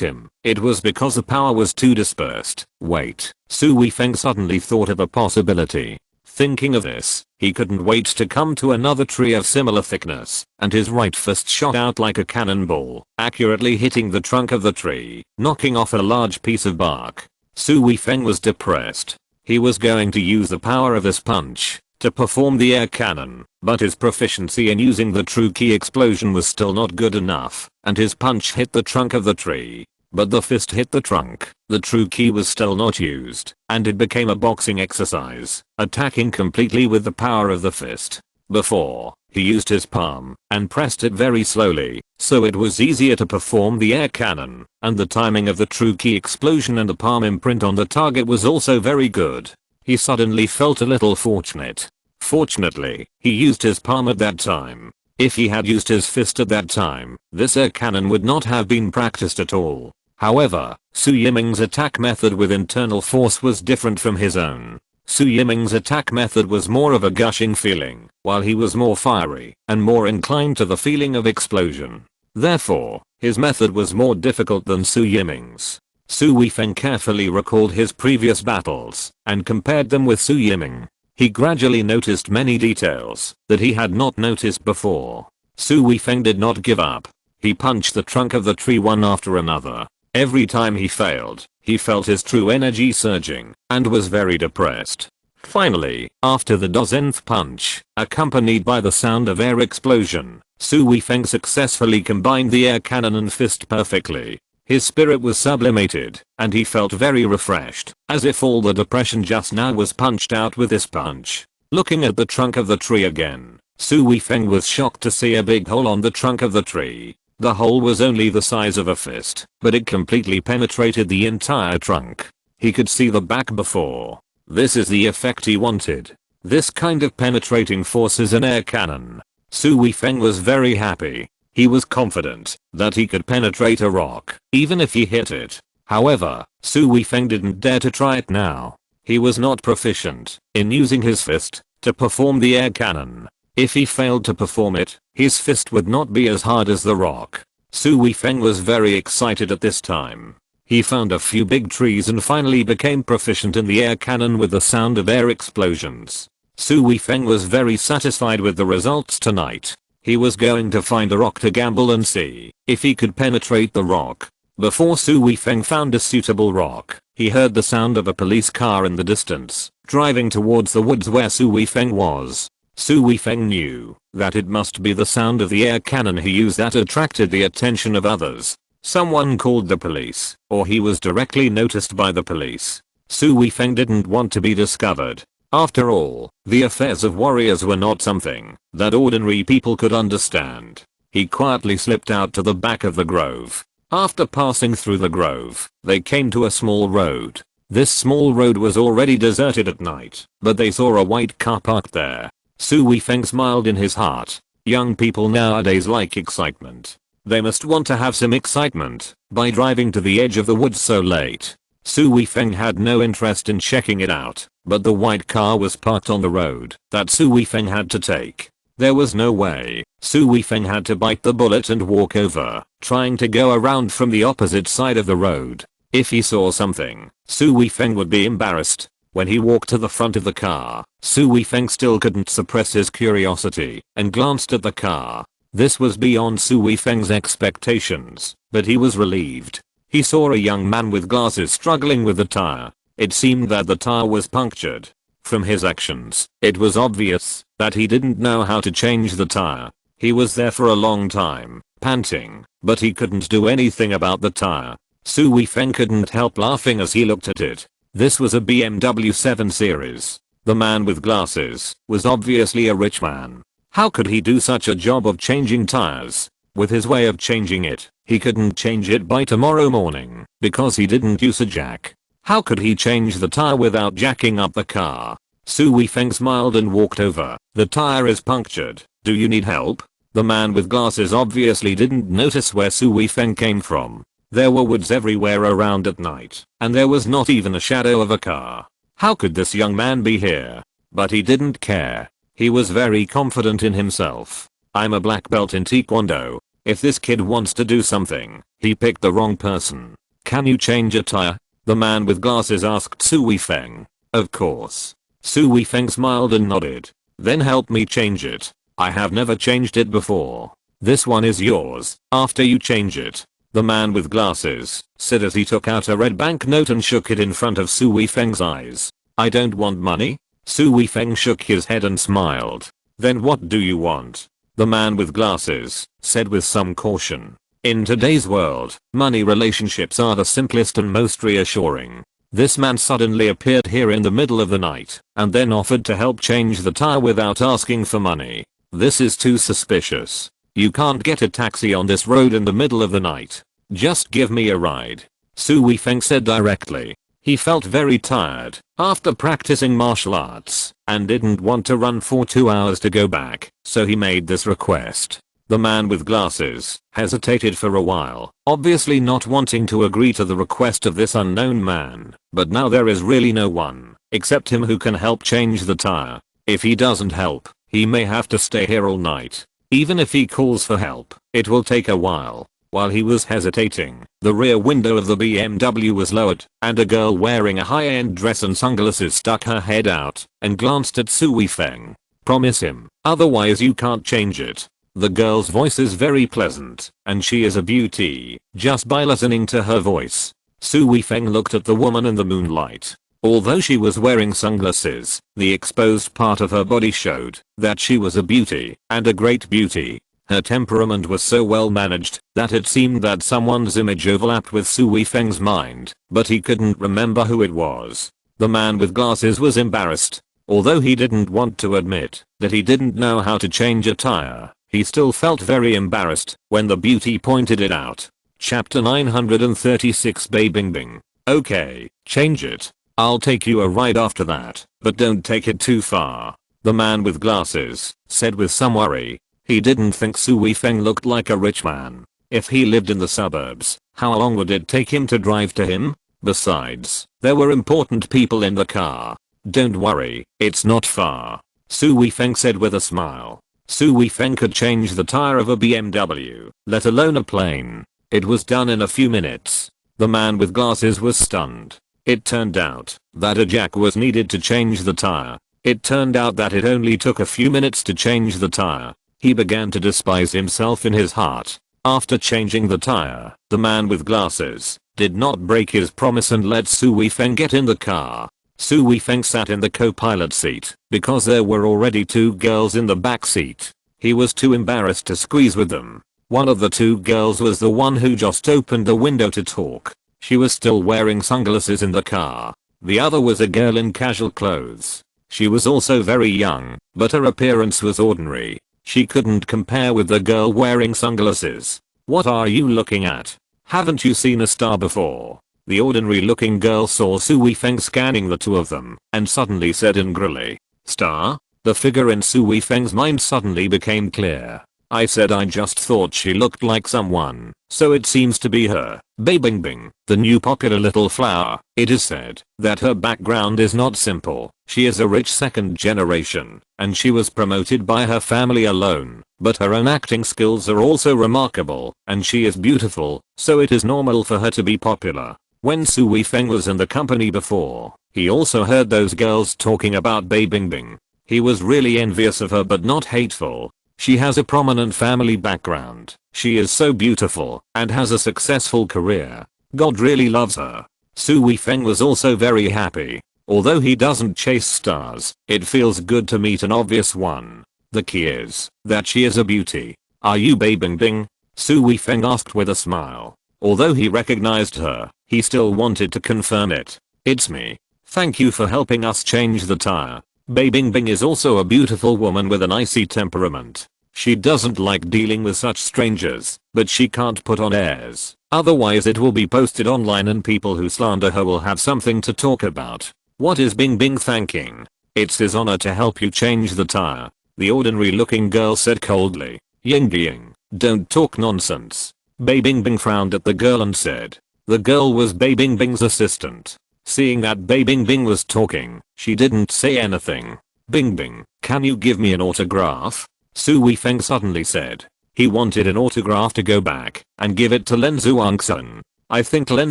him. It was because the power was too dispersed. Wait, Su Weifeng suddenly thought of a possibility. Thinking of this, he couldn't wait to come to another tree of similar thickness, and his right fist shot out like a cannonball, accurately hitting the trunk of the tree, knocking off a large piece of bark. Su Weifeng was depressed. He was going to use the power of this punch to perform the air cannon, but his proficiency in using the true key explosion was still not good enough, and his punch hit the trunk of the tree. But the fist hit the trunk, the true key was still not used, and it became a boxing exercise, attacking completely with the power of the fist. Before, he used his palm and pressed it very slowly, so it was easier to perform the air cannon, and the timing of the true key explosion and the palm imprint on the target was also very good. He suddenly felt a little fortunate. Fortunately, he used his palm at that time. If he had used his fist at that time, this air cannon would not have been practiced at all. However, Su Yiming's attack method with internal force was different from his own. Su Yiming's attack method was more of a gushing feeling, while he was more fiery and more inclined to the feeling of explosion. Therefore, his method was more difficult than Su Yiming's. Su Weifeng carefully recalled his previous battles and compared them with Su Yiming. He gradually noticed many details that he had not noticed before. Su Weifeng did not give up. He punched the trunk of the tree one after another. Every time he failed, he felt his true energy surging and was very depressed. Finally, after the dozenth punch, accompanied by the sound of air explosion, Su Weifeng successfully combined the air cannon and fist perfectly. His spirit was sublimated, and he felt very refreshed, as if all the depression just now was punched out with this punch. Looking at the trunk of the tree again, Su Weifeng was shocked to see a big hole on the trunk of the tree. The hole was only the size of a fist, but it completely penetrated the entire trunk. He could see the back before. This is the effect he wanted. This kind of penetrating force is an air cannon. Su Weifeng was very happy. He was confident that he could penetrate a rock, even if he hit it. However, Su Weifeng didn't dare to try it now. He was not proficient in using his fist to perform the air cannon. If he failed to perform it, his fist would not be as hard as the rock. Su Weifeng was very excited at this time. He found a few big trees and finally became proficient in the air cannon with the sound of air explosions. Su Weifeng was very satisfied with the results tonight. He was going to find a rock to gamble and see if he could penetrate the rock. Before Su Weifeng found a suitable rock, he heard the sound of a police car in the distance, driving towards the woods where Su Weifeng was. Su Weifeng knew that it must be the sound of the air cannon he used that attracted the attention of others. Someone called the police, or he was directly noticed by the police. Su Weifeng didn't want to be discovered. After all, the affairs of warriors were not something that ordinary people could understand. He quietly slipped out to the back of the grove. After passing through the grove, they came to a small road. This small road was already deserted at night, but they saw a white car parked there. Su Weifeng smiled in his heart. Young people nowadays like excitement. They must want to have some excitement by driving to the edge of the woods so late. Su Weifeng had no interest in checking it out, but the white car was parked on the road that Su Weifeng had to take. There was no way Su Weifeng had to bite the bullet and walk over, trying to go around from the opposite side of the road. If he saw something, Su Weifeng would be embarrassed. When he walked to the front of the car, Su Weifeng still couldn't suppress his curiosity and glanced at the car. This was beyond Su Weifeng's expectations, but he was relieved. He saw a young man with glasses struggling with the tire. It seemed that the tire was punctured. From his actions, it was obvious that he didn't know how to change the tire. He was there for a long time, panting, but he couldn't do anything about the tire. Su Weifeng couldn't help laughing as he looked at it. This was a BMW 7 Series. The man with glasses was obviously a rich man. How could he do such a job of changing tires? With his way of changing it, he couldn't change it by tomorrow morning because he didn't use a jack. How could he change the tire without jacking up the car? Su Weifeng smiled and walked over. The tire is punctured. Do you need help? The man with glasses obviously didn't notice where Su Weifeng came from. There were woods everywhere around at night, and there was not even a shadow of a car. How could this young man be here? But he didn't care. He was very confident in himself. I'm a black belt in Taekwondo. If this kid wants to do something, he picked the wrong person. Can you change a tire? The man with glasses asked Su Weifeng. Of course. Su Weifeng smiled and nodded. Then help me change it. I have never changed it before. This one is yours after you change it. The man with glasses said as he took out a red banknote and shook it in front of Su Weifeng's eyes. I don't want money. Su Weifeng shook his head and smiled. Then what do you want? The man with glasses said with some caution. In today's world, money relationships are the simplest and most reassuring. This man suddenly appeared here in the middle of the night and then offered to help change the tire without asking for money. This is too suspicious. You can't get a taxi on this road in the middle of the night. Just give me a ride. Su Weifeng said directly. He felt very tired after practicing martial arts and didn't want to run for 2 hours to go back, so he made this request. The man with glasses hesitated for a while, obviously not wanting to agree to the request of this unknown man, but now there is really no one except him who can help change the tire. If he doesn't help, he may have to stay here all night. Even if he calls for help, it will take a while. While he was hesitating, the rear window of the BMW was lowered, and a girl wearing a high-end dress and sunglasses stuck her head out and glanced at Su Weifeng. Promise him, otherwise you can't change it. The girl's voice is very pleasant, and she is a beauty, just by listening to her voice. Su Weifeng looked at the woman in the moonlight. Although she was wearing sunglasses, the exposed part of her body showed that she was a beauty, and a great beauty. Her temperament was so well managed that it seemed that someone's image overlapped with Su Weifeng's mind, but he couldn't remember who it was. The man with glasses was embarrassed. Although he didn't want to admit that he didn't know how to change a tire, he still felt very embarrassed when the beauty pointed it out. Chapter 936 Bay Bing Bing. Okay, change it. I'll take you a ride after that, but don't take it too far. The man with glasses said with some worry. He didn't think Su Weifeng looked like a rich man. If he lived in the suburbs, how long would it take him to drive to him? Besides, there were important people in the car. Don't worry, it's not far. Su Weifeng said with a smile. Su Weifeng could change the tire of a BMW, let alone a plane. It was done in a few minutes. The man with glasses was stunned. It turned out that a jack was needed to change the tire. It turned out that it only took a few minutes to change the tire. He began to despise himself in his heart. After changing the tire, the man with glasses did not break his promise and let Su Weifeng get in the car. Su Weifeng sat in the co-pilot seat because there were already 2 girls in the back seat. He was too embarrassed to squeeze with them. One of the 2 girls was the one who just opened the window to talk. She was still wearing sunglasses in the car. The other was a girl in casual clothes. She was also very young, but her appearance was ordinary. She couldn't compare with the girl wearing sunglasses. What are you looking at? Haven't you seen a star before? The ordinary looking girl saw Su Weifeng scanning the 2 of them and suddenly said angrily, "Star?" The figure in Su Weifeng's mind suddenly became clear. I said I just thought she looked like someone, so it seems to be her. Bay Bing Bing, the new popular little flower. It is said that her background is not simple. She is a rich second generation, and she was promoted by her family alone. but her own acting skills are also remarkable, and she is beautiful, so it is normal for her to be popular. When Su Weifeng was in the company before, he also heard those girls talking about Bei Bingbing. He was really envious of her but not hateful. She has a prominent family background, she is so beautiful, and has a successful career. God really loves her. Su Weifeng was also very happy. Although he doesn't chase stars, it feels good to meet an obvious one. The key is that she is a beauty. Are you Bei Bingbing? Su Weifeng asked with a smile. Although he recognized her, he still wanted to confirm it. It's me. Thank you for helping us change the tire. Bei Bingbing is also a beautiful woman with an icy temperament. She doesn't like dealing with such strangers, but she can't put on airs. Otherwise it will be posted online and people who slander her will have something to talk about. What is Bingbing thanking? It's his honor to help you change the tire. The ordinary looking girl said coldly. Ying, don't talk nonsense. Bei Bingbing frowned at the girl and said. The girl was Bei Bingbing's assistant. Seeing that Bei Bingbing was talking, she didn't say anything. Bingbing, can you give me an autograph? Su Weifeng suddenly said. He wanted an autograph to go back and give it to Len Zhuangsun. I think Len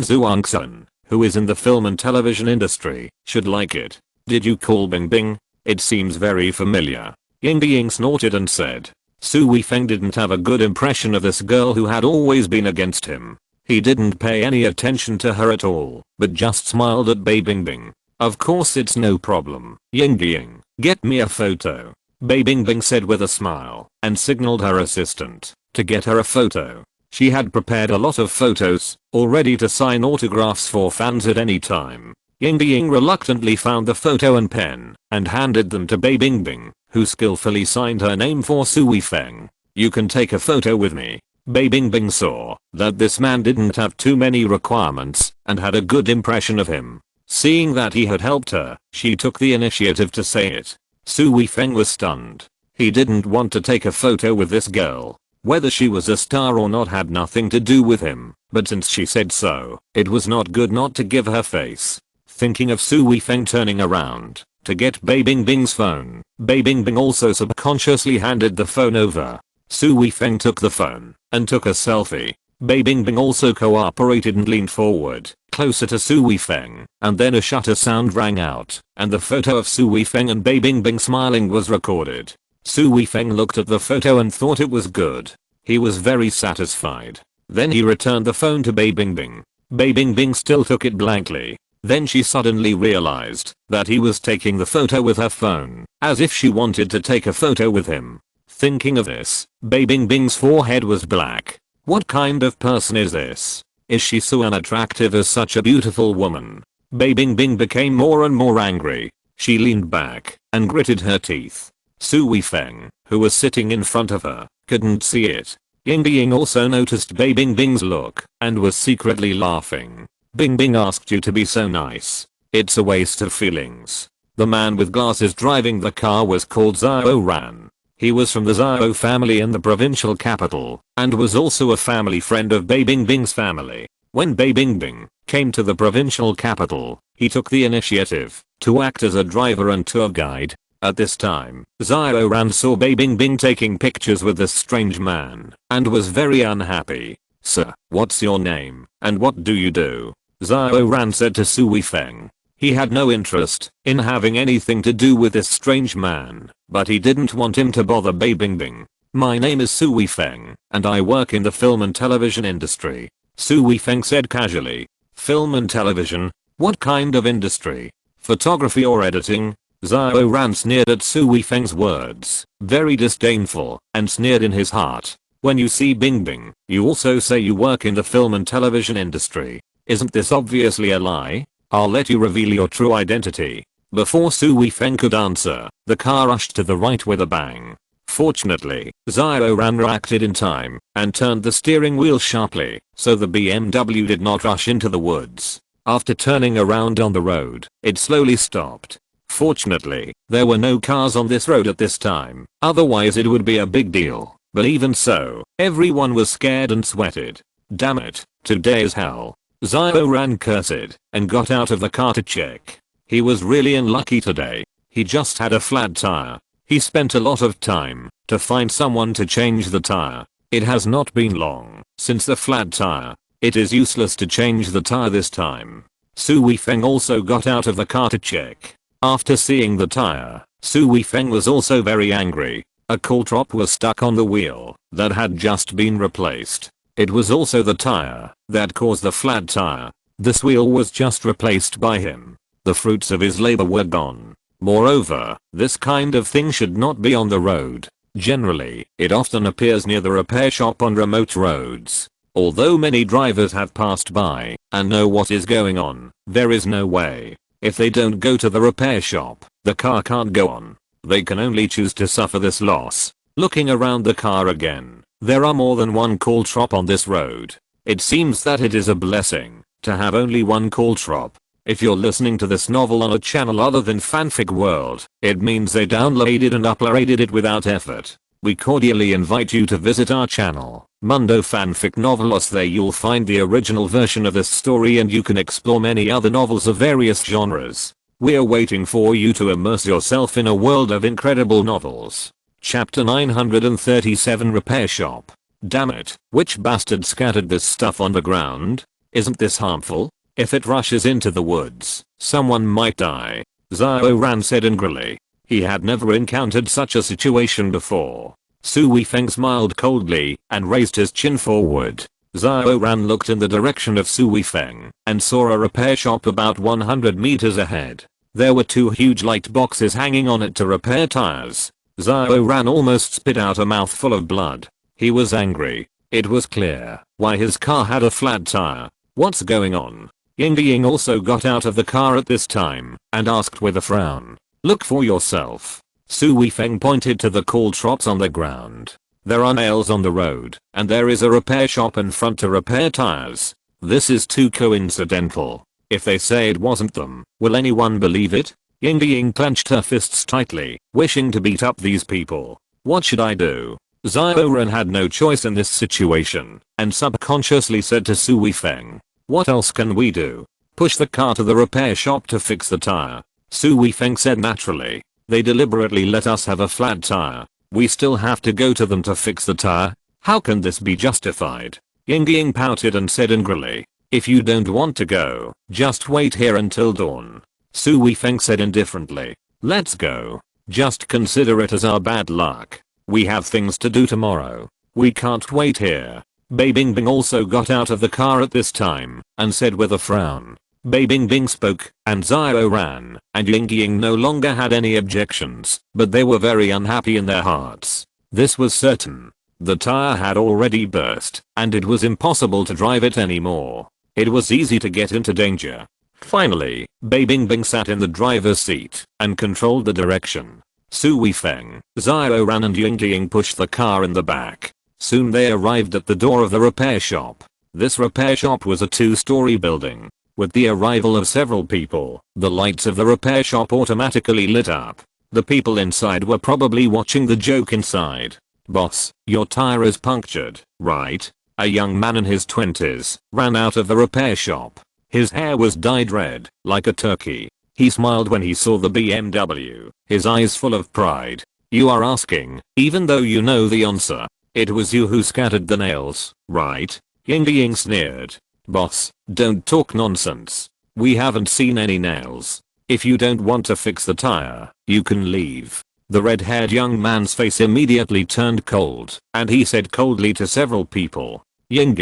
Zhuangsun, who is in the film and television industry, should like it. Did you call Bingbing? It seems very familiar. Ying snorted and said. Su Weifeng didn't have a good impression of this girl who had always been against him. He didn't pay any attention to her at all, but just smiled at Bei Bingbing. Of course it's no problem. Ying, get me a photo. Bei Bingbing said with a smile, and signaled her assistant to get her a photo. She had prepared a lot of photos, all ready to sign autographs for fans at any time. Ying reluctantly found the photo and pen, and handed them to Bei Bingbing, who skillfully signed her name for Su Weifeng. You can take a photo with me. Bei Bingbing saw that this man didn't have too many requirements, and had a good impression of him. Seeing that he had helped her, she took the initiative to say it. Su Weifeng was stunned. He didn't want to take a photo with this girl. Whether she was a star or not had nothing to do with him, but since she said so, it was not good not to give her face. Thinking of Su Weifeng turning around to get Bei Bingbing's phone, Bei Bingbing also subconsciously handed the phone over. Su Weifeng took the phone and took a selfie. Bei Bingbing also cooperated and leaned forward, closer to Su Weifeng, and then a shutter sound rang out, and the photo of Su Weifeng and Bei Bingbing smiling was recorded. Su Weifeng looked at the photo and thought it was good. He was very satisfied. Then he returned the phone to Bei Bingbing. Bei Bingbing still took it blankly. Then she suddenly realized that he was taking the photo with her phone, as if she wanted to take a photo with him. Thinking of this, Bei Bingbing's forehead was black. What kind of person is this? Is she so unattractive as such a beautiful woman? Bei Bingbing became more and more angry. She leaned back and gritted her teeth. Su Weifeng, who was sitting in front of her, couldn't see it. Ying also noticed Bei Bingbing's look and was secretly laughing. Bingbing asked you to be so nice. It's a waste of feelings. The man with glasses driving the car was called Qiao Yushan. He was from the Qiao family in the provincial capital, and was also a family friend of Bei Bingbing's family. When Bei Bingbing came to the provincial capital, he took the initiative to act as a driver and tour guide. At this time, Qiao Yushan saw Bei Bingbing taking pictures with this strange man, and was very unhappy. Sir, what's your name, and what do you do? Qiao Yushan said to Su Weifeng. He had no interest in having anything to do with this strange man, but he didn't want him to bother Bei Bingbing. My name is Su Weifeng, and I work in the film and television industry. Su Weifeng said casually. Film and television? What kind of industry? Photography or editing? Qiao Yushan sneered at Su Weifeng's words, very disdainful, and sneered in his heart. When you see Bingbing, you also say you work in the film and television industry. Isn't this obviously a lie? I'll let you reveal your true identity. Before Su Weifeng could answer, the car rushed to the right with a bang. Fortunately, Qiao Yushan reacted in time and turned the steering wheel sharply, so the BMW did not rush into the woods. After turning around on the road, it slowly stopped. Fortunately, there were no cars on this road at this time, otherwise it would be a big deal. But even so, everyone was scared and sweated. Damn it, today is hell. Qiao Yushan cursed and got out of the car to check. He was really unlucky today. He just had a flat tire. He spent a lot of time to find someone to change the tire. It has not been long since the flat tire. It is useless to change the tire this time. Su Weifeng also got out of the car to check. After seeing the tire, Su Weifeng was also very angry. A coal drop was stuck on the wheel that had just been replaced. It was also the tire that caused the flat tire. This wheel was just replaced by him. The fruits of his labor were gone. Moreover, this kind of thing should not be on the road. Generally, it often appears near the repair shop on remote roads. Although many drivers have passed by and know what is going on, there is no way. If they don't go to the repair shop, the car can't go on. They can only choose to suffer this loss. Looking around the car again, there are more than one coal drop on this road. It seems that it is a blessing to have only one coal drop. If you're listening to this novel on a channel other than Fanfic World, it means they downloaded and uploaded it without effort. We cordially invite you to visit our channel, Mundo Fanfic Novelos. There you'll find the original version of this story and you can explore many other novels of various genres. We're waiting for you to immerse yourself in a world of incredible novels. Chapter 937 Repair Shop. Damn it, which bastard scattered this stuff on the ground? Isn't this harmful? If it rushes into the woods, someone might die, Xiao Ran said angrily. He had never encountered such a situation before. Su Weifeng smiled coldly and raised his chin forward. Xiao Ran looked in the direction of Su Weifeng and saw a repair shop about 100 meters ahead. There were two huge light boxes hanging on it to repair tires. Xiao Ran almost spit out a mouthful of blood. He was angry. It was clear why his car had a flat tire. What's going on? Ying also got out of the car at this time and asked with a frown. Look for yourself. Su Weifeng pointed to the coal drops on the ground. There are nails on the road and there is a repair shop in front to repair tires. This is too coincidental. If they say it wasn't them, will anyone believe it? Ying clenched her fists tightly, wishing to beat up these people. What should I do? Xiao Ran had no choice in this situation and subconsciously said to Su Weifeng. What else can we do? Push the car to the repair shop to fix the tire. Su Weifeng said naturally. They deliberately let us have a flat tire. We still have to go to them to fix the tire? How can this be justified? Ying pouted and said angrily. If you don't want to go, just wait here until dawn. Su Weifeng said indifferently. Let's go. Just consider it as our bad luck. We have things to do tomorrow. We can't wait here. Bei Bingbing also got out of the car at this time and said with a frown. Bei Bingbing spoke and Xiao Ran and Ying no longer had any objections, but they were very unhappy in their hearts. This was certain. The tire had already burst and it was impossible to drive it anymore. It was easy to get into danger. Finally, Bei Bingbing sat in the driver's seat and controlled the direction. Su Weifeng, Xiao Ran and Ying pushed the car in the back. Soon they arrived at the door of the repair shop. This repair shop was a two-story building. With the arrival of several people, the lights of the repair shop automatically lit up. The people inside were probably watching the joke inside. Boss, your tire is punctured, right? A young man in his 20s ran out of the repair shop. His hair was dyed red, like a turkey. He smiled when he saw the BMW, his eyes full of pride. You are asking, even though you know the answer. It was you who scattered the nails, right? Ying sneered. Boss, don't talk nonsense. We haven't seen any nails. If you don't want to fix the tire, you can leave. The red-haired young man's face immediately turned cold, and he said coldly to several people. Ying.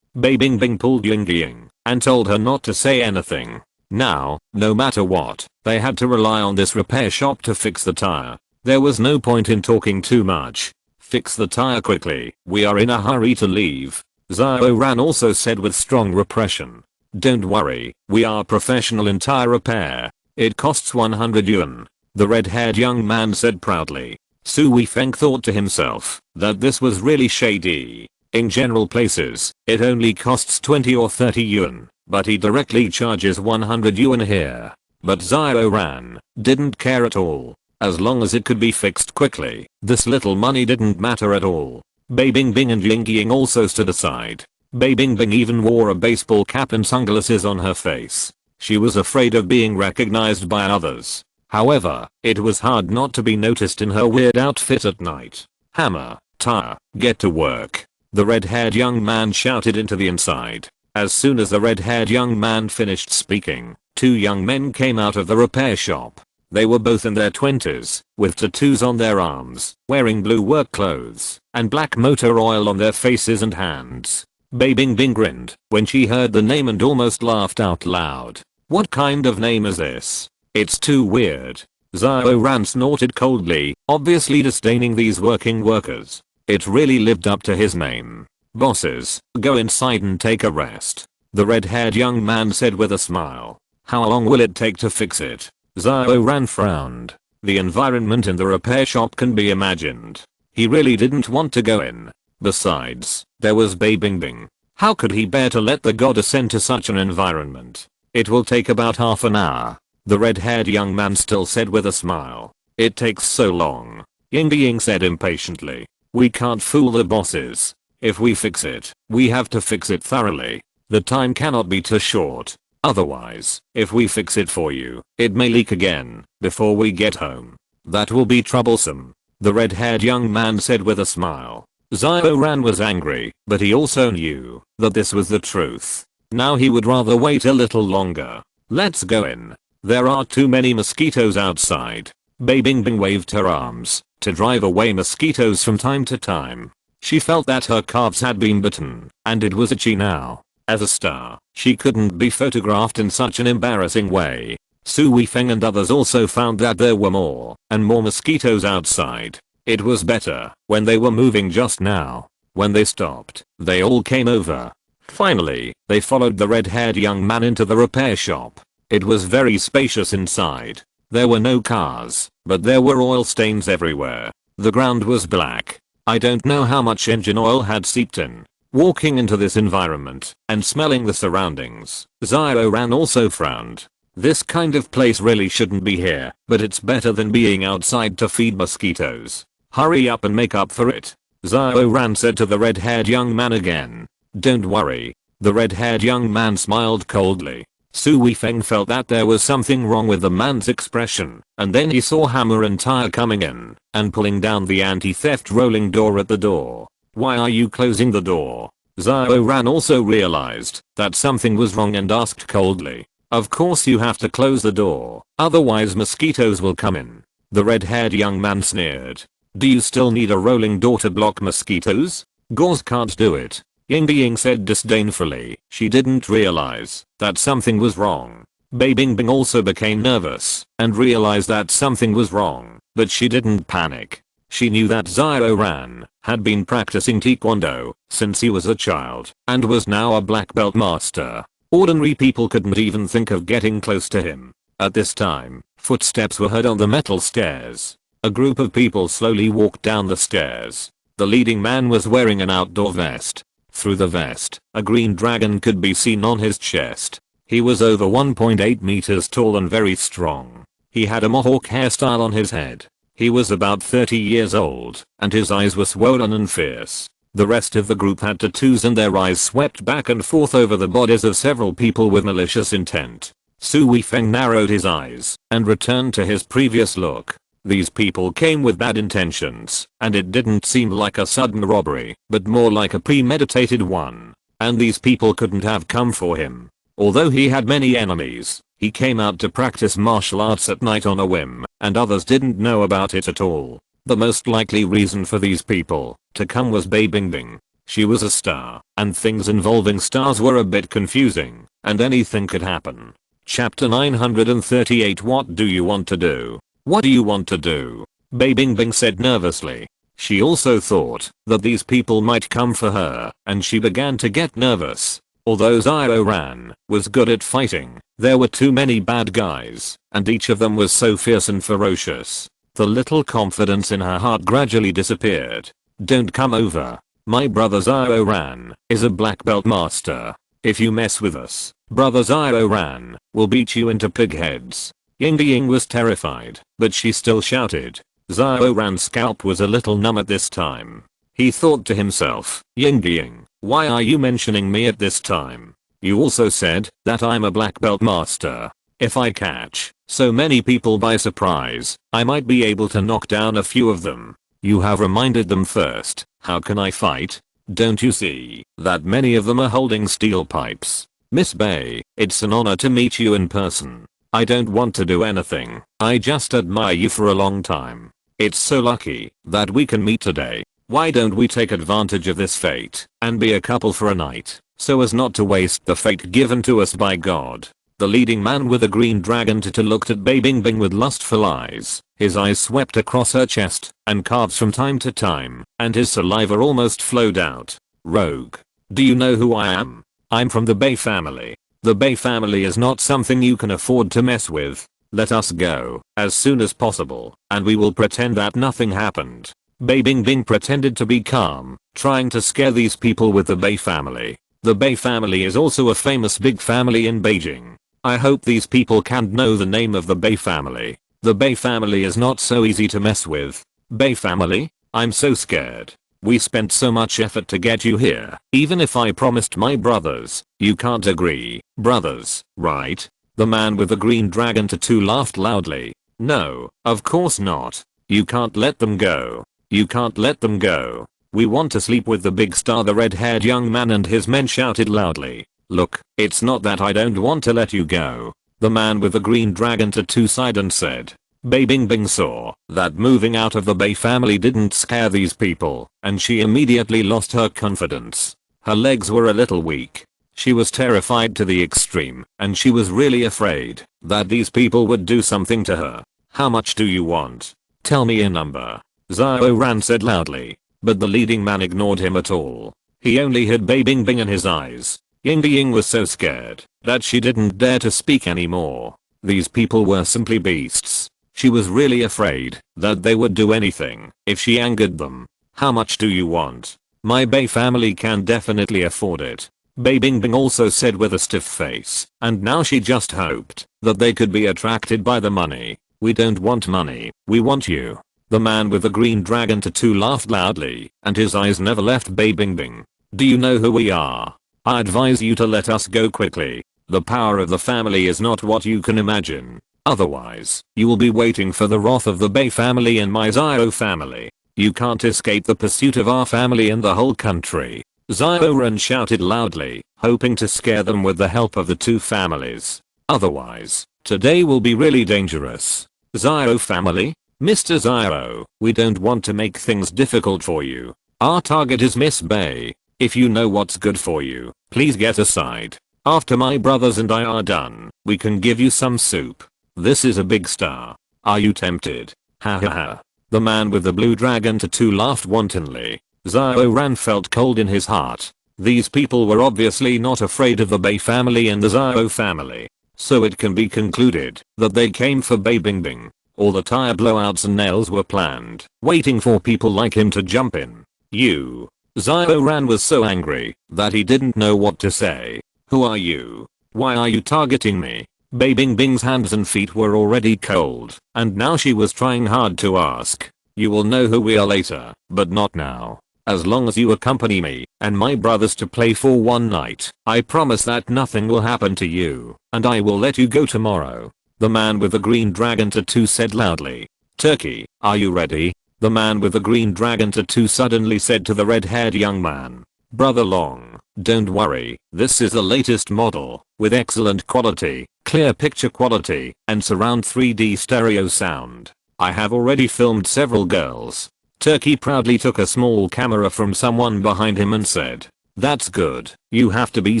Bei Bingbing pulled Ying and told her not to say anything. Now, no matter what, they had to rely on this repair shop to fix the tire. There was no point in talking too much. Fix the tire quickly, we are in a hurry to leave. Xiao Ran also said with strong repression. Don't worry, we are professional in tire repair. It costs 100 yuan. The red-haired young man said proudly. Su Weifeng thought to himself that this was really shady. In general places, it only costs 20 or 30 yuan, but he directly charges 100 yuan here. But Xiao Ran didn't care at all. As long as it could be fixed quickly, this little money didn't matter at all. Bei Bingbing and Ying also stood aside. Bei Bingbing even wore a baseball cap and sunglasses on her face. She was afraid of being recognized by others. However, it was hard not to be noticed in her weird outfit at night. Hammer, tire, get to work. The red-haired young man shouted into the inside. As soon as the red-haired young man finished speaking, two young men came out of the repair shop. They were both in their 20s, with tattoos on their arms, wearing blue work clothes, and black motor oil on their faces and hands. Bei Bingbing grinned when she heard the name and almost laughed out loud. What kind of name is this? It's too weird. Xiao Ran snorted coldly, obviously disdaining these working workers. It really lived up to his name. Bosses, go inside and take a rest. The red-haired young man said with a smile. How long will it take to fix it? Xiao Ran frowned. The environment in the repair shop can be imagined. He really didn't want to go in. Besides, there was Bei Bingbing. How could he bear to let the goddess enter such an environment? It will take about half an hour. The red-haired young man still said with a smile. It takes so long. Ying said impatiently. We can't fool the bosses. If we fix it, we have to fix it thoroughly. The time cannot be too short. Otherwise, if we fix it for you, it may leak again before we get home. That will be troublesome. The red-haired young man said with a smile. Xiao Ran was angry, but he also knew that this was the truth. Now he would rather wait a little longer. Let's go in. There are too many mosquitoes outside. Bei Bingbing waved her arms to drive away mosquitoes from time to time. She felt that her calves had been bitten, and it was itchy now. As a star, she couldn't be photographed in such an embarrassing way. Su Weifeng and others also found that there were more and more mosquitoes outside. It was better when they were moving just now. When they stopped, they all came over. Finally, they followed the red-haired young man into the repair shop. It was very spacious inside. There were no cars, but there were oil stains everywhere. The ground was black. I don't know how much engine oil had seeped in. Walking into this environment and smelling the surroundings, Xiao Ran also frowned. This kind of place really shouldn't be here, but it's better than being outside to feed mosquitoes. Hurry up and make up for it. Xiao Ran said to the red-haired young man again. Don't worry. The red-haired young man smiled coldly. Su Weifeng felt that there was something wrong with the man's expression, and then he saw Hammer and Tire coming in and pulling down the anti-theft rolling door at the door. Why are you closing the door? Xiao Ran also realized that something was wrong and asked coldly. Of course you have to close the door, otherwise mosquitoes will come in. The red-haired young man sneered. Do you still need a rolling door to block mosquitoes? Gauze can't do it. Ying said disdainfully. She didn't realize that something was wrong. Bei Bingbing also became nervous and realized that something was wrong, but she didn't panic. She knew that Xiao Ran had been practicing taekwondo since he was a child and was now a black belt master. Ordinary people couldn't even think of getting close to him. At this time, footsteps were heard on the metal stairs. A group of people slowly walked down the stairs. The leading man was wearing an outdoor vest. Through the vest, a green dragon could be seen on his chest. He was over 1.8 meters tall and very strong. He had a mohawk hairstyle on his head. He was about 30 years old, and his eyes were swollen and fierce. The rest of the group had tattoos and their eyes swept back and forth over the bodies of several people with malicious intent. Su Weifeng narrowed his eyes and returned to his previous look. These people came with bad intentions, and it didn't seem like a sudden robbery, but more like a premeditated one. And these people couldn't have come for him. Although he had many enemies, he came out to practice martial arts at night on a whim, and others didn't know about it at all. The most likely reason for these people to come was Bei Bingbing. She was a star, and things involving stars were a bit confusing, and anything could happen. Chapter 938. What do you want to do? What do you want to do? Bei Bingbing said nervously. She also thought that these people might come for her, and she began to get nervous. Although Xiao Ran was good at fighting, there were too many bad guys, and each of them was so fierce and ferocious. The little confidence in her heart gradually disappeared. Don't come over. My brother Xiao Ran is a black belt master. If you mess with us, brother Xiao Ran will beat you into pig heads. Ying was terrified, but she still shouted. Xiao Ran's scalp was a little numb at this time. He thought to himself, Ying, why are you mentioning me at this time? You also said that I'm a black belt master. If I catch so many people by surprise, I might be able to knock down a few of them. You have reminded them first, how can I fight? Don't you see that many of them are holding steel pipes? Miss Bay, it's an honor to meet you in person. I don't want to do anything, I just admire you for a long time. It's so lucky that we can meet today. Why don't we take advantage of this fate and be a couple for a night, so as not to waste the fate given to us by God. The leading man with a green dragon tattoo looked at Bei Bingbing with lustful eyes. His eyes swept across her chest and calves from time to time, and his saliva almost flowed out. Rogue. Do you know who I am? I'm from the Bei family. The Bei family is not something you can afford to mess with. Let us go as soon as possible, and we will pretend that nothing happened. Bei Bingbing pretended to be calm, trying to scare these people with the Bei family. The Bei family is also a famous big family in Beijing. I hope these people can't know the name of the Bei family. The Bei family is not so easy to mess with. Bei family? I'm so scared. We spent so much effort to get you here. Even if I promised my brothers, you can't agree. Brothers, right? The man with the green dragon tattoo laughed loudly. No, of course not. You can't let them go. You can't let them go. We want to sleep with the big star. The red-haired young man and his men shouted loudly. Look, it's not that I don't want to let you go. The man with the green dragon tattoo sighed and said. Bei Bingbing saw that moving out of the Bei family didn't scare these people, and she immediately lost her confidence. Her legs were a little weak. She was terrified to the extreme, and she was really afraid that these people would do something to her. How much do you want? Tell me a number. Xiao Ran said loudly, but the leading man ignored him at all. He only had Bei Bingbing in his eyes. Ying Ying was so scared that she didn't dare to speak anymore. These people were simply beasts. She was really afraid that they would do anything if she angered them. How much do you want? My Bei family can definitely afford it. Bei Bingbing also said with a stiff face, and now she just hoped that they could be attracted by the money. We don't want money, we want you. The man with the green dragon tattoo laughed loudly, and his eyes never left Bei Bingbing. Do you know who we are? I advise you to let us go quickly. The power of the family is not what you can imagine. Otherwise, you will be waiting for the wrath of the Bei family and my Xiao family. You can't escape the pursuit of our family and the whole country. Xiao Ren shouted loudly, hoping to scare them with the help of the two families. Otherwise, today will be really dangerous. Xiao family? Mr. Xiao, we don't want to make things difficult for you. Our target is Miss Bay. If you know what's good for you, please get aside. After my brothers and I are done, we can give you some soup. This is a big star. Are you tempted? Ha ha ha. The man with the blue dragon tattoo laughed wantonly. Xiao Ran felt cold in his heart. These people were obviously not afraid of the Bei family and the Xiao family. So it can be concluded that they came for Bei Bingbing. All the tire blowouts and nails were planned, waiting for people like him to jump in. You. Xiao Ran was so angry that he didn't know what to say. Who are you? Why are you targeting me? Bei Bingbing's hands and feet were already cold, and now she was trying hard to ask. You will know who we are later, but not now. As long as you accompany me and my brothers to play for one night, I promise that nothing will happen to you, and I will let you go tomorrow. The man with the green dragon tattoo said loudly. Turkey, are you ready? The man with the green dragon tattoo suddenly said to the red-haired young man. Brother Long, don't worry, this is the latest model, with excellent quality, clear picture quality, and surround 3D stereo sound. I have already filmed several girls. Turkey proudly took a small camera from someone behind him and said. That's good, you have to be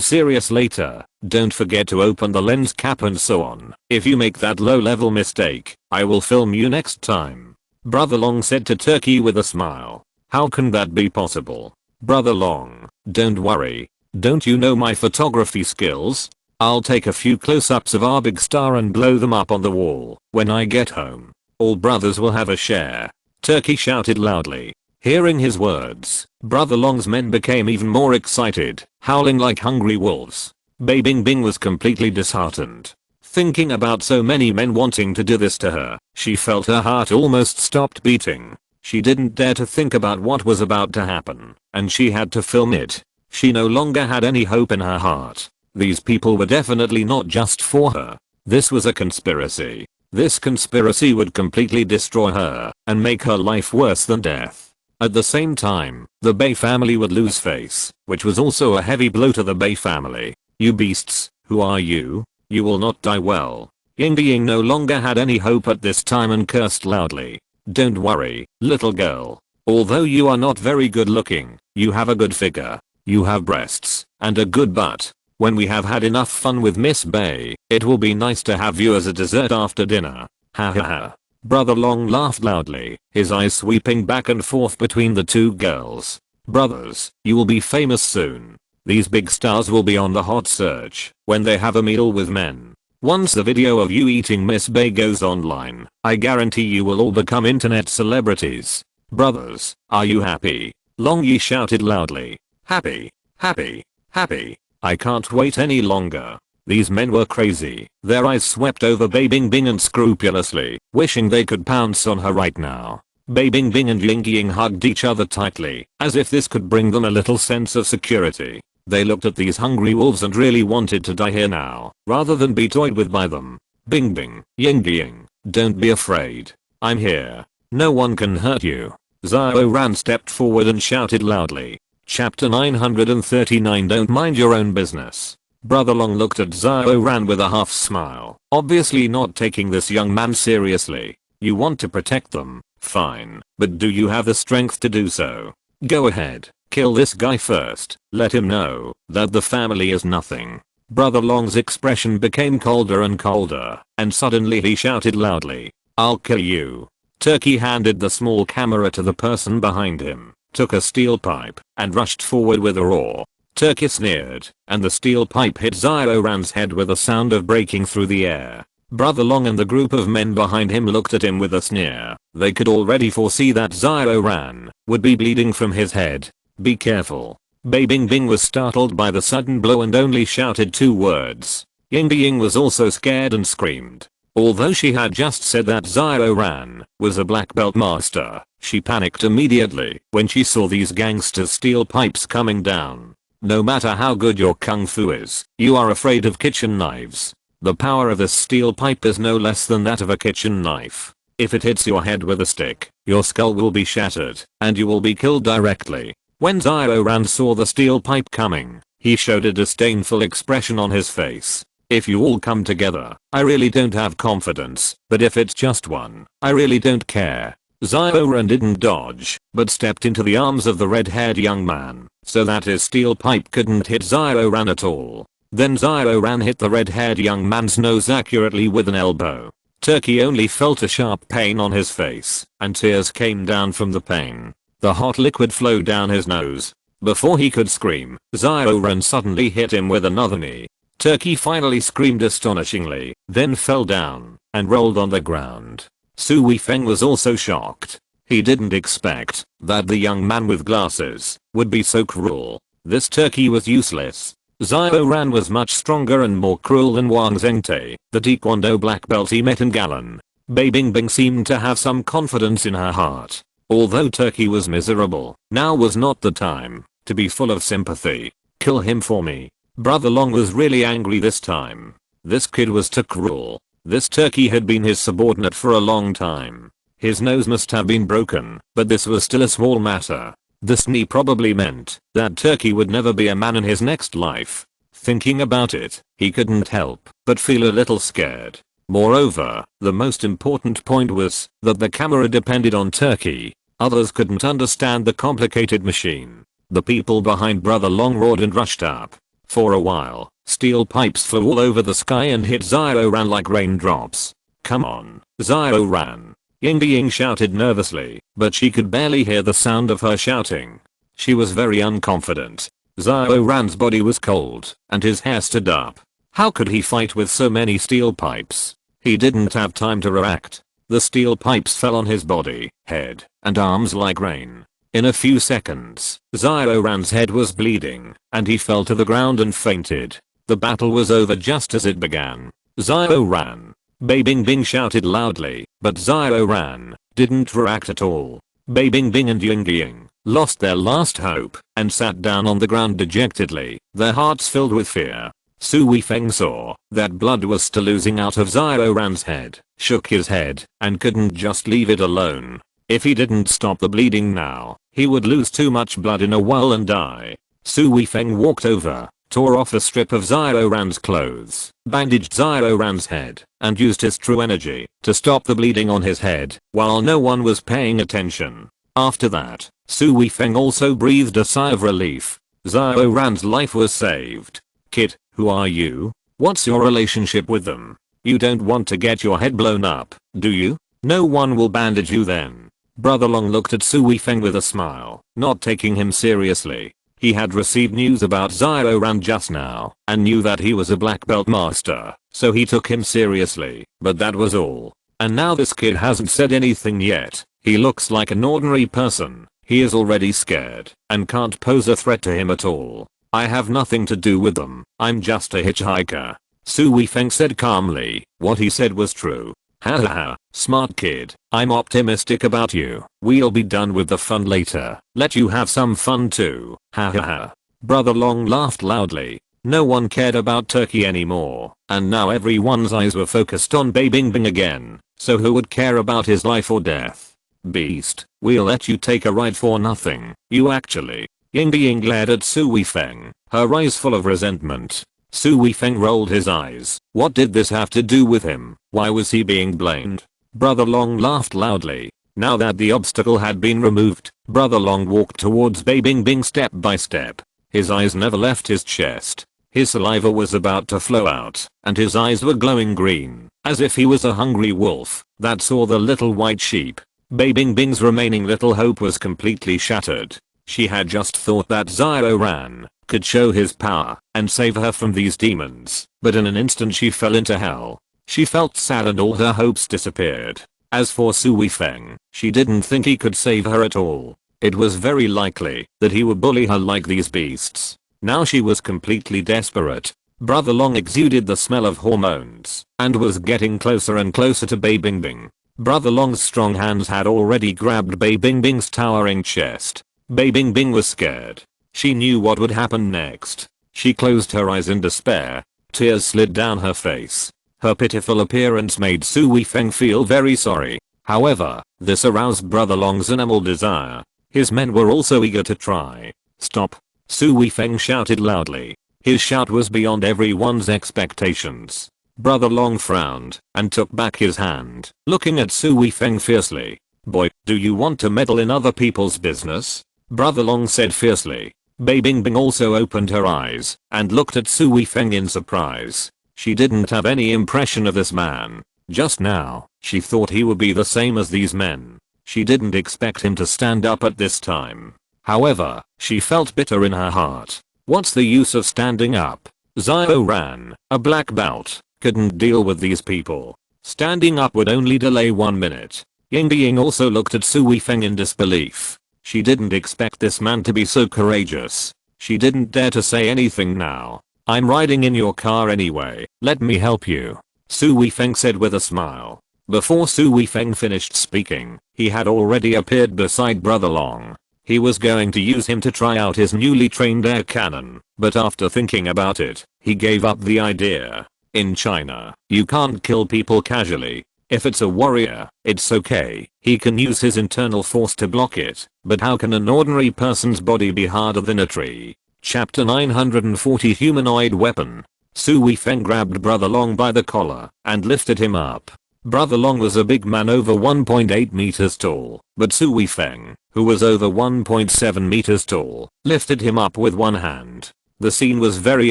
serious later, don't forget to open the lens cap and so on. If you make that low-level mistake, I will film you next time. Brother Long said to Turkey with a smile. How can that be possible? Brother Long, don't worry. Don't you know my photography skills? I'll take a few close-ups of our big star and blow them up on the wall when I get home. All brothers will have a share. Turkey shouted loudly. Hearing his words, Brother Long's men became even more excited, howling like hungry wolves. Bei Bingbing was completely disheartened. Thinking about so many men wanting to do this to her, she felt her heart almost stopped beating. She didn't dare to think about what was about to happen, and she had to film it. She no longer had any hope in her heart. These people were definitely not just for her. This was a conspiracy. This conspiracy would completely destroy her and make her life worse than death. At the same time, the Bei family would lose face, which was also a heavy blow to the Bei family. You beasts, who are you? You will not die well. Ying no longer had any hope at this time and cursed loudly. Don't worry, little girl. Although you are not very good looking, you have a good figure. You have breasts and a good butt. When we have had enough fun with Miss Bay, it will be nice to have you as a dessert after dinner. Ha ha ha. Brother Long laughed loudly, his eyes sweeping back and forth between the two girls. Brothers, you will be famous soon. These big stars will be on the hot search when they have a meal with men. Once the video of you eating Miss Bay goes online, I guarantee you will all become internet celebrities. Brothers, are you happy? Long Yi shouted loudly. Happy, happy, happy. I can't wait any longer. These men were crazy. Their eyes swept over Bei Bingbing and scrupulously, wishing they could pounce on her right now. Bei Bingbing and Ying hugged each other tightly, as if this could bring them a little sense of security. They looked at these hungry wolves and really wanted to die here now, rather than be toyed with by them. Bingbing, Ying, don't be afraid. I'm here. No one can hurt you. Xiao Ran stepped forward and shouted loudly. Chapter 939. Don't mind your own business. Brother Long looked at Xiao Ran with a half smile, obviously not taking this young man seriously. You want to protect them, fine, but do you have the strength to do so? Go ahead, kill this guy first, let him know that the family is nothing. Brother Long's expression became colder and colder, and suddenly he shouted loudly, I'll kill you. Turkey handed the small camera to the person behind him, took a steel pipe, and rushed forward with a roar. Turkey sneered, and the steel pipe hit Xiao Ran's head with a sound of breaking through the air. Brother Long and the group of men behind him looked at him with a sneer. They could already foresee that Xiao Ran would be bleeding from his head. Be careful. Bei Bingbing was startled by the sudden blow and only shouted 2 words. Ying was also scared and screamed. Although she had just said that Xiao Ran was a black belt master, she panicked immediately when she saw these gangsters' steel pipes coming down. No matter how good your kung fu is, you are afraid of kitchen knives. The power of this steel pipe is no less than that of a kitchen knife. If it hits your head with a stick, your skull will be shattered, and you will be killed directly. When Xiao Ran saw the steel pipe coming, he showed a disdainful expression on his face. If you all come together, I really don't have confidence, but if it's just one, I really don't care. Xiao Ran didn't dodge, but stepped into the arms of the red-haired young man, so that his steel pipe couldn't hit Xiao Ran at all. Then Xiao Ran hit the red-haired young man's nose accurately with an elbow. Turkey only felt a sharp pain on his face, and tears came down from the pain. The hot liquid flowed down his nose. Before he could scream, Xiao Ran suddenly hit him with another knee. Turkey finally screamed astonishingly, then fell down and rolled on the ground. Su Weifeng was also shocked. He didn't expect that the young man with glasses would be so cruel. This Turkey was useless. Xiao Ran was much stronger and more cruel than Wang Zhengte, the Taekwondo black belt he met in Galan. Bei Bingbing seemed to have some confidence in her heart. Although Turkey was miserable, now was not the time to be full of sympathy. Kill him for me. Brother Long was really angry this time. This kid was too cruel. This Turkey had been his subordinate for a long time. His nose must have been broken, but this was still a small matter. This knee probably meant that Turkey would never be a man in his next life. Thinking about it, he couldn't help but feel a little scared. Moreover, the most important point was that the camera depended on Turkey. Others couldn't understand the complicated machine. The people behind Brother Long roared and rushed up. For a while, steel pipes flew all over the sky and hit Xiao Ran like raindrops. Come on, Xiao Ran. Ying shouted nervously, but she could barely hear the sound of her shouting. She was very unconfident. Xiao Ran's body was cold, and his hair stood up. How could he fight with so many steel pipes? He didn't have time to react. The steel pipes fell on his body, head, and arms like rain. In a few seconds, Xiao Ran's head was bleeding, and he fell to the ground and fainted. The battle was over just as it began. Xiao Ran. Bei Bingbing shouted loudly, but Xiao Ran didn't react at all. Bei Bingbing and Ying lost their last hope and sat down on the ground dejectedly, their hearts filled with fear. Su Weifeng saw that blood was still oozing out of Xiao Ran's head, shook his head, and couldn't just leave it alone. If he didn't stop the bleeding now, he would lose too much blood in a while and die. Su Weifeng walked over, tore off a strip of Xiao Ran's clothes, bandaged Xiao Ran's head, and used his true energy to stop the bleeding on his head while no one was paying attention. After that, Su Weifeng also breathed a sigh of relief. Xiao Ran's life was saved. Kid, who are you? What's your relationship with them? You don't want to get your head blown up, do you? No one will bandage you then. Brother Long looked at Su Weifeng with a smile, not taking him seriously. He had received news about Xiao Ran just now, and knew that he was a black belt master, so he took him seriously, but that was all. And now this kid hasn't said anything yet. He looks like an ordinary person. He is already scared, and can't pose a threat to him at all. I have nothing to do with them, I'm just a hitchhiker. Su Weifeng said calmly. What he said was true. Ha ha ha, smart kid, I'm optimistic about you. We'll be done with the fun later. Let you have some fun too. Ha ha ha. Brother Long laughed loudly. No one cared about Turkey anymore, and now everyone's eyes were focused on Bei Bingbing again, so who would care about his life or death? Beast, we'll let you take a ride for nothing, you actually. Ying Ying glared at Su Weifeng, her eyes full of resentment. Su Weifeng rolled his eyes. What did this have to do with him? Why was he being blamed? Brother Long laughed loudly. Now that the obstacle had been removed, Brother Long walked towards Bei Bingbing step by step. His eyes never left his chest. His saliva was about to flow out, and his eyes were glowing green, as if he was a hungry wolf that saw the little white sheep. Bei Bingbing's remaining little hope was completely shattered. She had just thought that Xiao Ran could show his power and save her from these demons, but in an instant she fell into hell. She felt sad and all her hopes disappeared. As for Su Weifeng, she didn't think he could save her at all. It was very likely that he would bully her like these beasts. Now she was completely desperate. Brother Long exuded the smell of hormones and was getting closer and closer to Bei Bingbing. Brother Long's strong hands had already grabbed Bei Bingbing's towering chest. Bei Bingbing was scared. She knew what would happen next. She closed her eyes in despair. Tears slid down her face. Her pitiful appearance made Su Weifeng feel very sorry. However, this aroused Brother Long's animal desire. His men were also eager to try. Stop! Su Weifeng shouted loudly. His shout was beyond everyone's expectations. Brother Long frowned and took back his hand, looking at Su Weifeng fiercely. Boy, do you want to meddle in other people's business? Brother Long said fiercely. Bei Bingbing also opened her eyes and looked at Su Weifeng in surprise. She didn't have any impression of this man. Just now, she thought he would be the same as these men. She didn't expect him to stand up at this time. However, she felt bitter in her heart. What's the use of standing up? Xiao Ran, a black belt, couldn't deal with these people. Standing up would only delay 1 minute. Ying Ying also looked at Su Weifeng in disbelief. She didn't expect this man to be so courageous. She didn't dare to say anything now. I'm riding in your car anyway, let me help you. Su Weifeng said with a smile. Before Su Weifeng finished speaking, he had already appeared beside Brother Long. He was going to use him to try out his newly trained air cannon, but after thinking about it, he gave up the idea. In China, you can't kill people casually. If it's a warrior, it's okay, he can use his internal force to block it, but how can an ordinary person's body be harder than a tree? Chapter 940 Humanoid Weapon. Su Weifeng grabbed Brother Long by the collar and lifted him up. Brother Long was a big man over 1.8 meters tall, but Su Weifeng, who was over 1.7 meters tall, lifted him up with one hand. The scene was very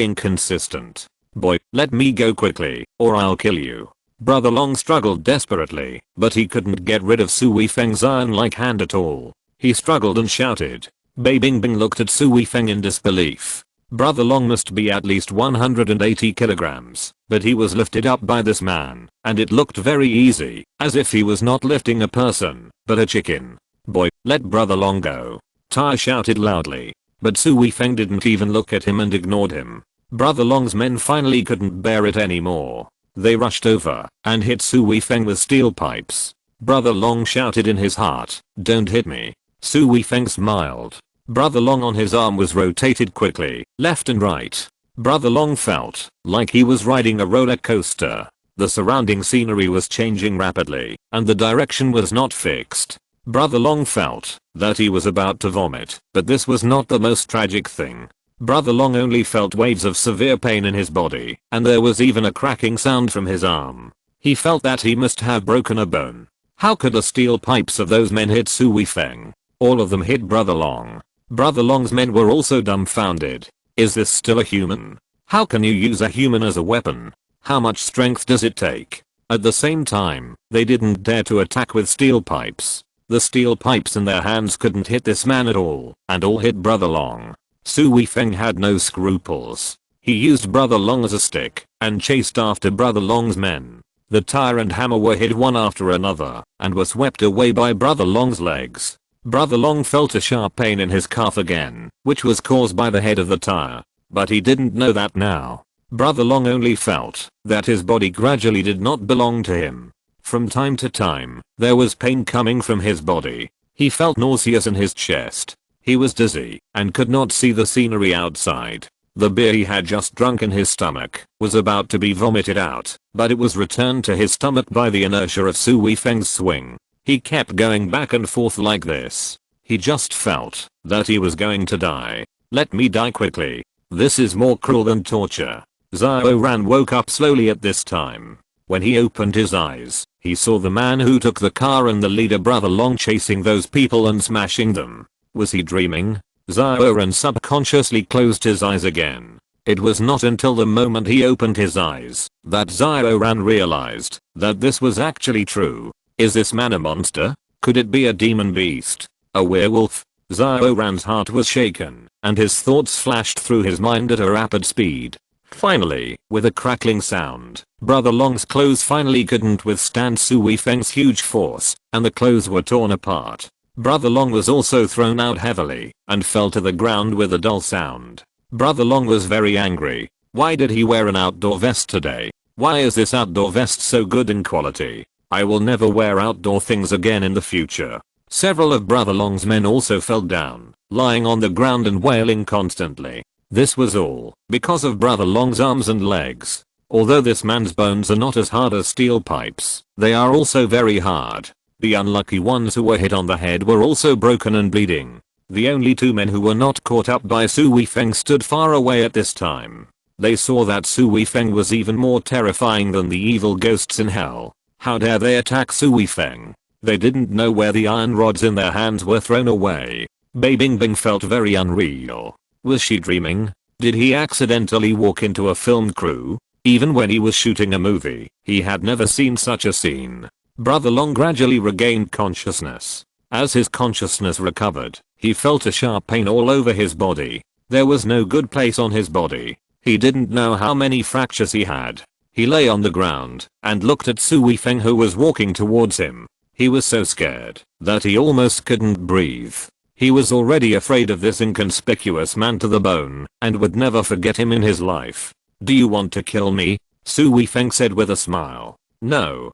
inconsistent. Boy, let me go quickly, or I'll kill you. Brother Long struggled desperately, but he couldn't get rid of Su Weifeng's iron-like hand at all. He struggled and shouted. Bei Bingbing looked at Su Weifeng in disbelief. Brother Long must be at least 180 kilograms, but he was lifted up by this man, and it looked very easy, as if he was not lifting a person, but a chicken. Boy, let Brother Long go. Tai shouted loudly, but Su Weifeng didn't even look at him and ignored him. Brother Long's men finally couldn't bear it anymore. They rushed over and hit Su Weifeng with steel pipes. Brother Long shouted in his heart, don't hit me. Su Weifeng smiled. Brother Long on his arm was rotated quickly, left and right. Brother Long felt like he was riding a roller coaster. The surrounding scenery was changing rapidly, and the direction was not fixed. Brother Long felt that he was about to vomit, but this was not the most tragic thing. Brother Long only felt waves of severe pain in his body, and there was even a cracking sound from his arm. He felt that he must have broken a bone. How could the steel pipes of those men hit Su Weifeng? All of them hit Brother Long. Brother Long's men were also dumbfounded. Is this still a human? How can you use a human as a weapon? How much strength does it take? At the same time, they didn't dare to attack with steel pipes. The steel pipes in their hands couldn't hit this man at all, and all hit Brother Long. Su Weifeng had no scruples. He used Brother Long as a stick, and chased after Brother Long's men. The tire and hammer were hit one after another, and were swept away by Brother Long's legs. Brother Long felt a sharp pain in his calf again, which was caused by the head of the tire. But he didn't know that now. Brother Long only felt that his body gradually did not belong to him. From time to time, there was pain coming from his body. He felt nauseous in his chest. He was dizzy, and could not see the scenery outside. The beer he had just drunk in his stomach was about to be vomited out, but it was returned to his stomach by the inertia of Su Weifeng's swing. He kept going back and forth like this. He just felt that he was going to die. Let me die quickly. This is more cruel than torture. Xiao Ran woke up slowly at this time. When he opened his eyes, he saw the man who took the car and the leader Brother Long chasing those people and smashing them. Was he dreaming? Xiao Ran subconsciously closed his eyes again. It was not until the moment he opened his eyes that Xiao Ran realized that this was actually true. Is this man a monster? Could it be a demon beast? A werewolf? Xiao Ran's heart was shaken, and his thoughts flashed through his mind at a rapid speed. Finally, with a crackling sound, Brother Long's clothes finally couldn't withstand Su Weifeng's huge force, and the clothes were torn apart. Brother Long was also thrown out heavily, and fell to the ground with a dull sound. Brother Long was very angry. Why did he wear an outdoor vest today? Why is this outdoor vest so good in quality? I will never wear outdoor things again in the future. Several of Brother Long's men also fell down, lying on the ground and wailing constantly. This was all because of Brother Long's arms and legs. Although this man's bones are not as hard as steel pipes, they are also very hard. The unlucky ones who were hit on the head were also broken and bleeding. The only two men who were not caught up by Su Weifeng stood far away at this time. They saw that Su Weifeng was even more terrifying than the evil ghosts in hell. How dare they attack Su Weifeng? They didn't know where the iron rods in their hands were thrown away. Bei Bingbing felt very unreal. Was she dreaming? Did he accidentally walk into a film crew? Even when he was shooting a movie, he had never seen such a scene. Brother Long gradually regained consciousness. As his consciousness recovered, he felt a sharp pain all over his body. There was no good place on his body. He didn't know how many fractures he had. He lay on the ground and looked at Su Weifeng who was walking towards him. He was so scared that he almost couldn't breathe. He was already afraid of this inconspicuous man to the bone and would never forget him in his life. Do you want to kill me? Su Weifeng said with a smile. No,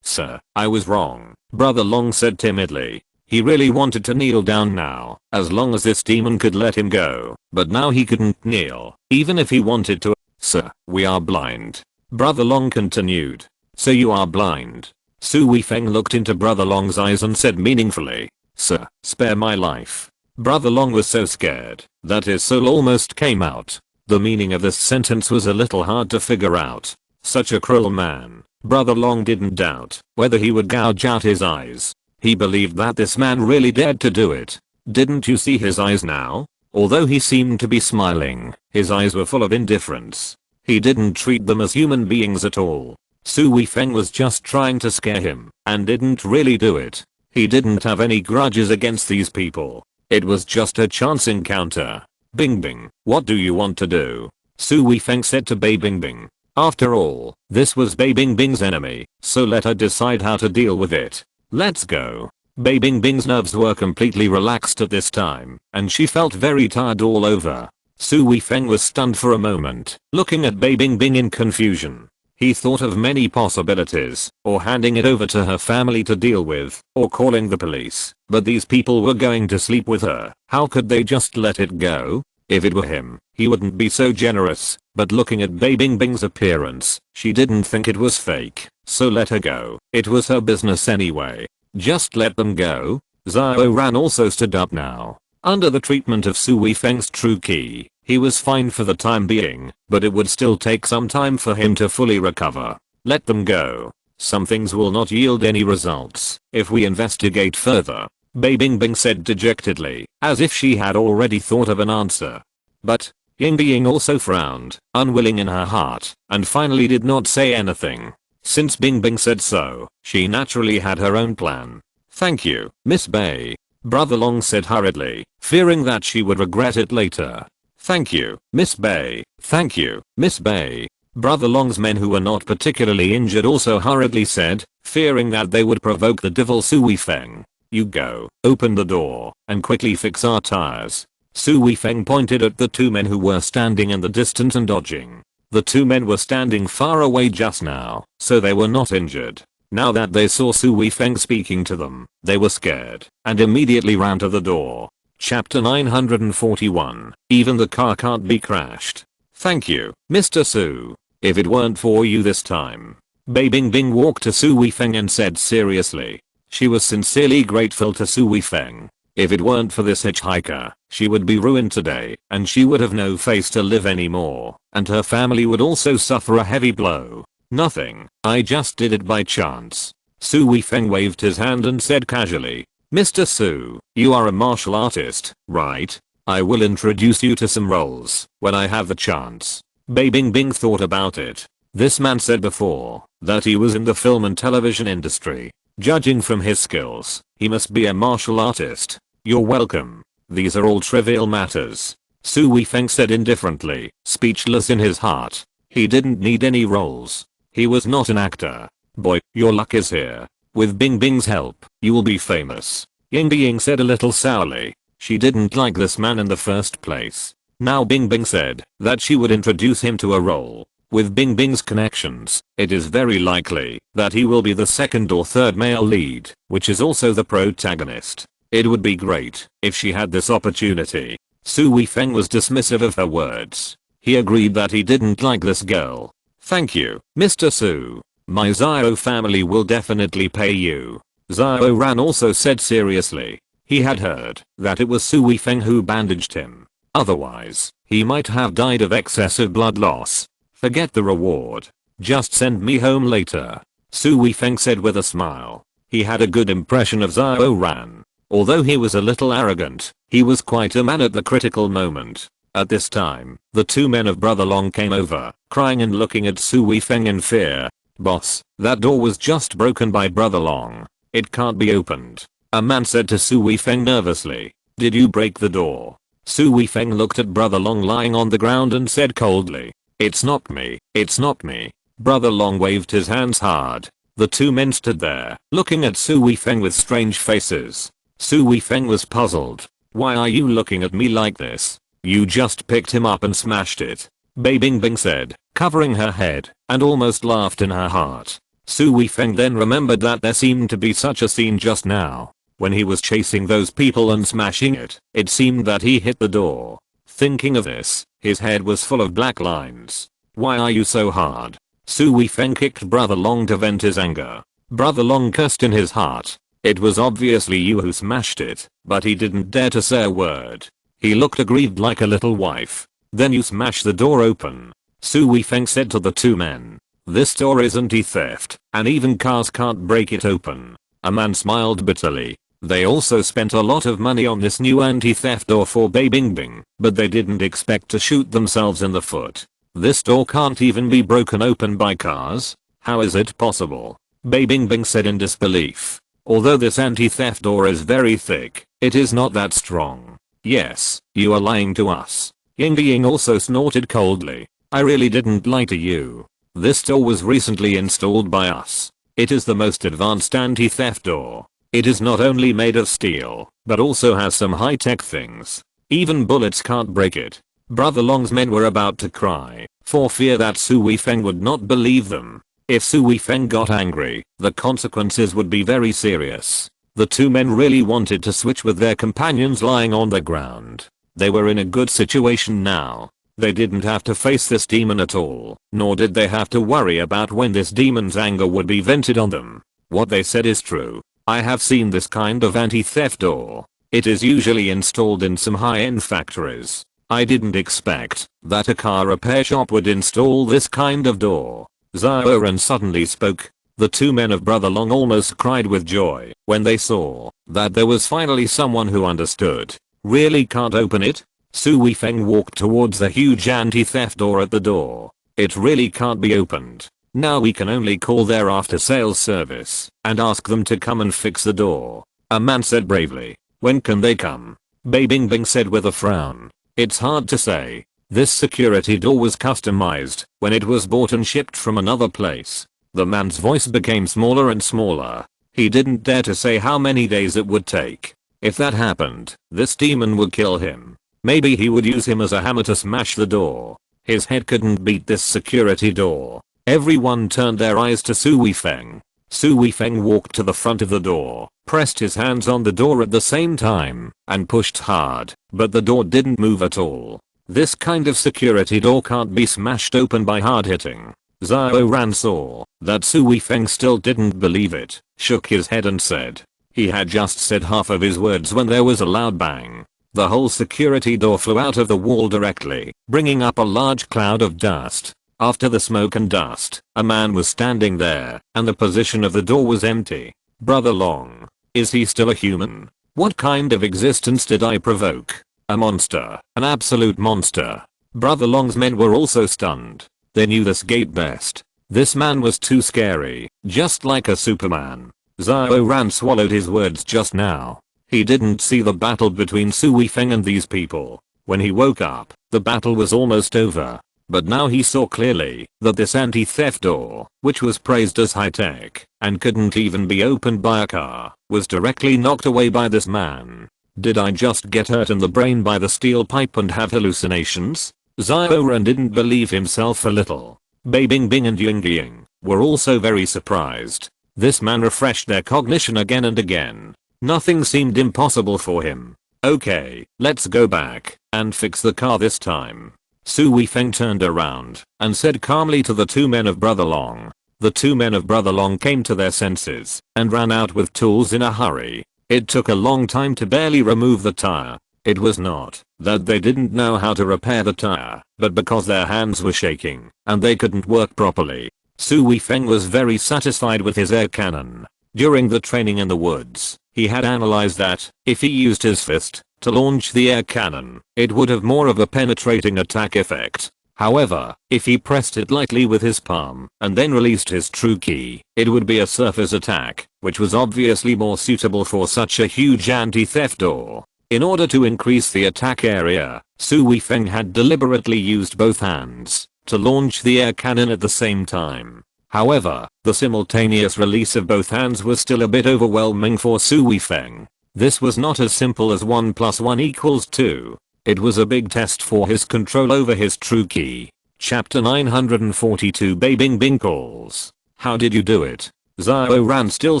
sir, I was wrong, Brother Long said timidly. He really wanted to kneel down now, as long as this demon could let him go, but now he couldn't kneel, even if he wanted to. Sir, we are blind. Brother Long continued. So you are blind. Su Weifeng looked into Brother Long's eyes and said meaningfully, Sir, spare my life. Brother Long was so scared that his soul almost came out. The meaning of this sentence was a little hard to figure out. Such a cruel man. Brother Long didn't doubt whether he would gouge out his eyes. He believed that this man really dared to do it. Didn't you see his eyes now? Although he seemed to be smiling, his eyes were full of indifference. He didn't treat them as human beings at all. Su Weifeng was just trying to scare him, and didn't really do it. He didn't have any grudges against these people. It was just a chance encounter. Bingbing, what do you want to do? Su Weifeng said to Bei Bingbing. After all, this was Bei Bingbing's enemy, so let her decide how to deal with it. Let's go. Bei Bingbing's nerves were completely relaxed at this time, and she felt very tired all over. Su Weifeng was stunned for a moment, looking at Bei Bingbing in confusion. He thought of many possibilities, or handing it over to her family to deal with, or calling the police, but these people were going to sleep with her. How could they just let it go? If it were him, he wouldn't be so generous, but looking at Bei Bingbing's appearance, she didn't think it was fake, so let her go. It was her business anyway. Just let them go. Xiao Ran also stood up now. Under the treatment of Su Weifeng's true key, he was fine for the time being, but it would still take some time for him to fully recover. Let them go. Some things will not yield any results if we investigate further, Bei Bingbing said dejectedly, as if she had already thought of an answer. But Ying Ying also frowned, unwilling in her heart, and finally did not say anything. Since Bingbing said so, she naturally had her own plan. Thank you, Miss Bei, Brother Long said hurriedly, fearing that she would regret it later. Thank you, Miss Bei. Thank you, Miss Bei. Brother Long's men who were not particularly injured also hurriedly said, fearing that they would provoke the devil Su Weifeng. You go, open the door, and quickly fix our tires. Su Weifeng pointed at the two men who were standing in the distance and dodging. The two men were standing far away just now, so they were not injured. Now that they saw Su Weifeng speaking to them, they were scared, and immediately ran to the door. Chapter 941. Even the car can't be crashed. Thank you, Mr. Su. If it weren't for you this time. Bei Bingbing walked to Su Weifeng and said seriously. She was sincerely grateful to Su Weifeng. If it weren't for this hitchhiker, she would be ruined today, and she would have no face to live anymore, and her family would also suffer a heavy blow. Nothing, I just did it by chance. Su Weifeng waved his hand and said casually, Mr. Su, you are a martial artist, right? I will introduce you to some roles when I have the chance. Bei Bingbing thought about it. This man said before that he was in the film and television industry. Judging from his skills, he must be a martial artist. You're welcome. These are all trivial matters. Su Weifeng said indifferently, speechless in his heart. He didn't need any roles. He was not an actor. Boy, your luck is here. With Bingbing's help, you will be famous. Ying Ying said a little sourly. She didn't like this man in the first place. Now Bingbing said that she would introduce him to a role. With Bingbing's connections, it is very likely that he will be the second or third male lead, which is also the protagonist. It would be great if she had this opportunity. Su Weifeng was dismissive of her words. He agreed that he didn't like this girl. Thank you, Mr. Su. My Xiao family will definitely pay you. Xiao Ran also said seriously. He had heard that it was Su Weifeng who bandaged him. Otherwise, he might have died of excessive blood loss. Forget the reward. Just send me home later. Su Weifeng said with a smile. He had a good impression of Xiao Ran. Although he was a little arrogant, he was quite a man at the critical moment. At this time, the two men of Brother Long came over, crying and looking at Su Weifeng in fear. Boss, that door was just broken by Brother Long. It can't be opened. A man said to Su Weifeng nervously. Did you break the door? Su Weifeng looked at Brother Long lying on the ground and said coldly. It's not me. It's not me. Brother Long waved his hands hard. The two men stood there, looking at Su Weifeng with strange faces. Su Weifeng was puzzled. Why are you looking at me like this? You just picked him up and smashed it. Bei Bingbing said, covering her head, and almost laughed in her heart. Su Weifeng then remembered that there seemed to be such a scene just now. When he was chasing those people and smashing it, it seemed that he hit the door. Thinking of this, his head was full of black lines. Why are you so hard? Su Weifeng kicked Brother Long to vent his anger. Brother Long cursed in his heart. It was obviously you who smashed it, but he didn't dare to say a word. He looked aggrieved like a little wife. Then you smashed the door open. Su Weifeng said to the two men. This door is anti-theft, and even cars can't break it open. A man smiled bitterly. They also spent a lot of money on this new anti-theft door for Bei Bingbing, but they didn't expect to shoot themselves in the foot. This door can't even be broken open by cars? How is it possible? Bei Bingbing said in disbelief. Although this anti-theft door is very thick, it is not that strong. Yes, you are lying to us. Ying Ying also snorted coldly. I really didn't lie to you. This door was recently installed by us. It is the most advanced anti-theft door. It is not only made of steel, but also has some high-tech things. Even bullets can't break it. Brother Long's men were about to cry, for fear that Su Weifeng would not believe them. If Su Weifeng got angry, the consequences would be very serious. The two men really wanted to switch with their companions lying on the ground. They were in a good situation now. They didn't have to face this demon at all, nor did they have to worry about when this demon's anger would be vented on them. What they said is true. I have seen this kind of anti-theft door. It is usually installed in some high-end factories. I didn't expect that a car repair shop would install this kind of door. Xiao Ran suddenly spoke. The two men of Brother Long almost cried with joy when they saw that there was finally someone who understood. Really can't open it? Su Weifeng walked towards the huge anti-theft door at the door. It really can't be opened. Now we can only call their after-sales service and ask them to come and fix the door. A man said bravely. When can they come? Bei Bingbing said with a frown. It's hard to say. This security door was customized when it was bought and shipped from another place. The man's voice became smaller and smaller. He didn't dare to say how many days it would take. If that happened, this demon would kill him. Maybe he would use him as a hammer to smash the door. His head couldn't beat this security door. Everyone turned their eyes to Su Weifeng. Su Weifeng walked to the front of the door, pressed his hands on the door at the same time, and pushed hard, but the door didn't move at all. This kind of security door can't be smashed open by hard hitting. Xiao Ran saw that Su Weifeng still didn't believe it, shook his head and said. He had just said half of his words when there was a loud bang. The whole security door flew out of the wall directly, bringing up a large cloud of dust. After the smoke and dust, a man was standing there, and the position of the door was empty. Brother Long. Is he still a human? What kind of existence did I provoke? A monster. An absolute monster. Brother Long's men were also stunned. They knew this gate best. This man was too scary, just like a Superman. Xiao Ran swallowed his words just now. He didn't see the battle between Su Weifeng and these people. When he woke up, the battle was almost over. But now he saw clearly that this anti-theft door, which was praised as high-tech and couldn't even be opened by a car, was directly knocked away by this man. Did I just get hurt in the brain by the steel pipe and have hallucinations? Xiao Ran didn't believe himself a little. Bei Bingbing and Ying were also very surprised. This man refreshed their cognition again and again. Nothing seemed impossible for him. Okay, let's go back and fix the car this time. Su Weifeng turned around and said calmly to the two men of Brother Long. The two men of Brother Long came to their senses and ran out with tools in a hurry. It took a long time to barely remove the tire. It was not that they didn't know how to repair the tire, but because their hands were shaking and they couldn't work properly. Su Weifeng was very satisfied with his air cannon. During the training in the woods, he had analyzed that if he used his fist to launch the air cannon, it would have more of a penetrating attack effect. However, if he pressed it lightly with his palm and then released his true key, it would be a surface attack, which was obviously more suitable for such a huge anti-theft door. In order to increase the attack area, Su Weifeng had deliberately used both hands to launch the air cannon at the same time. However, the simultaneous release of both hands was still a bit overwhelming for Su Weifeng. This was not as simple as 1 + 1 = 2. It was a big test for his control over his true key. Chapter 942 Bei Bingbing calls. How did you do it? Xiao Ran still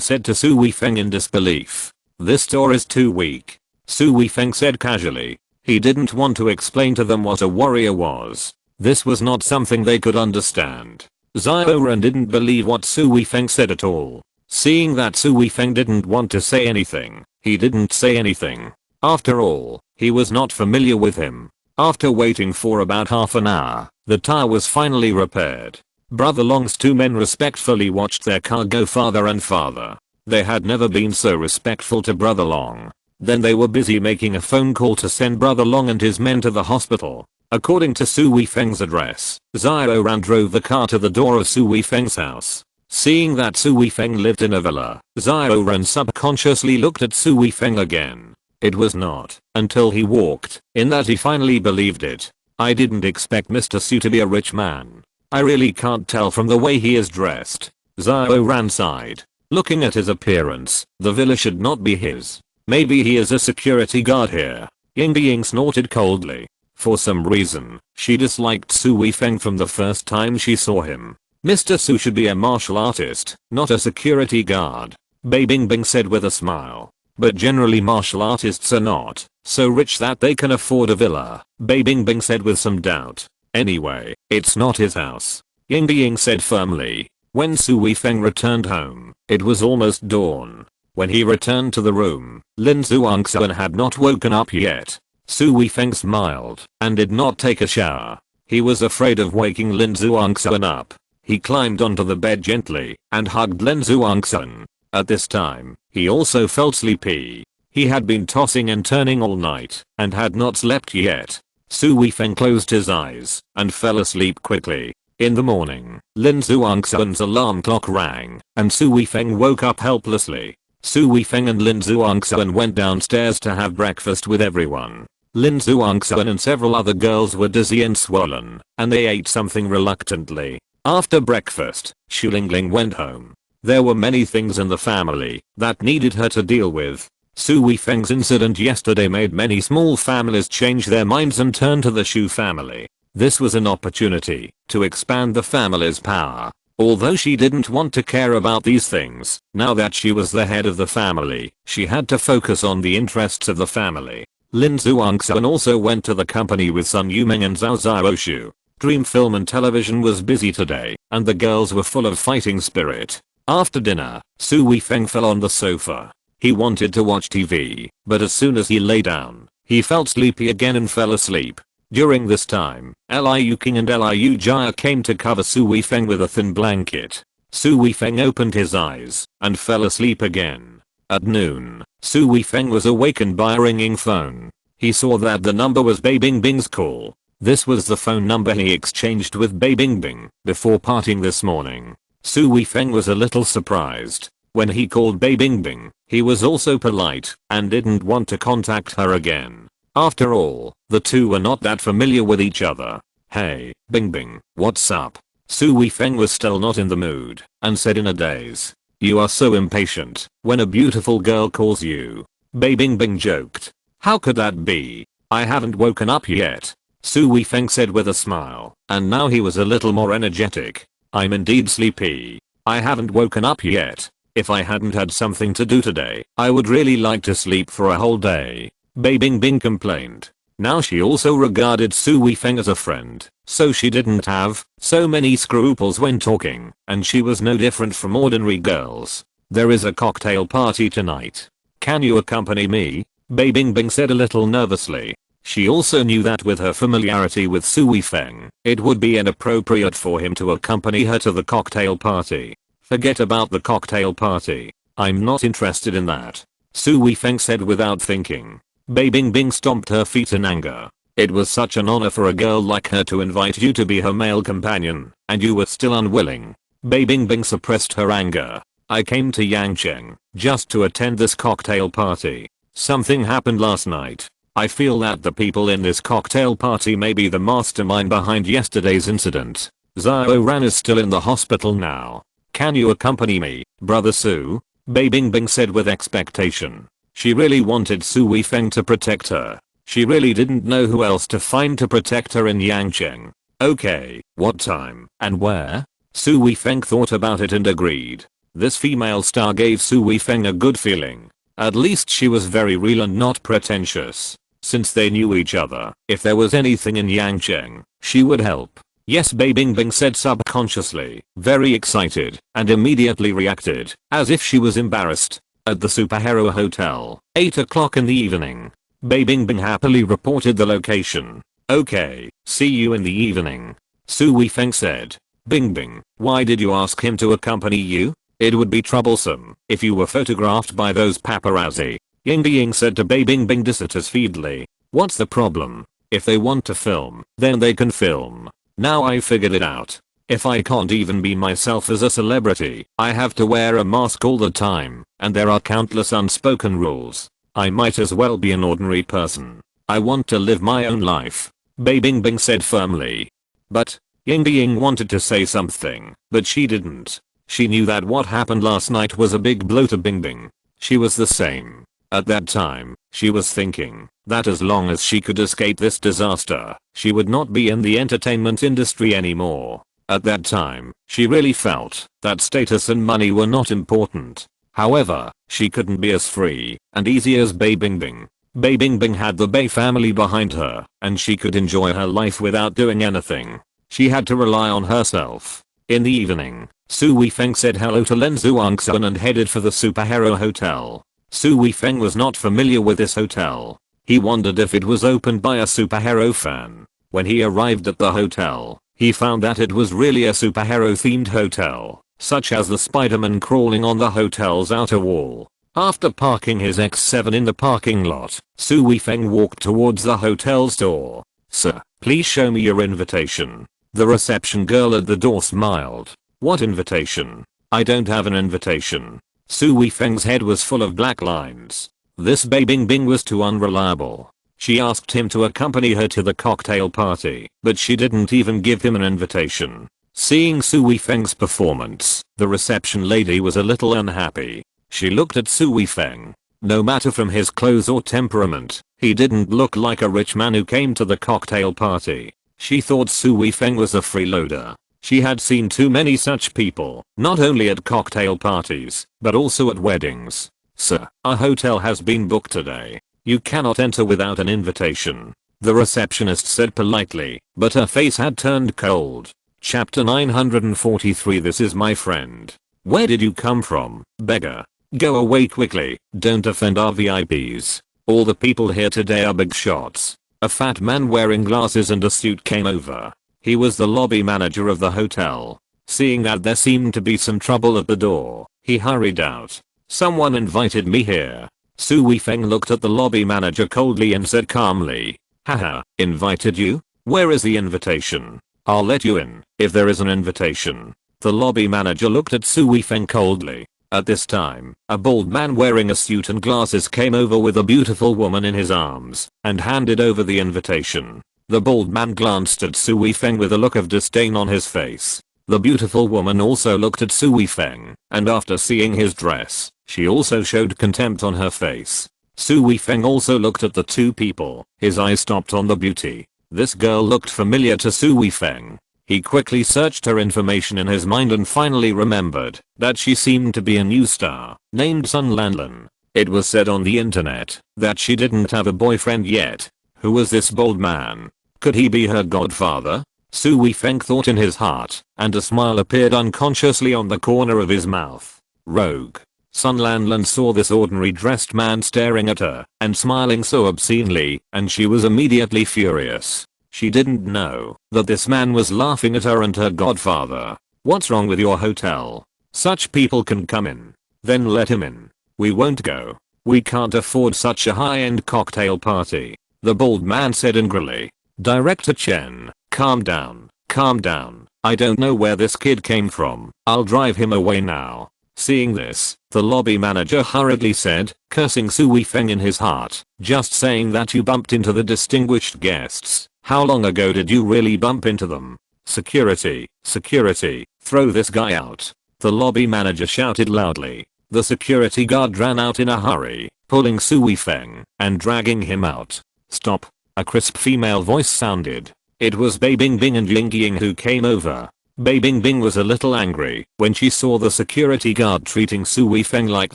said to Su Weifeng in disbelief. This door is too weak. Su Weifeng said casually. He didn't want to explain to them what a warrior was. This was not something they could understand. Xiao Ran didn't believe what Su Weifeng said at all. Seeing that Su Weifeng didn't want to say anything, he didn't say anything. After all, he was not familiar with him. After waiting for about half an hour, the tire was finally repaired. Brother Long's two men respectfully watched their car go farther and farther. They had never been so respectful to Brother Long. Then they were busy making a phone call to send Brother Long and his men to the hospital. According to Su Weifeng's address, Xiao Ran drove the car to the door of Su Weifeng's house. Seeing that Su Weifeng lived in a villa, Xiao Ran subconsciously looked at Su Weifeng again. It was not until he walked in that he finally believed it. I didn't expect Mr. Su to be a rich man. I really can't tell from the way he is dressed. Xiao Ran sighed. Looking at his appearance, the villa should not be his. Maybe he is a security guard here. Ying snorted coldly. For some reason, she disliked Su Weifeng from the first time she saw him. Mr. Su should be a martial artist, not a security guard. Bei Bingbing said with a smile. but generally martial artists are not so rich that they can afford a villa, Bei Bingbing said with some doubt. Anyway, it's not his house, Ying Ying said firmly. When Su Weifeng returned home, it was almost dawn. When he returned to the room, Lin Zhuangxuan had not woken up yet. Su Weifeng smiled and did not take a shower. He was afraid of waking Lin Zhuangxuan up. He climbed onto the bed gently and hugged Lin Zhuangxuan. At this time, he also felt sleepy. He had been tossing and turning all night and had not slept yet. Su Weifeng closed his eyes and fell asleep quickly. In the morning, Lin Zhuangxuan's alarm clock rang and Su Weifeng woke up helplessly. Su Weifeng and Lin Zhuangxuan went downstairs to have breakfast with everyone. Lin Zhuangxuan and several other girls were dizzy and swollen, and they ate something reluctantly. After breakfast, Xu Lingling went home. There were many things in the family that needed her to deal with. Su Weifeng's incident yesterday made many small families change their minds and turn to the Xu family. This was an opportunity to expand the family's power. Although she didn't want to care about these things, now that she was the head of the family, she had to focus on the interests of the family. Lin Zhuangxuan also went to the company with Sun Yuming and Zhao Xiaoshu. Dream Film and Television was busy today, and the girls were full of fighting spirit. After dinner, Su Weifeng fell on the sofa. He wanted to watch TV, but as soon as he lay down, he felt sleepy again and fell asleep. During this time, Liu King and Liu Jia came to cover Su Weifeng with a thin blanket. Su Weifeng opened his eyes and fell asleep again. At noon, Su Weifeng was awakened by a ringing phone. He saw that the number was Bei Bingbing's call. This was the phone number he exchanged with Bei Bingbing before parting this morning. Su Weifeng was a little surprised. When he called Bei Bingbing, he was also polite and didn't want to contact her again. After all, the two were not that familiar with each other. Hey, Bingbing, what's up? Su Weifeng was still not in the mood and said in a daze. You are so impatient when a beautiful girl calls you. Bei Bingbing joked. How could that be? I haven't woken up yet. Su Weifeng said with a smile, and now he was a little more energetic. I'm indeed sleepy. I haven't woken up yet. If I hadn't had something to do today, I would really like to sleep for a whole day. Bei Bingbing complained. Now she also regarded Su Weifeng as a friend, so she didn't have so many scruples when talking, and she was no different from ordinary girls. There is a cocktail party tonight. Can you accompany me? Bei Bingbing said a little nervously. She also knew that with her familiarity with Su Weifeng, it would be inappropriate for him to accompany her to the cocktail party. Forget about the cocktail party. I'm not interested in that. Su Weifeng said without thinking. Bei Bingbing stomped her feet in anger. It was such an honor for a girl like her to invite you to be her male companion, and you were still unwilling. Bei Bingbing suppressed her anger. I came to Yangcheng just to attend this cocktail party. Something happened last night. I feel that the people in this cocktail party may be the mastermind behind yesterday's incident. Zhao Ran is still in the hospital now. Can you accompany me, brother Su? Bei Bingbing said with expectation. She really wanted Su Weifeng to protect her. She really didn't know who else to find to protect her in Yangcheng. Okay, what time and where? Su Weifeng thought about it and agreed. This female star gave Su Weifeng a good feeling. At least she was very real and not pretentious. Since they knew each other, if there was anything in Yangcheng, she would help. Yes, Bei Bingbing said subconsciously, very excited, and immediately reacted, as if she was embarrassed. At the superhero hotel, 8 o'clock in the evening. Bei Bingbing happily reported the location. Okay, see you in the evening. Su Weifeng said. Bingbing, why did you ask him to accompany you? It would be troublesome if you were photographed by those paparazzi. Ying Ying said to Bei Bingbing dissatisfiedly. What's the problem? If they want to film, then they can film. Now I figured it out. If I can't even be myself as a celebrity, I have to wear a mask all the time, and there are countless unspoken rules. I might as well be an ordinary person. I want to live my own life. Bei Bingbing said firmly. But, Ying Ying wanted to say something, but she didn't. She knew that what happened last night was a big blow to Bingbing. She was the same. At that time, she was thinking that as long as she could escape this disaster, she would not be in the entertainment industry anymore. At that time, she really felt that status and money were not important. However, she couldn't be as free and easy as Bei Bingbing. Bei Bingbing had the Bei family behind her, and she could enjoy her life without doing anything. She had to rely on herself. In the evening, Su Weifeng said hello to Lin Zhuangxuan and headed for the superhero hotel. Su Weifeng was not familiar with this hotel. He wondered if it was opened by a superhero fan. When he arrived at the hotel, he found that it was really a superhero themed hotel, such as the Spider-Man crawling on the hotel's outer wall. After parking his X7 in the parking lot, Su Weifeng walked towards the hotel's door. "Sir, please show me your invitation." The reception girl at the door smiled. "What invitation? I don't have an invitation." Su Weifeng's head was full of black lines. This Bei Bingbing was too unreliable. She asked him to accompany her to the cocktail party, but she didn't even give him an invitation. Seeing Su Weifeng's performance, the reception lady was a little unhappy. She looked at Su Weifeng. No matter from his clothes or temperament, he didn't look like a rich man who came to the cocktail party. She thought Su Weifeng was a freeloader. She had seen too many such people, not only at cocktail parties, but also at weddings. "Sir, our hotel has been booked today. You cannot enter without an invitation," the receptionist said politely, but her face had turned cold. Chapter 943. This is my friend. Where did you come from, beggar? Go away quickly, don't offend our VIPs. All the people here today are big shots. A fat man wearing glasses and a suit came over. He was the lobby manager of the hotel. Seeing that there seemed to be some trouble at the door, he hurried out. "Someone invited me here." Su Weifeng looked at the lobby manager coldly and said calmly, "Haha, invited you? Where is the invitation? I'll let you in, if there is an invitation." The lobby manager looked at Su Weifeng coldly. At this time, a bald man wearing a suit and glasses came over with a beautiful woman in his arms, and handed over the invitation. The bald man glanced at Su Weifeng with a look of disdain on his face. The beautiful woman also looked at Su Weifeng, and after seeing his dress, she also showed contempt on her face. Su Weifeng also looked at the two people. His eyes stopped on the beauty. This girl looked familiar to Su Weifeng. He quickly searched her information in his mind and finally remembered that she seemed to be a new star named Sun Lanlan. It was said on the internet that she didn't have a boyfriend yet. Who was this bold man? Could he be her godfather? Su Weifeng thought in his heart, and a smile appeared unconsciously on the corner of his mouth. Rogue. Sun Lanlan saw this ordinary dressed man staring at her and smiling so obscenely, and she was immediately furious. She didn't know that this man was laughing at her and her godfather. "What's wrong with your hotel? Such people can come in." "Then let him in." "We won't go. We can't afford such a high-end cocktail party," the bald man said angrily. "Director Chen, calm down, calm down. I don't know where this kid came from. I'll drive him away now." Seeing this, the lobby manager hurriedly said, cursing Su Weifeng in his heart, "Just saying that you bumped into the distinguished guests. How long ago did you really bump into them?" "Security, security, throw this guy out," the lobby manager shouted loudly. The security guard ran out in a hurry, pulling Su Weifeng and dragging him out. "Stop," a crisp female voice sounded. It was Bei Bingbing and Ying Ying who came over. Bei Bingbing was a little angry when she saw the security guard treating Su Weifeng like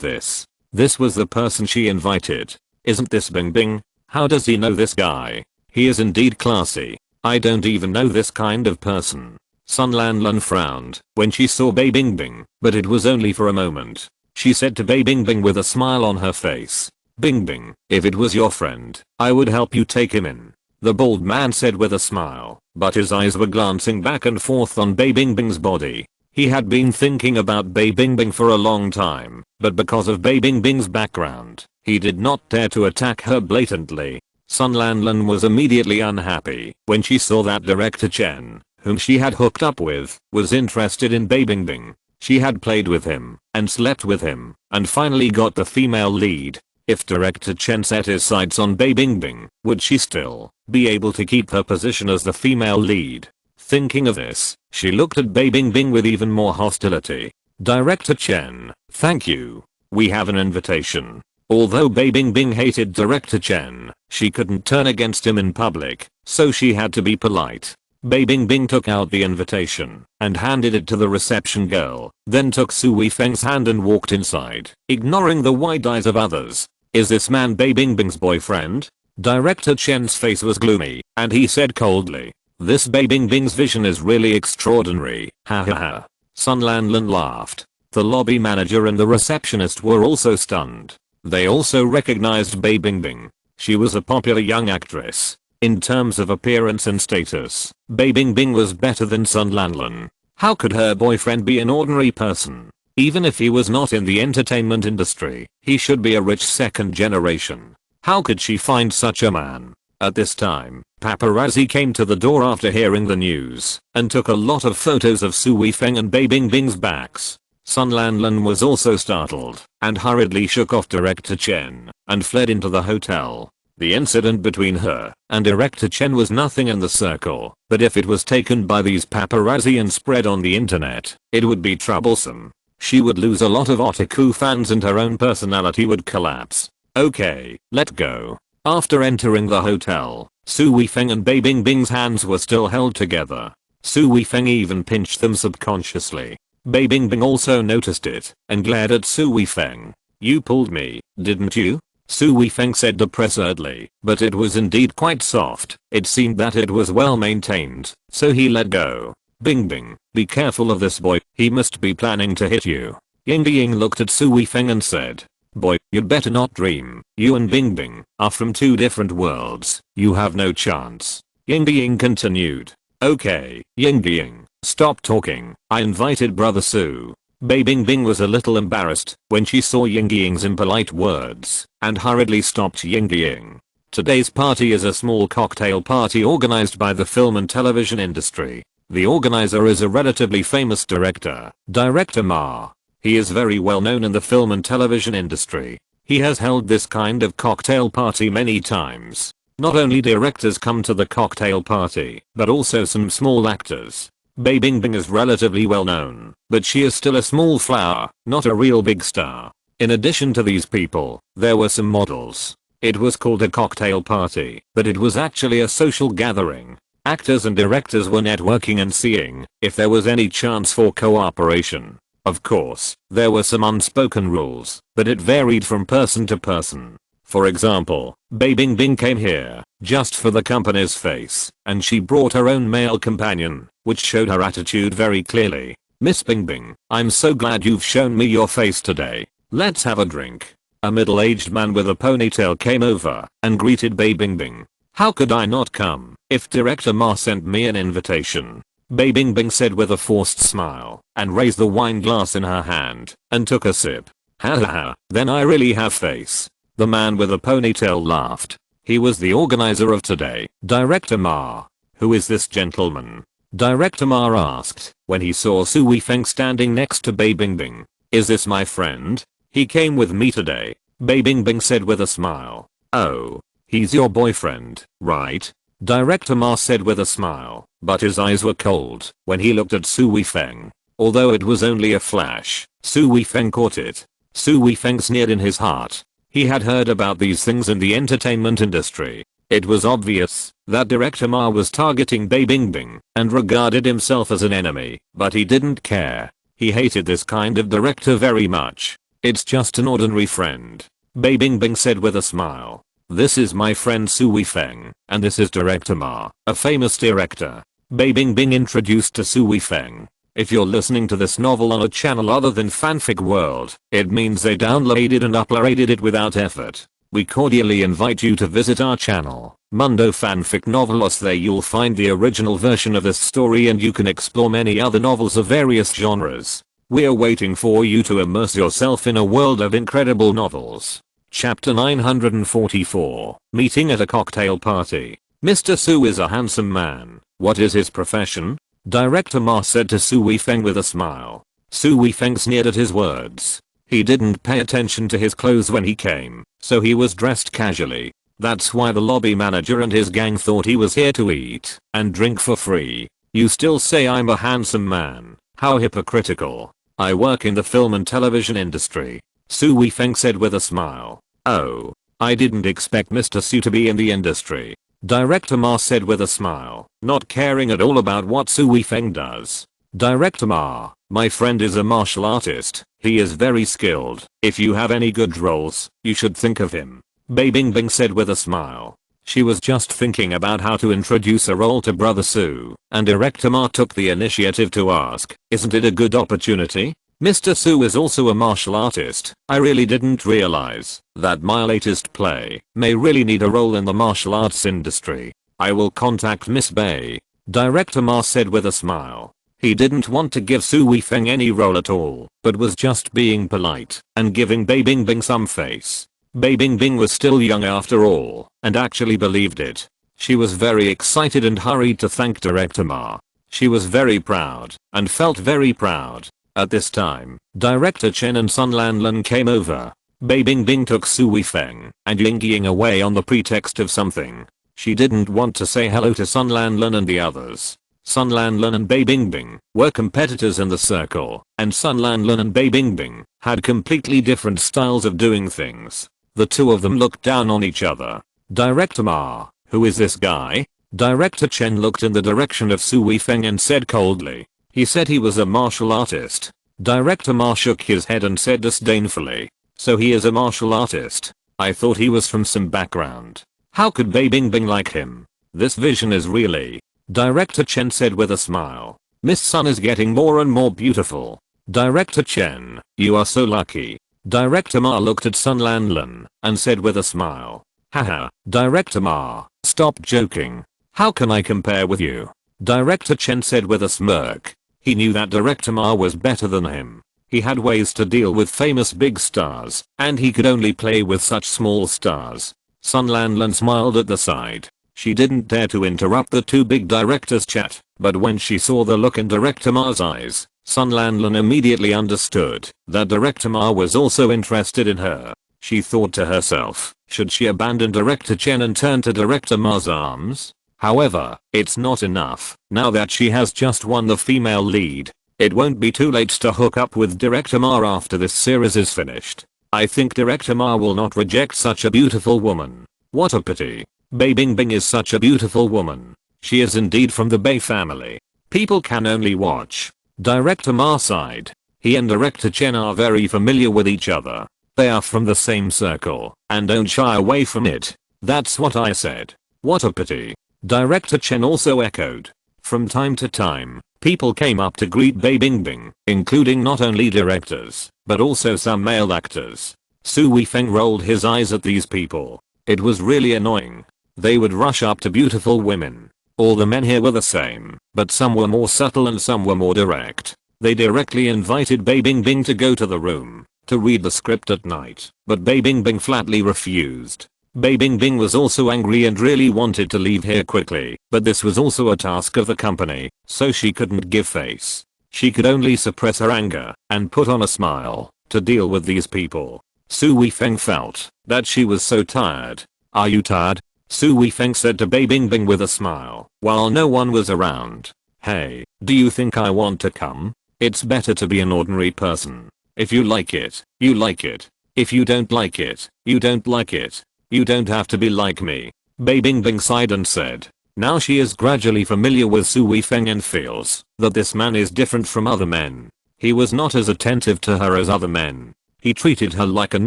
this. This was the person she invited. "Isn't this Bingbing? How does he know this guy? He is indeed classy. I don't even know this kind of person." Sun Lanlan frowned when she saw Bei Bingbing, but it was only for a moment. She said to Bei Bingbing with a smile on her face, "Bingbing, if it was your friend, I would help you take him in." The bald man said with a smile, but his eyes were glancing back and forth on Bei Bingbing's body. He had been thinking about Bei Bingbing for a long time, but because of Bei Bingbing's background, he did not dare to attack her blatantly. Sun Lanlan was immediately unhappy when she saw that Director Chen, whom she had hooked up with, was interested in Bei Bingbing. She had played with him, and slept with him, and finally got the female lead. If Director Chen set his sights on Bei Bingbing, would she still be able to keep her position as the female lead? Thinking of this, she looked at Bei Bingbing with even more hostility. "Director Chen, thank you. We have an invitation." Although Bei Bingbing hated Director Chen, she couldn't turn against him in public, so she had to be polite. Bei Bingbing took out the invitation and handed it to the reception girl, then took Su Weifeng's hand and walked inside, ignoring the wide eyes of others. Is this man Bei Bingbing's boyfriend? Director Chen's face was gloomy, and he said coldly, "This Bei Bingbing's vision is really extraordinary, ha ha ha." Sun Lanlan laughed. The lobby manager and the receptionist were also stunned. They also recognized Bei Bingbing. She was a popular young actress. In terms of appearance and status, Bei Bingbing was better than Sun Lanlan. How could her boyfriend be an ordinary person? Even if he was not in the entertainment industry, he should be a rich second generation. How could she find such a man? At this time, paparazzi came to the door after hearing the news and took a lot of photos of Su Weifeng and Bei Bingbing's backs. Sun Lanlan was also startled and hurriedly shook off Director Chen and fled into the hotel. The incident between her and Director Chen was nothing in the circle, but if it was taken by these paparazzi and spread on the internet, it would be troublesome. She would lose a lot of otaku fans and her own personality would collapse. Okay, let go. After entering the hotel, Su Weifeng and Bei Bingbing's hands were still held together. Su Weifeng even pinched them subconsciously. Bei Bingbing also noticed it and glared at Su Weifeng. "You pulled me, didn't you?" Su Weifeng said depressedly, but it was indeed quite soft. It seemed that it was well maintained, so he let go. "Bingbing, be careful of this boy, he must be planning to hit you." Ying Ying looked at Su Weifeng and said, "Boy, you'd better not dream. You and Bingbing are from two different worlds. You have no chance." Ying Ying continued, "Okay, Ying Ying, stop talking. I invited Brother Su." Bei Bingbing was a little embarrassed when she saw Ying Ying's impolite words and hurriedly stopped Ying Ying. Today's party is a small cocktail party organized by the film and television industry. The organizer is a relatively famous director, Director Ma. He is very well known in the film and television industry. He has held this kind of cocktail party many times. Not only directors come to the cocktail party, but also some small actors. Bei Bingbing is relatively well known, but she is still a small flower, not a real big star. In addition to these people, there were some models. It was called a cocktail party, but it was actually a social gathering. Actors and directors were networking and seeing if there was any chance for cooperation. Of course, there were some unspoken rules, but it varied from person to person. For example, Bei Bingbing came here just for the company's face, and she brought her own male companion, which showed her attitude very clearly. "Miss Bingbing, I'm so glad you've shown me your face today. Let's have a drink." A middle-aged man with a ponytail came over and greeted Bei Bingbing. "How could I not come if Director Ma sent me an invitation?" Bei Bingbing said with a forced smile and raised the wine glass in her hand and took a sip. "Ha ha ha, then I really have face." The man with a ponytail laughed. He was the organizer of today, Director Ma. "Who is this gentleman?" Director Ma asked when he saw Su Weifeng standing next to Bei Bingbing. "Is this my friend? He came with me today," Bei Bingbing said with a smile. "Oh, he's your boyfriend, right?" Director Ma said with a smile, but his eyes were cold when he looked at Su Weifeng. Although it was only a flash, Su Weifeng caught it. Su Weifeng sneered in his heart. He had heard about these things in the entertainment industry. It was obvious that Director Ma was targeting Bei Bingbing and regarded himself as an enemy, but he didn't care. He hated this kind of director very much. "It's just an ordinary friend," Bei Bingbing said with a smile. "This is my friend Su Weifeng, and this is Director Ma, a famous director." Bei Bingbing introduced to Su Weifeng. If you're listening to this novel on a channel other than Fanfic World, it means they downloaded and uploaded it without effort. We cordially invite you to visit our channel, Mundo Fanfic Novelos. There you'll find the original version of this story and you can explore many other novels of various genres. We're waiting for you to immerse yourself in a world of incredible novels. Chapter 944, Meeting at a Cocktail Party. Mr. Su is a handsome man. What is his profession? Director Ma said to Su Weifeng with a smile. Su Weifeng sneered at his words. He didn't pay attention to his clothes when he came, so he was dressed casually. That's why the lobby manager and his gang thought he was here to eat and drink for free. You still say I'm a handsome man. How hypocritical. I work in the film and television industry. Su Weifeng said with a smile. Oh, I didn't expect Mr. Su to be in the industry. Director Ma said with a smile, not caring at all about what Su Weifeng does. Director Ma, my friend is a martial artist. He is very skilled. If you have any good roles, you should think of him. Bei Bingbing said with a smile. She was just thinking about how to introduce a role to Brother Su, and Director Ma took the initiative to ask, isn't it a good opportunity? Mr. Su is also a martial artist. I really didn't realize that my latest play may really need a role in the martial arts industry. I will contact Miss Bei. Director Ma said with a smile. He didn't want to give Su Weifeng any role at all, but was just being polite and giving Bei Bingbing some face. Bei Bingbing was still young after all, and actually believed it. She was very excited and hurried to thank Director Ma. She was very proud, and felt very proud. At this time, Director Chen and Sun Lanlan came over. Bei Bingbing took Su Weifeng and Ying away on the pretext of something. She didn't want to say hello to Sun Lanlan and the others. Sun Lanlan and Bei Bingbing were competitors in the circle, and Sun Lanlan and Bei Bingbing had completely different styles of doing things. The two of them looked down on each other. Director Ma, who is this guy? Director Chen looked in the direction of Su Weifeng and said coldly. He said he was a martial artist. Director Ma shook his head and said disdainfully. So he is a martial artist. I thought he was from some background. How could Bei Bingbing like him? This vision is really. Director Chen said with a smile. Miss Sun is getting more and more beautiful. Director Chen, you are so lucky. Director Ma looked at Sun Lanlan and said with a smile. Haha, Director Ma, stop joking. How can I compare with you? Director Chen said with a smirk. He knew that Director Ma was better than him. He had ways to deal with famous big stars, and he could only play with such small stars. Sun Lanlan smiled at the side. She didn't dare to interrupt the two big directors' chat, but when she saw the look in Director Ma's eyes, Sun Lanlan immediately understood that Director Ma was also interested in her. She thought to herself, should she abandon Director Chen and turn to Director Ma's arms? However, it's not enough. Now that she has just won the female lead, it won't be too late to hook up with Director Ma after this series is finished. I think Director Ma will not reject such a beautiful woman. What a pity. Bei Bingbing is such a beautiful woman. She is indeed from the Bei family. People can only watch. Director Ma sighed. He and Director Chen are very familiar with each other. They are from the same circle, and don't shy away from it. That's what I said. What a pity. Director Chen also echoed. From time to time, people came up to greet Bei Bingbing, including not only directors, but also some male actors. Su Weifeng rolled his eyes at these people. It was really annoying. They would rush up to beautiful women. All the men here were the same, but some were more subtle and some were more direct. They directly invited Bei Bingbing to go to the room, to read the script at night, but Bei Bingbing flatly refused. Bei Bingbing was also angry and really wanted to leave here quickly, but this was also a task of the company, so she couldn't give face. She could only suppress her anger and put on a smile to deal with these people. Su Weifeng felt that she was so tired. Are you tired? Su Weifeng said to Bei Bingbing with a smile, while no one was around. Hey, do you think I want to come? It's better to be an ordinary person. If you like it, you like it. If you don't like it, you don't like it. You don't have to be like me. Bei Bingbing sighed and said. Now she is gradually familiar with Su Weifeng and feels that this man is different from other men. He was not as attentive to her as other men. He treated her like an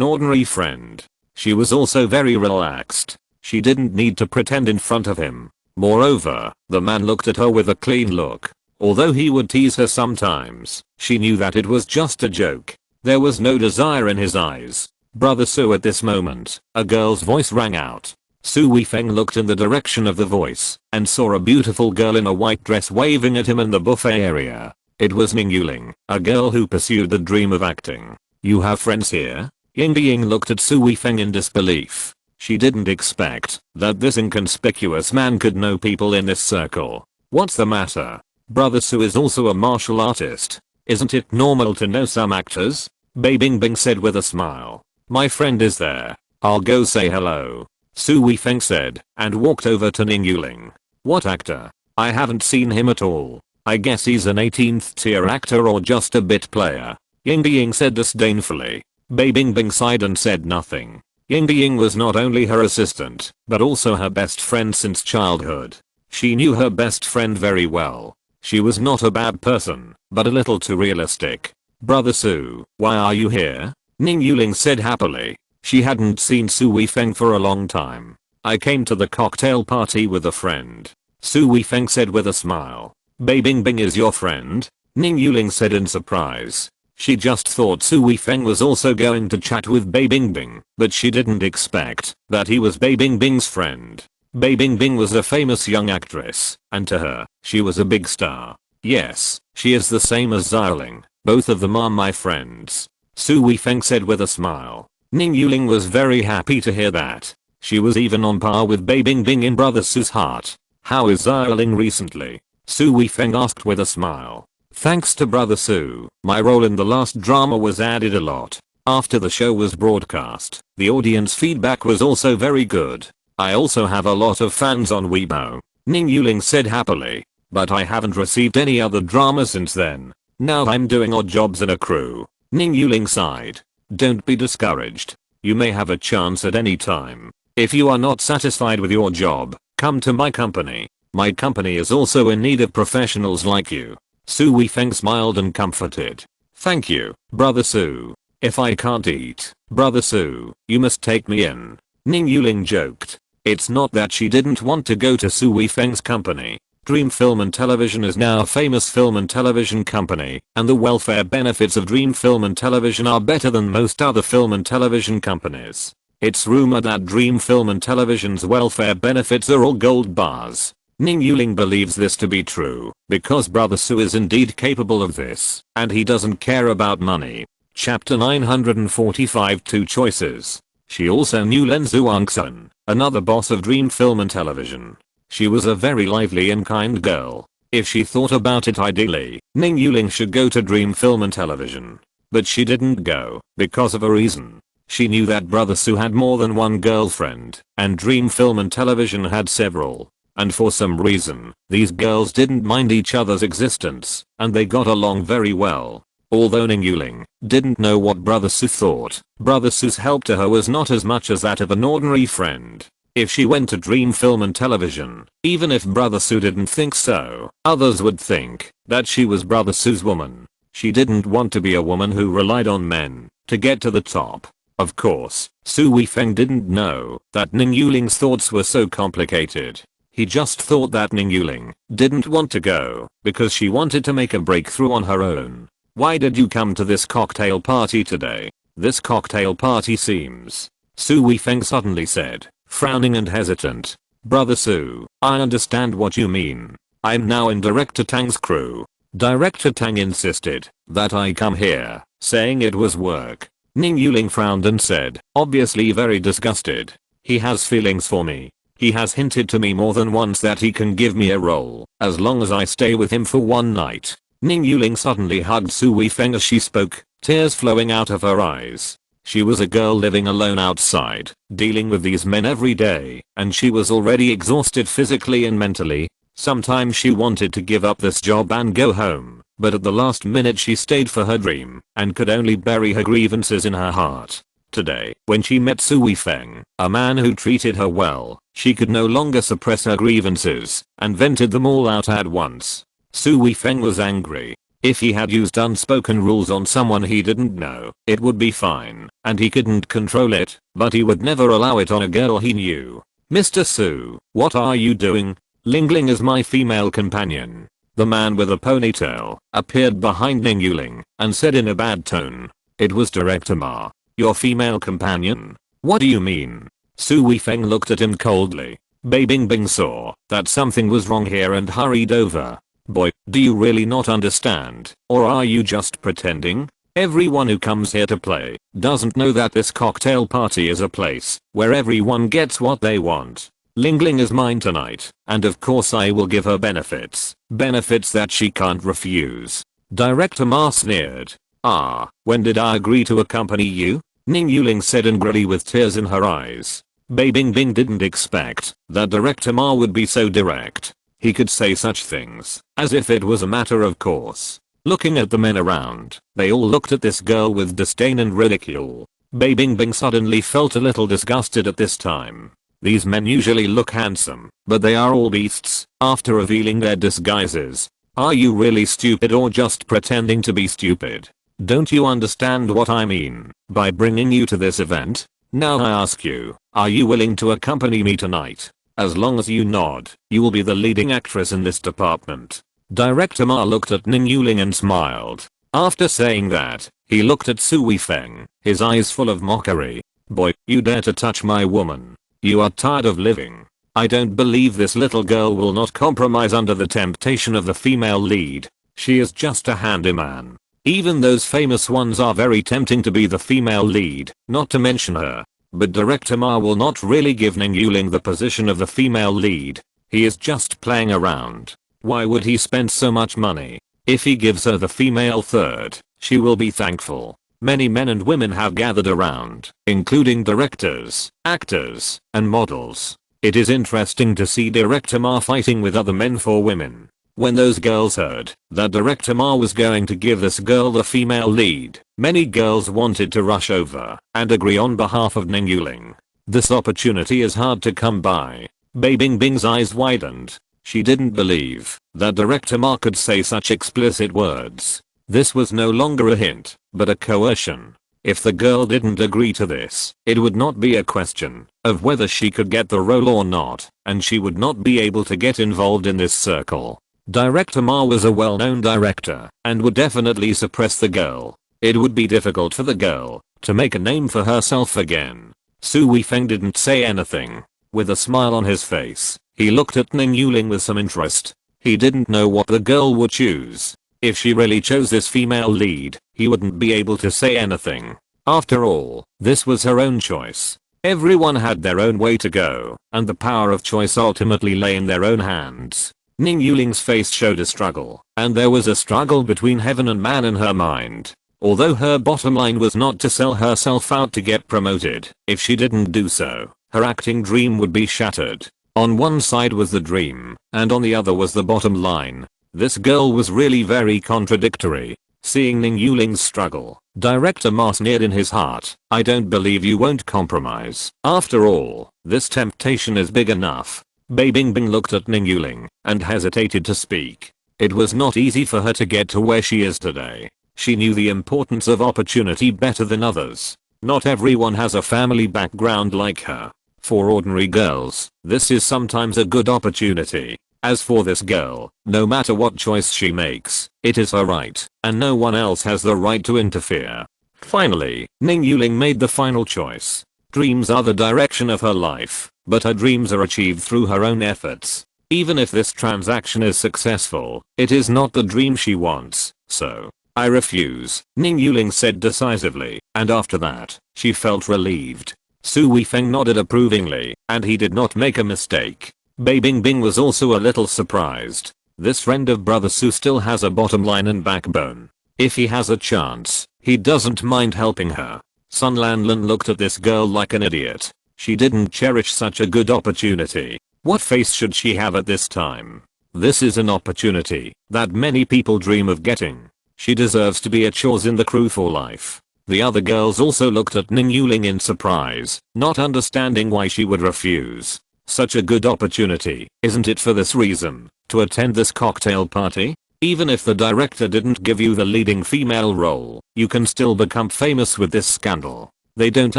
ordinary friend. She was also very relaxed. She didn't need to pretend in front of him. Moreover, the man looked at her with a clean look. Although he would tease her sometimes, she knew that it was just a joke. There was no desire in his eyes. Brother Su, at this moment, a girl's voice rang out. Su Weifeng looked in the direction of the voice and saw a beautiful girl in a white dress waving at him in the buffet area. It was Ning Yuling, a girl who pursued the dream of acting. You have friends here? Ying looked at Su Weifeng in disbelief. She didn't expect that this inconspicuous man could know people in this circle. What's the matter? Brother Su is also a martial artist. Isn't it normal to know some actors? Bei Bingbing said with a smile. My friend is there. I'll go say hello. Su Weifeng said and walked over to Ning Yuling. What actor? I haven't seen him at all. I guess he's an 18th tier actor or just a bit player. Ying said disdainfully. Bei Bingbing sighed and said nothing. Ying Ying was not only her assistant, but also her best friend since childhood. She knew her best friend very well. She was not a bad person, but a little too realistic. Brother Su, why are you here? Ning Yuling said happily. She hadn't seen Su Weifeng for a long time. I came to the cocktail party with a friend. Su Weifeng said with a smile. Bei Bingbing is your friend? Ning Yuling said in surprise. She just thought Su Weifeng was also going to chat with Bei Bingbing, but she didn't expect that he was Bei Bingbing's friend. Bei Bingbing was a famous young actress, and to her, she was a big star. Yes, she is the same as Xiaoling. Both of them are my friends. Su Weifeng said with a smile. Ning Yuling was very happy to hear that. She was even on par with Bei Bingbing in Brother Su's heart. How is Xiaoling recently? Su Weifeng asked with a smile. Thanks to Brother Su, my role in the last drama was added a lot. After the show was broadcast, the audience feedback was also very good. I also have a lot of fans on Weibo. Ning Yuling said happily. But I haven't received any other drama since then. Now I'm doing odd jobs in a crew. Ning Yuling sighed. Don't be discouraged. You may have a chance at any time. If you are not satisfied with your job, come to my company. My company is also in need of professionals like you. Su Weifeng smiled and comforted. Thank you, Brother Su. If I can't eat, Brother Su, you must take me in. Ning Yuling joked. It's not that she didn't want to go to Su Weifeng's company. Dream Film and Television is now a famous film and television company, and the welfare benefits of Dream Film and Television are better than most other film and television companies. It's rumored that Dream Film and Television's welfare benefits are all gold bars. Ning Yuling believes this to be true, because Brother Su is indeed capable of this, and he doesn't care about money. Chapter 945 Two Choices. She also knew Len Zhuangsun, another boss of Dream Film and Television. She was a very lively and kind girl. If she thought about it ideally, Ning Yuling should go to Dream Film and Television. But she didn't go, because of a reason. She knew that Brother Su had more than one girlfriend, and Dream Film and Television had several. And for some reason, these girls didn't mind each other's existence, and they got along very well. Although Ning Yuling didn't know what Brother Su thought, Brother Su's help to her was not as much as that of an ordinary friend. If she went to Dream Film and Television, even if Brother Su didn't think so, others would think that she was Brother Su's woman. She didn't want to be a woman who relied on men to get to the top. Of course, Su Weifeng didn't know that Ning Yuling's thoughts were so complicated. He just thought that Ning Yuling didn't want to go because she wanted to make a breakthrough on her own. Why did you come to this cocktail party today? This cocktail party seems. Su Weifeng suddenly said, frowning and hesitant. Brother Su, I understand what you mean. I'm now in Director Tang's crew. Director Tang insisted that I come here, saying it was work. Ning Yuling frowned and said, obviously very disgusted. He has feelings for me. He has hinted to me more than once that he can give me a role, as long as I stay with him for one night. Ning Yuling suddenly hugged Su Weifeng as she spoke, tears flowing out of her eyes. She was a girl living alone outside, dealing with these men every day, and she was already exhausted physically and mentally. Sometimes she wanted to give up this job and go home, but at the last minute she stayed for her dream, and could only bury her grievances in her heart. Today, when she met Su Weifeng, a man who treated her well, she could no longer suppress her grievances, and vented them all out at once. Su Weifeng was angry. If he had used unspoken rules on someone he didn't know, it would be fine, and he couldn't control it, but he would never allow it on a girl he knew. Mr. Su, what are you doing? Ling Ling is my female companion. The man with a ponytail appeared behind Ning Yuling and said in a bad tone. It was Director Ma. Your female companion? What do you mean? Su Weifeng looked at him coldly. Bei Bingbing saw that something was wrong here and hurried over. Boy, do you really not understand, or are you just pretending? Everyone who comes here to play doesn't know that this cocktail party is a place where everyone gets what they want. Ling Ling is mine tonight, and of course I will give her benefits. Benefits that she can't refuse. Director Ma sneered. Ah, when did I agree to accompany you? Ning Yuling said angrily with tears in her eyes. Bei Bingbing didn't expect that Director Ma would be so direct. He could say such things, as if it was a matter of course. Looking at the men around, they all looked at this girl with disdain and ridicule. Bei Bingbing suddenly felt a little disgusted at this time. These men usually look handsome, but they are all beasts after revealing their disguises. Are you really stupid or just pretending to be stupid? Don't you understand what I mean by bringing you to this event? Now I ask you, are you willing to accompany me tonight? As long as you nod, you will be the leading actress in this department. Director Ma looked at Ning Yuling and smiled. After saying that, he looked at Su Weifeng, his eyes full of mockery. Boy, you dare to touch my woman. You are tired of living. I don't believe this little girl will not compromise under the temptation of the female lead. She is just a handyman. Even those famous ones are very tempting to be the female lead, not to mention her. But Director Ma will not really give Ning Yuling the position of the female lead. He is just playing around. Why would he spend so much money? If he gives her the female third, she will be thankful. Many men and women have gathered around, including directors, actors, and models. It is interesting to see Director Ma fighting with other men for women. When those girls heard that Director Ma was going to give this girl the female lead, many girls wanted to rush over and agree on behalf of Ning Yuling. This opportunity is hard to come by. Bei Bingbing's eyes widened. She didn't believe that Director Ma could say such explicit words. This was no longer a hint, but a coercion. If the girl didn't agree to this, it would not be a question of whether she could get the role or not, and she would not be able to get involved in this circle. Director Ma was a well-known director and would definitely suppress the girl. It would be difficult for the girl to make a name for herself again. Su Weifeng didn't say anything. With a smile on his face, he looked at Ning Yuling with some interest. He didn't know what the girl would choose. If she really chose this female lead, he wouldn't be able to say anything. After all, this was her own choice. Everyone had their own way to go, and the power of choice ultimately lay in their own hands. Ning Yuling's face showed a struggle, and there was a struggle between heaven and man in her mind. Although her bottom line was not to sell herself out to get promoted, if she didn't do so, her acting dream would be shattered. On one side was the dream, and on the other was the bottom line. This girl was really very contradictory. Seeing Ning Yuling's struggle, Director Ma sneered in his heart. I don't believe you won't compromise. After all, this temptation is big enough. Bei Bingbing looked at Ning Yuling and hesitated to speak. It was not easy for her to get to where she is today. She knew the importance of opportunity better than others. Not everyone has a family background like her. For ordinary girls, this is sometimes a good opportunity. As for this girl, no matter what choice she makes, it is her right, and no one else has the right to interfere. Finally, Ning Yuling made the final choice. Dreams are the direction of her life, but her dreams are achieved through her own efforts. Even if this transaction is successful, it is not the dream she wants, so I refuse, Ning Yuling said decisively, and after that, she felt relieved. Su Weifeng nodded approvingly, and he did not make a mistake. Bei Bingbing was also a little surprised. This friend of brother Su still has a bottom line and backbone. If he has a chance, he doesn't mind helping her. Sun Lanlin looked at this girl like an idiot. She didn't cherish such a good opportunity. What face should she have at this time? This is an opportunity that many people dream of getting. She deserves to be a chores in the crew for life. The other girls also looked at Ning Yuling in surprise, not understanding why she would refuse. Such a good opportunity, isn't it, for this reason, to attend this cocktail party? Even if the director didn't give you the leading female role, you can still become famous with this scandal. They don't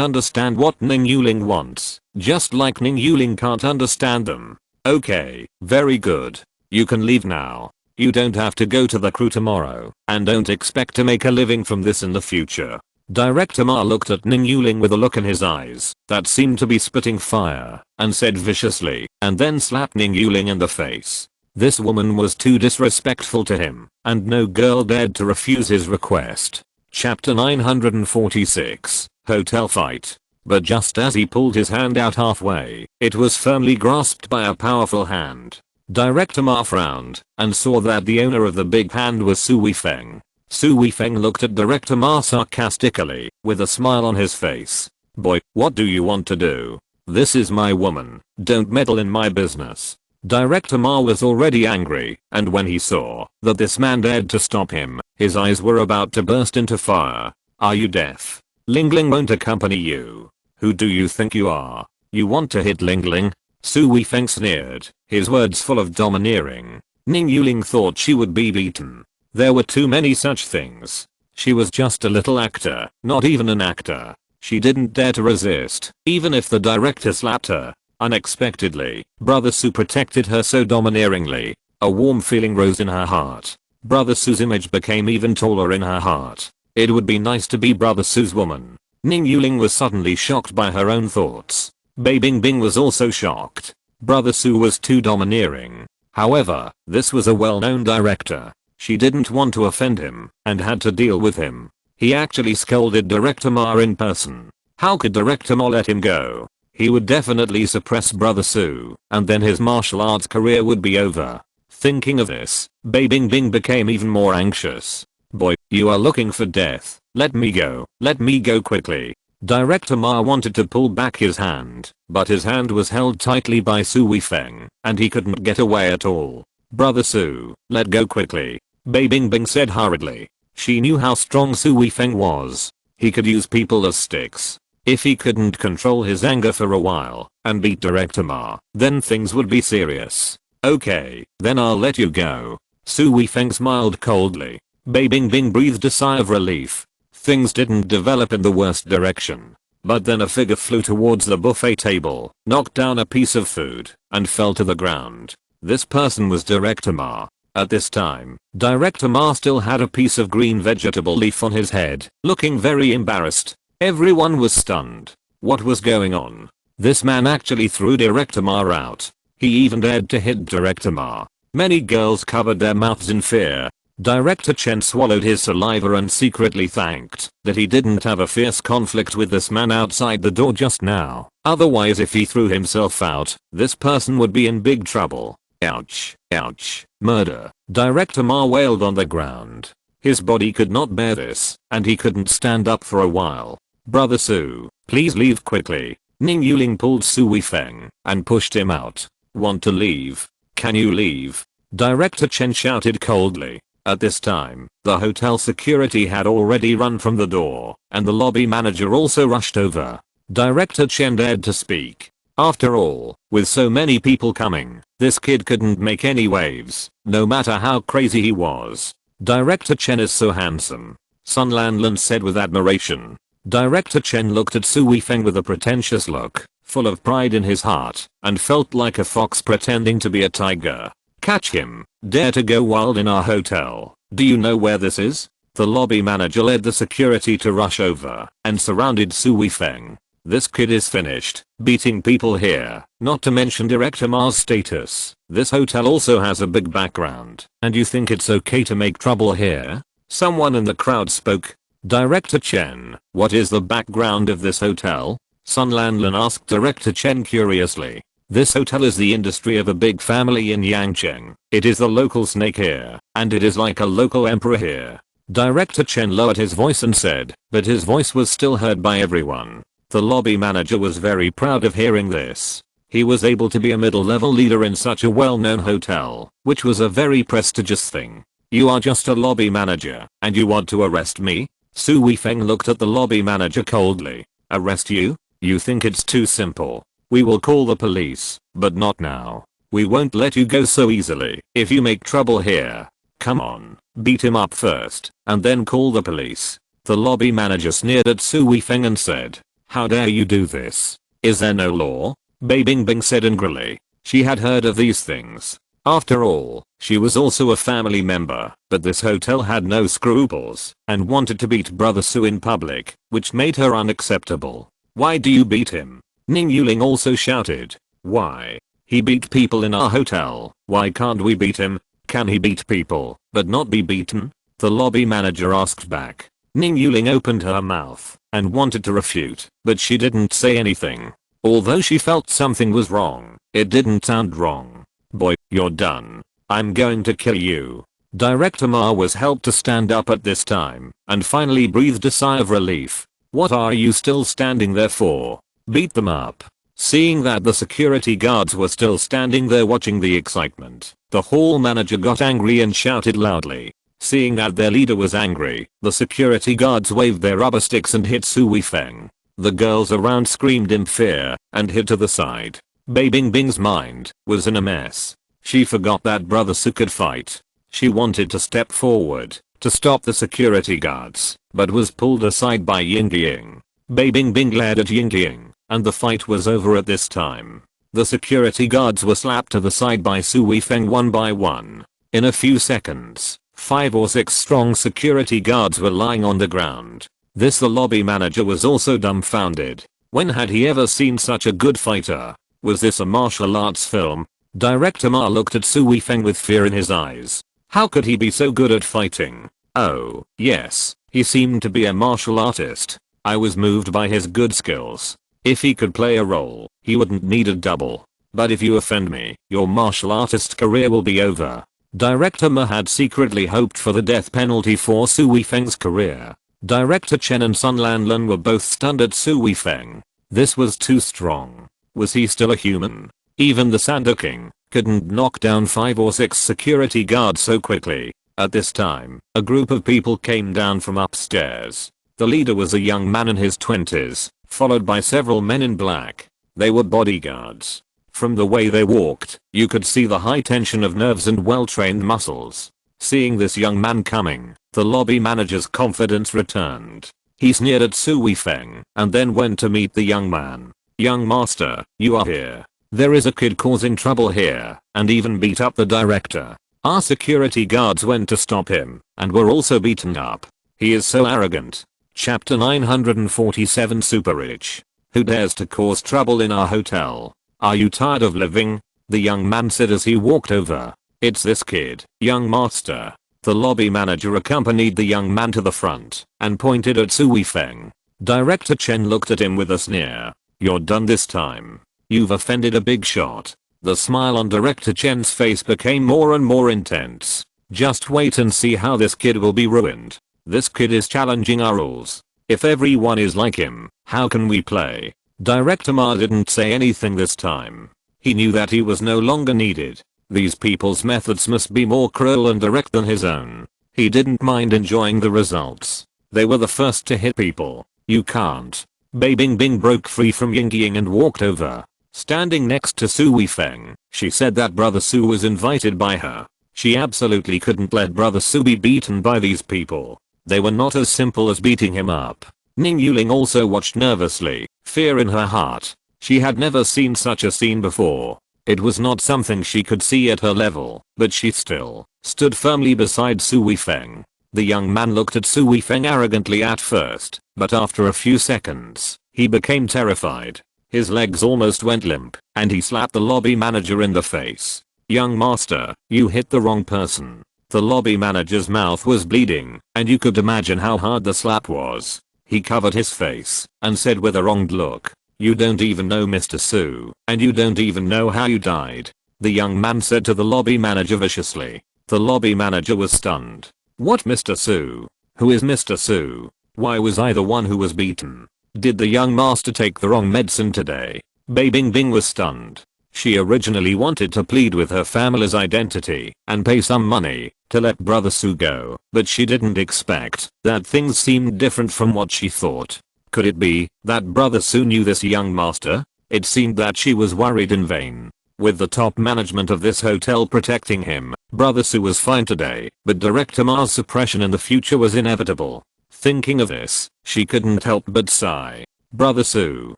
understand what Ning Yuling wants, just like Ning Yuling can't understand them. Okay, very good. You can leave now. You don't have to go to the crew tomorrow, and don't expect to make a living from this in the future. Director Ma looked at Ning Yuling with a look in his eyes that seemed to be spitting fire, and said viciously, and then slapped Ning Yuling in the face. This woman was too disrespectful to him, and no girl dared to refuse his request. Chapter 946, Hotel Fight. But just as he pulled his hand out halfway, it was firmly grasped by a powerful hand. Director Ma frowned, and saw that the owner of the big hand was Su Weifeng. Su Weifeng looked at Director Ma sarcastically, with a smile on his face. Boy, what do you want to do? This is my woman, don't meddle in my business. Director Ma was already angry, and when he saw that this man dared to stop him, his eyes were about to burst into fire. Are you deaf? Ling Ling won't accompany you. Who do you think you are? You want to hit Ling Ling? Su Weifeng sneered, his words full of domineering. Ning Yuling thought she would be beaten. There were too many such things. She was just a little actor, not even an actor. She didn't dare to resist, even if the director slapped her. Unexpectedly, Brother Su protected her so domineeringly. A warm feeling rose in her heart. Brother Su's image became even taller in her heart. It would be nice to be Brother Su's woman. Ning Yuling was suddenly shocked by her own thoughts. Bei Bingbing was also shocked. Brother Su was too domineering. However, this was a well-known director. She didn't want to offend him, and had to deal with him. He actually scolded Director Ma in person. How could Director Ma let him go? He would definitely suppress Brother Su, and then his martial arts career would be over. Thinking of this, Bei Bingbing became even more anxious. Boy, you are looking for death. Let me go quickly. Director Ma wanted to pull back his hand, but his hand was held tightly by Su Weifeng, and he couldn't get away at all. Brother Su, let go quickly, Bei Bingbing said hurriedly. She knew how strong Su Weifeng was. He could use people as sticks. If he couldn't control his anger for a while, and beat Director Ma, then things would be serious. Okay, then I'll let you go. Su Weifeng smiled coldly. Bei Bingbing breathed a sigh of relief. Things didn't develop in the worst direction. But then a figure flew towards the buffet table, knocked down a piece of food, and fell to the ground. This person was Director Ma. At this time, Director Ma still had a piece of green vegetable leaf on his head, looking very embarrassed. Everyone was stunned. What was going on? This man actually threw Director Ma out. He even dared to hit Director Ma. Many girls covered their mouths in fear. Director Chen swallowed his saliva and secretly thanked that he didn't have a fierce conflict with this man outside the door just now. Otherwise, if he threw himself out, this person would be in big trouble. Ouch, ouch, murder. Director Ma wailed on the ground. His body could not bear this, and he couldn't stand up for a while. Brother Su, please leave quickly. Ning Yuling pulled Su Weifeng and pushed him out. Want to leave? Can you leave? Director Chen shouted coldly. At this time, the hotel security had already run from the door, and the lobby manager also rushed over. Director Chen dared to speak. After all, with so many people coming, this kid couldn't make any waves, no matter how crazy he was. Director Chen is so handsome, Sun Lanlan said with admiration. Director Chen looked at Su Weifeng with a pretentious look, full of pride in his heart, and felt like a fox pretending to be a tiger. Catch him. Dare to go wild in our hotel. Do you know where this is? The lobby manager led the security to rush over and surrounded Su Weifeng. This kid is finished beating people here, not to mention Director Ma's status. This hotel also has a big background, and you think it's okay to make trouble here? Someone in the crowd spoke. Director Chen, what is the background of this hotel? Sun Lanlan asked Director Chen curiously. This hotel is the industry of a big family in Yangcheng. It is the local snake here, and it is like a local emperor here. Director Chen lowered his voice and said, but his voice was still heard by everyone. The lobby manager was very proud of hearing this. He was able to be a middle-level leader in such a well-known hotel, which was a very prestigious thing. You are just a lobby manager, and you want to arrest me? Su Weifeng looked at the lobby manager coldly. Arrest you? You think it's too simple. We will call the police, but not now. We won't let you go so easily. If you make trouble here, come on, beat him up first, and then call the police. The lobby manager sneered at Su Weifeng and said, how dare you do this? Is there no law? Bei Bingbing said angrily. She had heard of these things. After all, she was also a family member, but this hotel had no scruples, and wanted to beat Brother Su in public, which made her unacceptable. Why do you beat him? Ning Yuling also shouted. Why? He beat people in our hotel. Why can't we beat him? Can he beat people, but not be beaten? The lobby manager asked back. Ning Yuling opened her mouth and wanted to refute, but she didn't say anything. Although she felt something was wrong, it didn't sound wrong. Boy, you're done. I'm going to kill you. Director Ma was helped to stand up at this time, and finally breathed a sigh of relief. What are you still standing there for? Beat them up. Seeing that the security guards were still standing there watching the excitement, the hall manager got angry and shouted loudly. Seeing that their leader was angry, the security guards waved their rubber sticks and hit Su Weifeng. The girls around screamed in fear and hid to the side. Bei Bingbing's mind was in a mess. She forgot that Brother Su could fight. She wanted to step forward to stop the security guards, but was pulled aside by Yingying. Bei Bingbing glared at Yingying, and the fight was over at this time. The security guards were slapped to the side by Su Weifeng one by one. In a few seconds, 5 or 6 strong security guards were lying on the ground. The lobby manager was also dumbfounded. When had he ever seen such a good fighter? Was this a martial arts film? Director Ma looked at Su Weifeng with fear in his eyes. How could he be so good at fighting? Oh, yes, he seemed to be a martial artist. I was moved by his good skills. If he could play a role, he wouldn't need a double. But if you offend me, your martial artist career will be over. Director Ma had secretly hoped for the death penalty for Su Weifeng's career. Director Chen and Sun Lanlun were both stunned at Su Weifeng. This was too strong. Was he still a human? Even the Sanda King couldn't knock down 5 or 6 security guards so quickly. At this time, a group of people came down from upstairs. The leader was a young man in his 20s, followed by several men in black. They were bodyguards. From the way they walked, you could see the high tension of nerves and well-trained muscles. Seeing this young man coming, the lobby manager's confidence returned. He sneered at Su Weifeng and then went to meet the young man. "Young master, you are here. There is a kid causing trouble here," and even beat up the director. Our security guards went to stop him and were also beaten up. He is so arrogant. Chapter 947 Super Rich. Who dares to cause trouble in our hotel? Are you tired of living? The young man said as he walked over. It's this kid, young master. The lobby manager accompanied the young man to the front and pointed at Su Weifeng. Director Chen looked at him with a sneer. You're done this time. You've offended a big shot. The smile on Director Chen's face became more and more intense. Just wait and see how this kid will be ruined. This kid is challenging our rules. If everyone is like him, how can we play? Director Ma didn't say anything this time. He knew that he was no longer needed. These people's methods must be more cruel and direct than his own. He didn't mind enjoying the results. They were the first to hit people. You can't. Bei Bingbing broke free from Yingying and walked over. Standing next to Su Weifeng, she said that Brother Su was invited by her. She absolutely couldn't let Brother Su be beaten by these people. They were not as simple as beating him up. Ning Yuling also watched nervously, fear in her heart. She had never seen such a scene before. It was not something she could see at her level, but she still stood firmly beside Su Weifeng. The young man looked at Su Weifeng arrogantly at first, but after a few seconds, he became terrified. His legs almost went limp, and he slapped the lobby manager in the face. Young master, you hit the wrong person. The lobby manager's mouth was bleeding, and you could imagine how hard the slap was. He covered his face and said with a wronged look, "You don't even know Mr. Su, and you don't even know how you died." The young man said to the lobby manager viciously. The lobby manager was stunned. What, Mr. Su? Who is Mr. Su? Why was I the one who was beaten? Did the young master take the wrong medicine today? Bei Bingbing was stunned. She originally wanted to plead with her family's identity and pay some money to let Brother Su go, but she didn't expect that things seemed different from what she thought. Could it be that Brother Su knew this young master? It seemed that she was worried in vain. With the top management of this hotel protecting him, Brother Su was fine today, but Director Ma's suppression in the future was inevitable. Thinking of this, she couldn't help but sigh. Brother Su,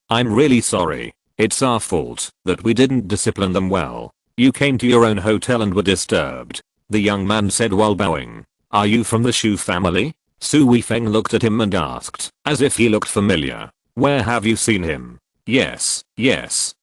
I'm really sorry. It's our fault that we didn't discipline them well. You came to your own hotel and were disturbed. The young man said while bowing. Are you from the Shu family? Su Weifeng looked at him and asked, as if he looked familiar. Where have you seen him? Yes,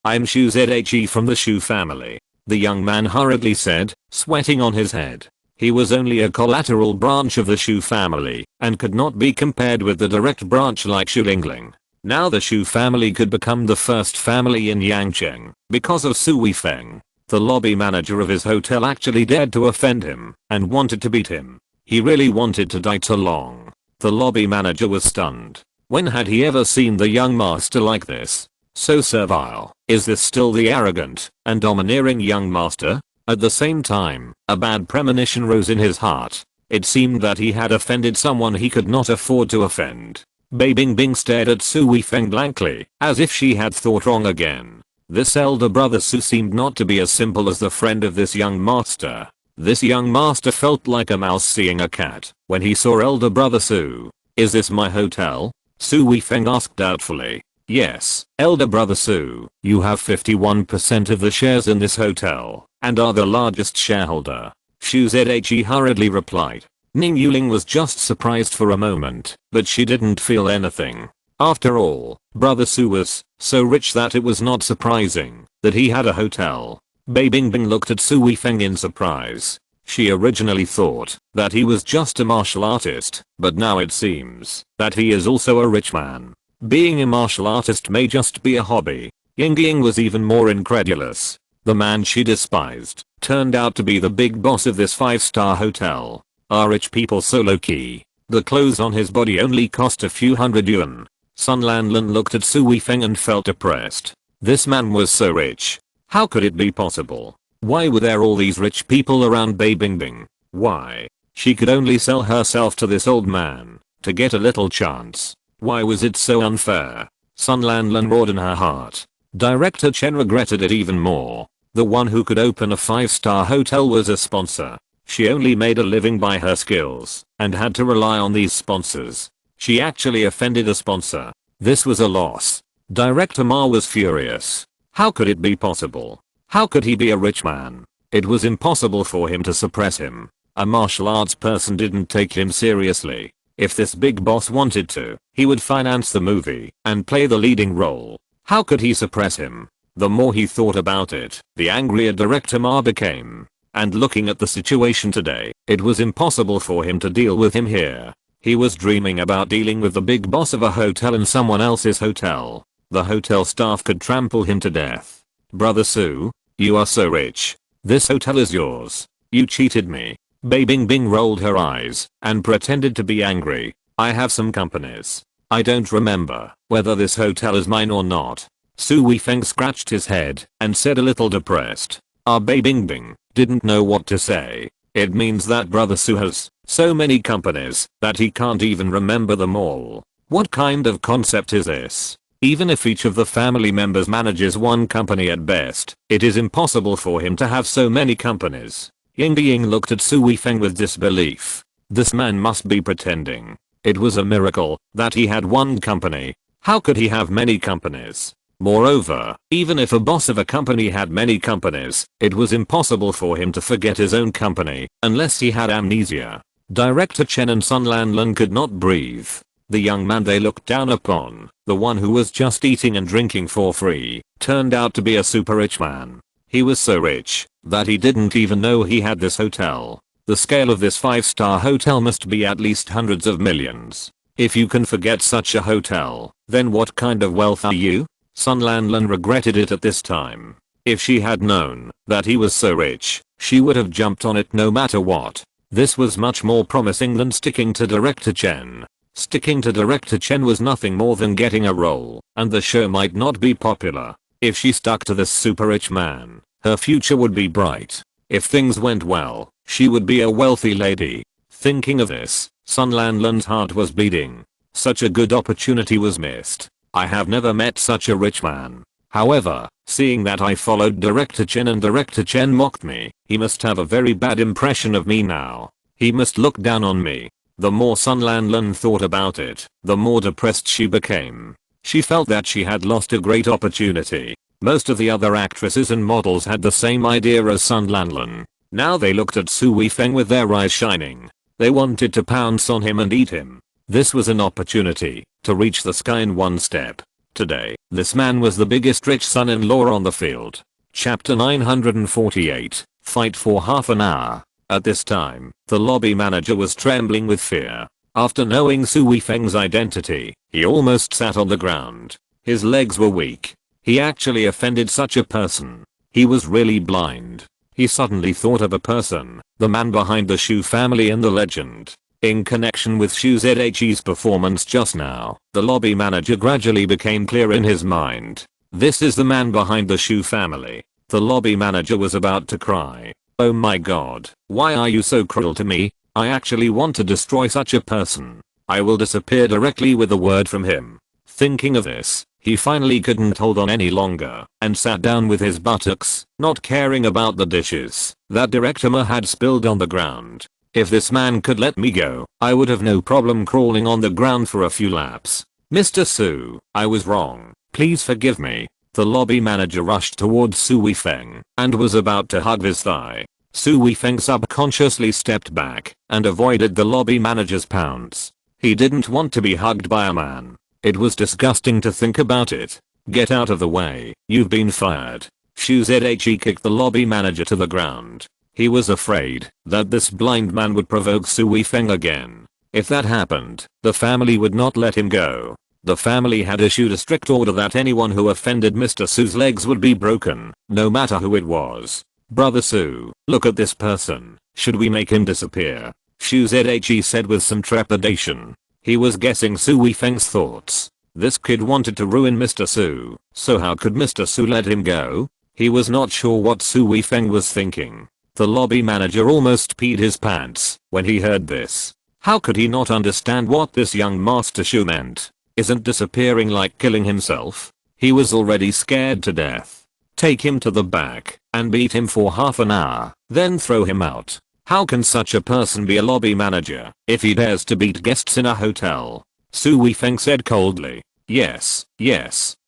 I'm Shu Zhe from the Shu family. The young man hurriedly said, sweating on his head. He was only a collateral branch of the Shu family and could not be compared with the direct branch like Shu Lingling. Now the Shu family could become the first family in Yangcheng because of Su Weifeng. The lobby manager of his hotel actually dared to offend him and wanted to beat him. He really wanted to die so long. The lobby manager was stunned. When had he ever seen the young master like this? So servile. Is this still the arrogant and domineering young master? At the same time, a bad premonition rose in his heart. It seemed that he had offended someone he could not afford to offend. Bei Bingbing stared at Su Weifeng blankly, as if she had thought wrong again. This elder brother Su seemed not to be as simple as the friend of this young master. This young master felt like a mouse seeing a cat when he saw elder brother Su. Is this my hotel? Su Weifeng asked doubtfully. Yes, elder brother Su, you have 51% of the shares in this hotel, and are the largest shareholder. Xu Zhe hurriedly replied. Ning Yuling was just surprised for a moment, but she didn't feel anything. After all, brother Su was so rich that it was not surprising that he had a hotel. Bei Bingbing looked at Su Weifeng in surprise. She originally thought that he was just a martial artist, but now it seems that he is also a rich man. Being a martial artist may just be a hobby. Ying was even more incredulous. The man she despised turned out to be the big boss of this 5-star hotel. Are rich people so low-key? The clothes on his body only cost a few hundred yuan. Sun Lanlin looked at Su Weifeng and felt depressed. This man was so rich. How could it be possible? Why were there all these rich people around Bei Bingbing? Why? She could only sell herself to this old man to get a little chance. Why was it so unfair? Sun Lanlin roared in her heart. Director Chen regretted it even more. The one who could open a 5-star hotel was a sponsor. She only made a living by her skills and had to rely on these sponsors. She actually offended a sponsor. This was a loss. Director Ma was furious. How could it be possible? How could he be a rich man? It was impossible for him to suppress him. A martial arts person didn't take him seriously. If this big boss wanted to, he would finance the movie and play the leading role. How could he suppress him? The more he thought about it, the angrier Director Ma became. And looking at the situation today, it was impossible for him to deal with him here. He was dreaming about dealing with the big boss of a hotel in someone else's hotel. The hotel staff could trample him to death. Brother Su, you are so rich. This hotel is yours. You cheated me. Bei Bingbing rolled her eyes and pretended to be angry. I have some companies. I don't remember whether this hotel is mine or not. Su Weifeng scratched his head and said a little depressed. Bei Bingbing didn't know what to say. It means that brother Su has so many companies that he can't even remember them all. What kind of concept is this? Even if each of the family members manages one company at best, it is impossible for him to have so many companies. Ying looked at Su Weifeng with disbelief. This man must be pretending. It was a miracle that he had one company. How could he have many companies? Moreover, even if a boss of a company had many companies, it was impossible for him to forget his own company unless he had amnesia. Director Chen and Sun Lanlin could not breathe. The young man they looked down upon, the one who was just eating and drinking for free, turned out to be a super rich man. He was so rich that he didn't even know he had this hotel. The scale of this 5-star hotel must be at least hundreds of millions. If you can forget such a hotel, then what kind of wealth are you? Sun Lanlin regretted it at this time. If she had known that he was so rich, she would have jumped on it no matter what. This was much more promising than sticking to Director Chen. Sticking to Director Chen was nothing more than getting a role, and the show might not be popular. If she stuck to this super rich man, her future would be bright. If things went well, she would be a wealthy lady. Thinking of this, Sun Lanlin's heart was beating. Such a good opportunity was missed. I have never met such a rich man. However, seeing that I followed Director Chen and Director Chen mocked me, he must have a very bad impression of me now. He must look down on me. The more Sun Lanlin thought about it, the more depressed she became. She felt that she had lost a great opportunity. Most of the other actresses and models had the same idea as Sun Lanlin. Now they looked at Su Weifeng with their eyes shining. They wanted to pounce on him and eat him. This was an opportunity to reach the sky in one step. Today, this man was the biggest rich son-in-law on the field. Chapter 948, Fight for half an hour. At this time, the lobby manager was trembling with fear. After knowing Su Weifeng's identity, he almost sat on the ground. His legs were weak. He actually offended such a person. He was really blind. He suddenly thought of a person, the man behind the Shu family and the legend. In connection with Xu Zhe's performance just now, the lobby manager gradually became clear in his mind. This is the man behind the Shu family. The lobby manager was about to cry. Oh my god, why are you so cruel to me? I actually want to destroy such a person. I will disappear directly with a word from him. Thinking of this, he finally couldn't hold on any longer and sat down with his buttocks, not caring about the dishes that Director Ma had spilled on the ground. If this man could let me go, I would have no problem crawling on the ground for a few laps. Mr. Su, I was wrong. Please forgive me. The lobby manager rushed towards Su Weifeng and was about to hug his thigh. Su Weifeng subconsciously stepped back and avoided the lobby manager's pounce. He didn't want to be hugged by a man. It was disgusting to think about it. Get out of the way, you've been fired. Xu Zhe kicked the lobby manager to the ground. He was afraid that this blind man would provoke Su Weifeng again. If that happened, the family would not let him go. The family had issued a strict order that anyone who offended Mr. Su's legs would be broken, no matter who it was. Brother Su, look at this person. Should we make him disappear? Xu Zhe said with some trepidation. He was guessing Su Weifeng's thoughts. This kid wanted to ruin Mr. Su, so how could Mr. Su let him go? He was not sure what Su Weifeng was thinking. The lobby manager almost peed his pants when he heard this. How could he not understand what this young Master Shu meant? Isn't disappearing like killing himself? He was already scared to death. Take him to the back and beat him for half an hour, then throw him out. How can such a person be a lobby manager if he dares to beat guests in a hotel? Su Weifeng said coldly. Yes,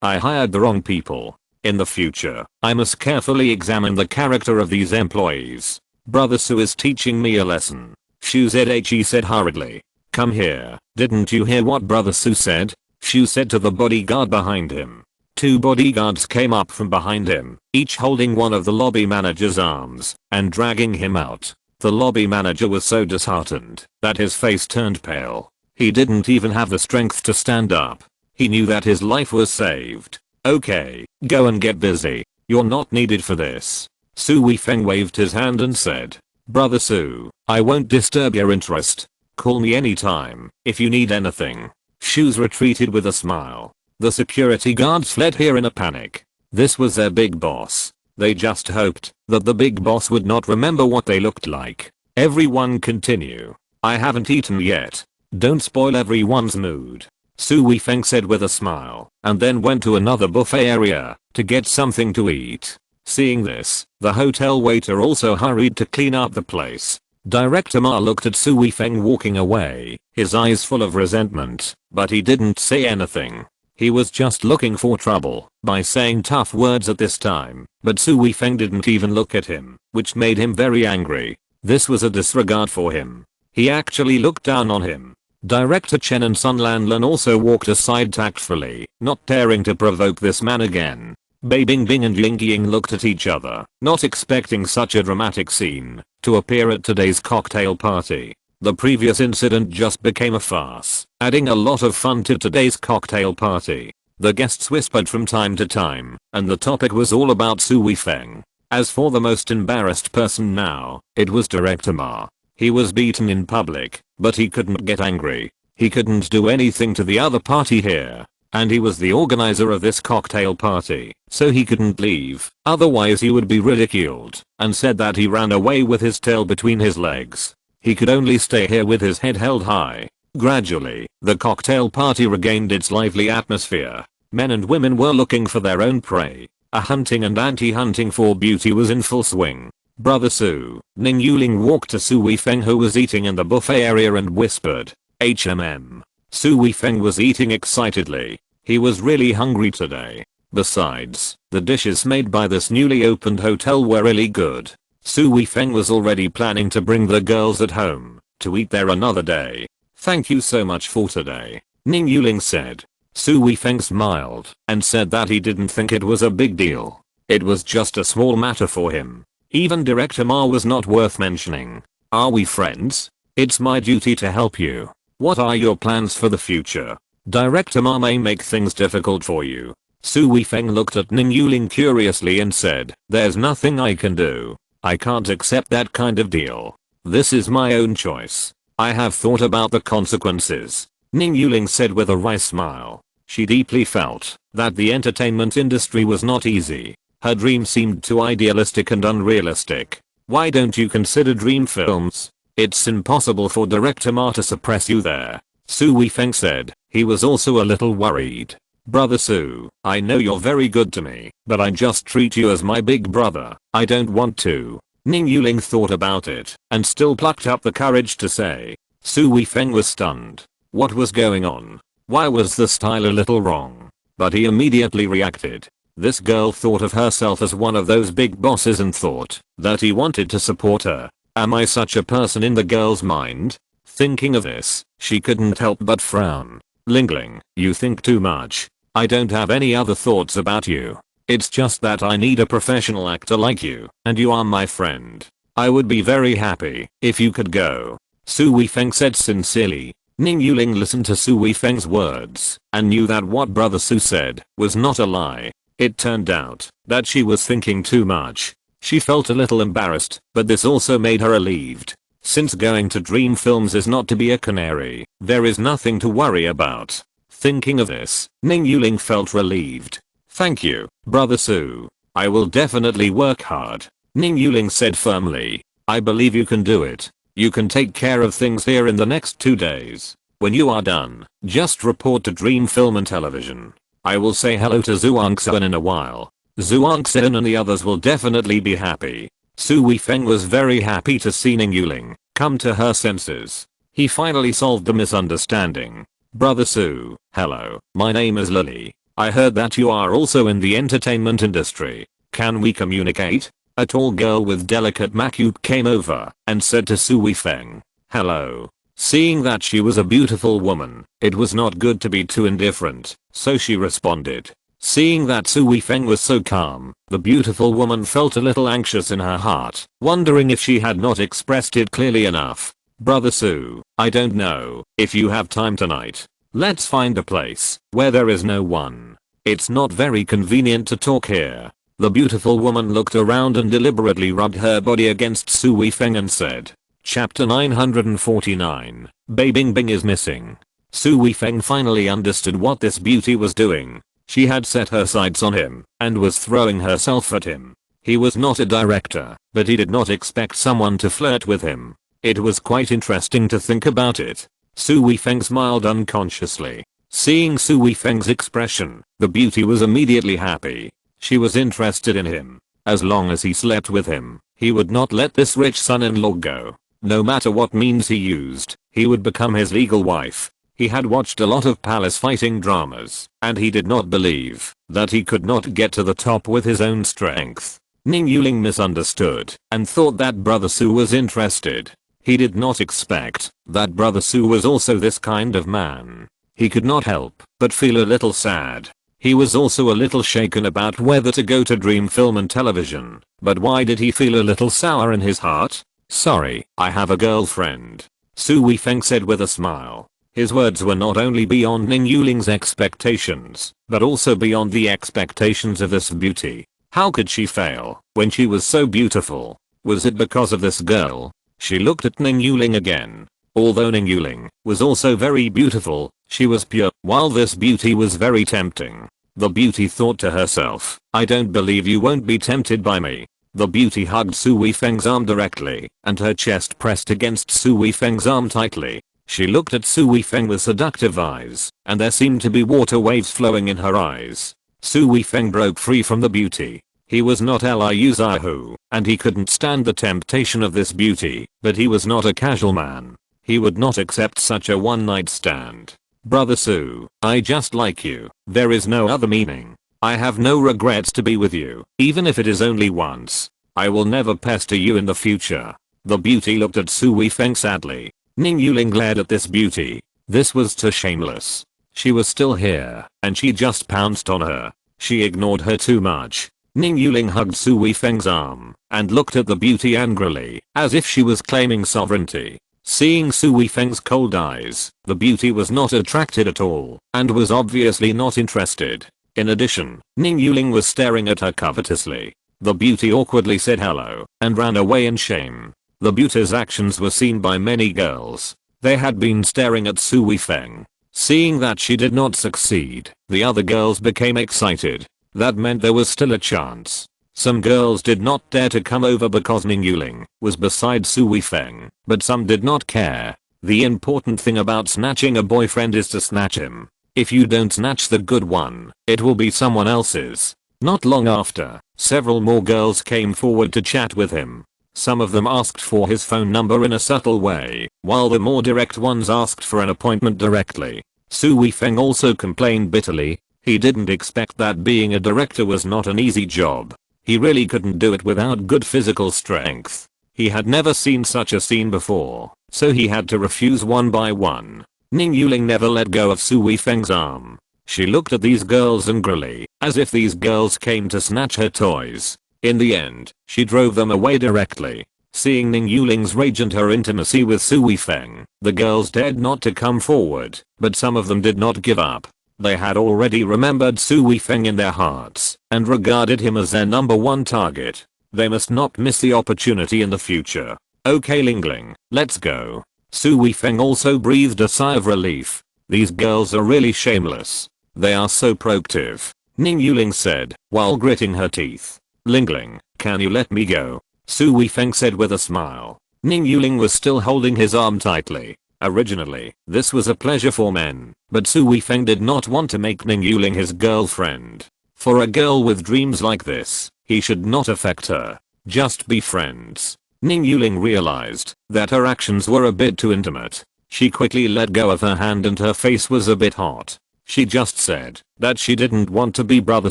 I hired the wrong people. In the future, I must carefully examine the character of these employees. Brother Su is teaching me a lesson. Xu Zhe said hurriedly. Come here, didn't you hear what Brother Su said? Xu said to the bodyguard behind him. Two bodyguards came up from behind him, each holding one of the lobby manager's arms and dragging him out. The lobby manager was so disheartened that his face turned pale. He didn't even have the strength to stand up. He knew that his life was saved. Okay, go and get busy. You're not needed for this. Su Weifeng waved his hand and said. Brother Su, I won't disturb your interest. Call me anytime if you need anything. Xu retreated with a smile. The security guards fled here in a panic. This was their big boss. They just hoped that the big boss would not remember what they looked like. Everyone continue. I haven't eaten yet. Don't spoil everyone's mood. Su Weifeng said with a smile, and then went to another buffet area to get something to eat. Seeing this, the hotel waiter also hurried to clean up the place. Director Ma looked at Su Weifeng walking away, his eyes full of resentment, but he didn't say anything. He was just looking for trouble by saying tough words at this time, but Su Weifeng didn't even look at him, which made him very angry. This was a disregard for him. He actually looked down on him. Director Chen and Sun Lanlan also walked aside tactfully, not daring to provoke this man again. Bei Bingbing and Ying Ying looked at each other, not expecting such a dramatic scene to appear at today's cocktail party. The previous incident just became a farce, adding a lot of fun to today's cocktail party. The guests whispered from time to time, and the topic was all about Su Weifeng. As for the most embarrassed person now, it was Director Ma. He was beaten in public, but he couldn't get angry. He couldn't do anything to the other party here. And he was the organizer of this cocktail party, so he couldn't leave, otherwise he would be ridiculed, and said that he ran away with his tail between his legs. He could only stay here with his head held high. Gradually, the cocktail party regained its lively atmosphere. Men and women were looking for their own prey. A hunting and anti-hunting for beauty was in full swing. Brother Su, Ning Yuling walked to Su Weifeng who was eating in the buffet area and whispered, HMM. Su Weifeng was eating excitedly. He was really hungry today. Besides, the dishes made by this newly opened hotel were really good. Su Weifeng was already planning to bring the girls at home to eat there another day. Thank you so much for today, Ning Yuling said. Su Weifeng smiled and said that he didn't think it was a big deal. It was just a small matter for him. Even Director Ma was not worth mentioning. Are we friends? It's my duty to help you. What are your plans for the future? Director Ma may make things difficult for you. Su Weifeng looked at Ning Yuling curiously and said, there's nothing I can do. I can't accept that kind of deal. This is my own choice. I have thought about the consequences. Ning Yuling said with a wry smile. She deeply felt that the entertainment industry was not easy. Her dream seemed too idealistic and unrealistic. Why don't you consider dream films? It's impossible for Director Ma to suppress you there. Su Weifeng said. He was also a little worried. Brother Su, I know you're very good to me, but I just treat you as my big brother. I don't want to. Ning Yuling thought about it and still plucked up the courage to say. Su Weifeng was stunned. What was going on? Why was the style a little wrong? But he immediately reacted. This girl thought of herself as one of those big bosses and thought that he wanted to support her. Am I such a person in the girl's mind? Thinking of this, she couldn't help but frown. Ling Ling, you think too much. I don't have any other thoughts about you. It's just that I need a professional actor like you, and you are my friend. I would be very happy if you could go. Su Weifeng said sincerely. Ning Yuling listened to Su Weifeng's words and knew that what Brother Su said was not a lie. It turned out that she was thinking too much. She felt a little embarrassed, but this also made her relieved. Since going to Dream Films is not to be a canary, there is nothing to worry about. Thinking of this, Ning Yuling felt relieved. Thank you, Brother Su. I will definitely work hard. Ning Yuling said firmly. I believe you can do it. You can take care of things here in the next 2 days. When you are done, just report to Dream Film and Television. I will say hello to Zhuang Sen in a while. Zhuang Sen and the others will definitely be happy. Su Weifeng was very happy to see Ning Yuling come to her senses. He finally solved the misunderstanding. Brother Su, hello, my name is Lily. I heard that you are also in the entertainment industry. Can we communicate? A tall girl with delicate makeup came over and said to Su Weifeng, hello. Seeing that she was a beautiful woman, it was not good to be too indifferent, so she responded. Seeing that Su Weifeng was so calm, the beautiful woman felt a little anxious in her heart, wondering if she had not expressed it clearly enough. Brother Su, I don't know if you have time tonight. Let's find a place where there is no one. It's not very convenient to talk here. The beautiful woman looked around and deliberately rubbed her body against Su Weifeng and said. Chapter 949. Bei Bingbing is missing. Su Weifeng finally understood what this beauty was doing. She had set her sights on him and was throwing herself at him. He was not a director, but he did not expect someone to flirt with him. It was quite interesting to think about it. Su Weifeng smiled unconsciously. Seeing Su Weifeng's expression, the beauty was immediately happy. She was interested in him. As long as he slept with him, he would not let this rich son-in-law go. No matter what means he used, he would become his legal wife. He had watched a lot of palace fighting dramas, and he did not believe that he could not get to the top with his own strength. Ning Yuling misunderstood and thought that Brother Su was interested. He did not expect that Brother Su was also this kind of man. He could not help but feel a little sad. He was also a little shaken about whether to go to Dream Film and Television, but why did he feel a little sour in his heart? Sorry, I have a girlfriend. Su Weifeng said with a smile. His words were not only beyond Ning Yuling's expectations, but also beyond the expectations of this beauty. How could she fail when she was so beautiful? Was it because of this girl? She looked at Ning Yuling again. Although Ning Yuling was also very beautiful, she was pure, while this beauty was very tempting. The beauty thought to herself, I don't believe you won't be tempted by me. The beauty hugged Su Weifeng's arm directly, and her chest pressed against Su Weifeng's arm tightly. She looked at Su Weifeng with seductive eyes, and there seemed to be water waves flowing in her eyes. Su Weifeng broke free from the beauty. He was not Liu Zihu, and he couldn't stand the temptation of this beauty, but he was not a casual man. He would not accept such a one-night stand. Brother Su, I just like you. There is no other meaning. I have no regrets to be with you, even if it is only once. I will never pester you in the future. The beauty looked at Su Weifeng sadly. Ning Yuling glared at this beauty. This was too shameless. She was still here, and she just pounced on her. She ignored her too much. Ning Yuling hugged Su Weifeng's arm, and looked at the beauty angrily, as if she was claiming sovereignty. Seeing Su Weifeng's cold eyes, the beauty was not attracted at all, and was obviously not interested. In addition, Ning Yuling was staring at her covetously. The beauty awkwardly said hello, and ran away in shame. The beauty's actions were seen by many girls. They had been staring at Su Weifeng. Seeing that she did not succeed, the other girls became excited. That meant there was still a chance. Some girls did not dare to come over because Ning Yuling was beside Su Weifeng, but some did not care. The important thing about snatching a boyfriend is to snatch him. If you don't snatch the good one, it will be someone else's. Not long after, several more girls came forward to chat with him. Some of them asked for his phone number in a subtle way, while the more direct ones asked for an appointment directly. Su Weifeng also complained bitterly. He didn't expect that being a director was not an easy job. He really couldn't do it without good physical strength. He had never seen such a scene before, so he had to refuse one by one. Ning Yuling never let go of Su Weifeng's arm. She looked at these girls angrily, as if these girls came to snatch her toys. In the end, she drove them away directly. Seeing Ning Yuling's rage and her intimacy with Su Weifeng, the girls dared not to come forward, but some of them did not give up. They had already remembered Su Weifeng in their hearts and regarded him as their number one target. They must not miss the opportunity in the future. Okay Lingling, let's go. Su Weifeng also breathed a sigh of relief. These girls are really shameless. They are so proactive, Ning Yuling said while gritting her teeth. Lingling, can you let me go? Su Weifeng said with a smile. Ning Yuling was still holding his arm tightly. Originally, this was a pleasure for men, but Su Weifeng did not want to make Ning Yuling his girlfriend. For a girl with dreams like this, he should not affect her. Just be friends. Ning Yuling realized that her actions were a bit too intimate. She quickly let go of her hand and her face was a bit hot. She just said that she didn't want to be Brother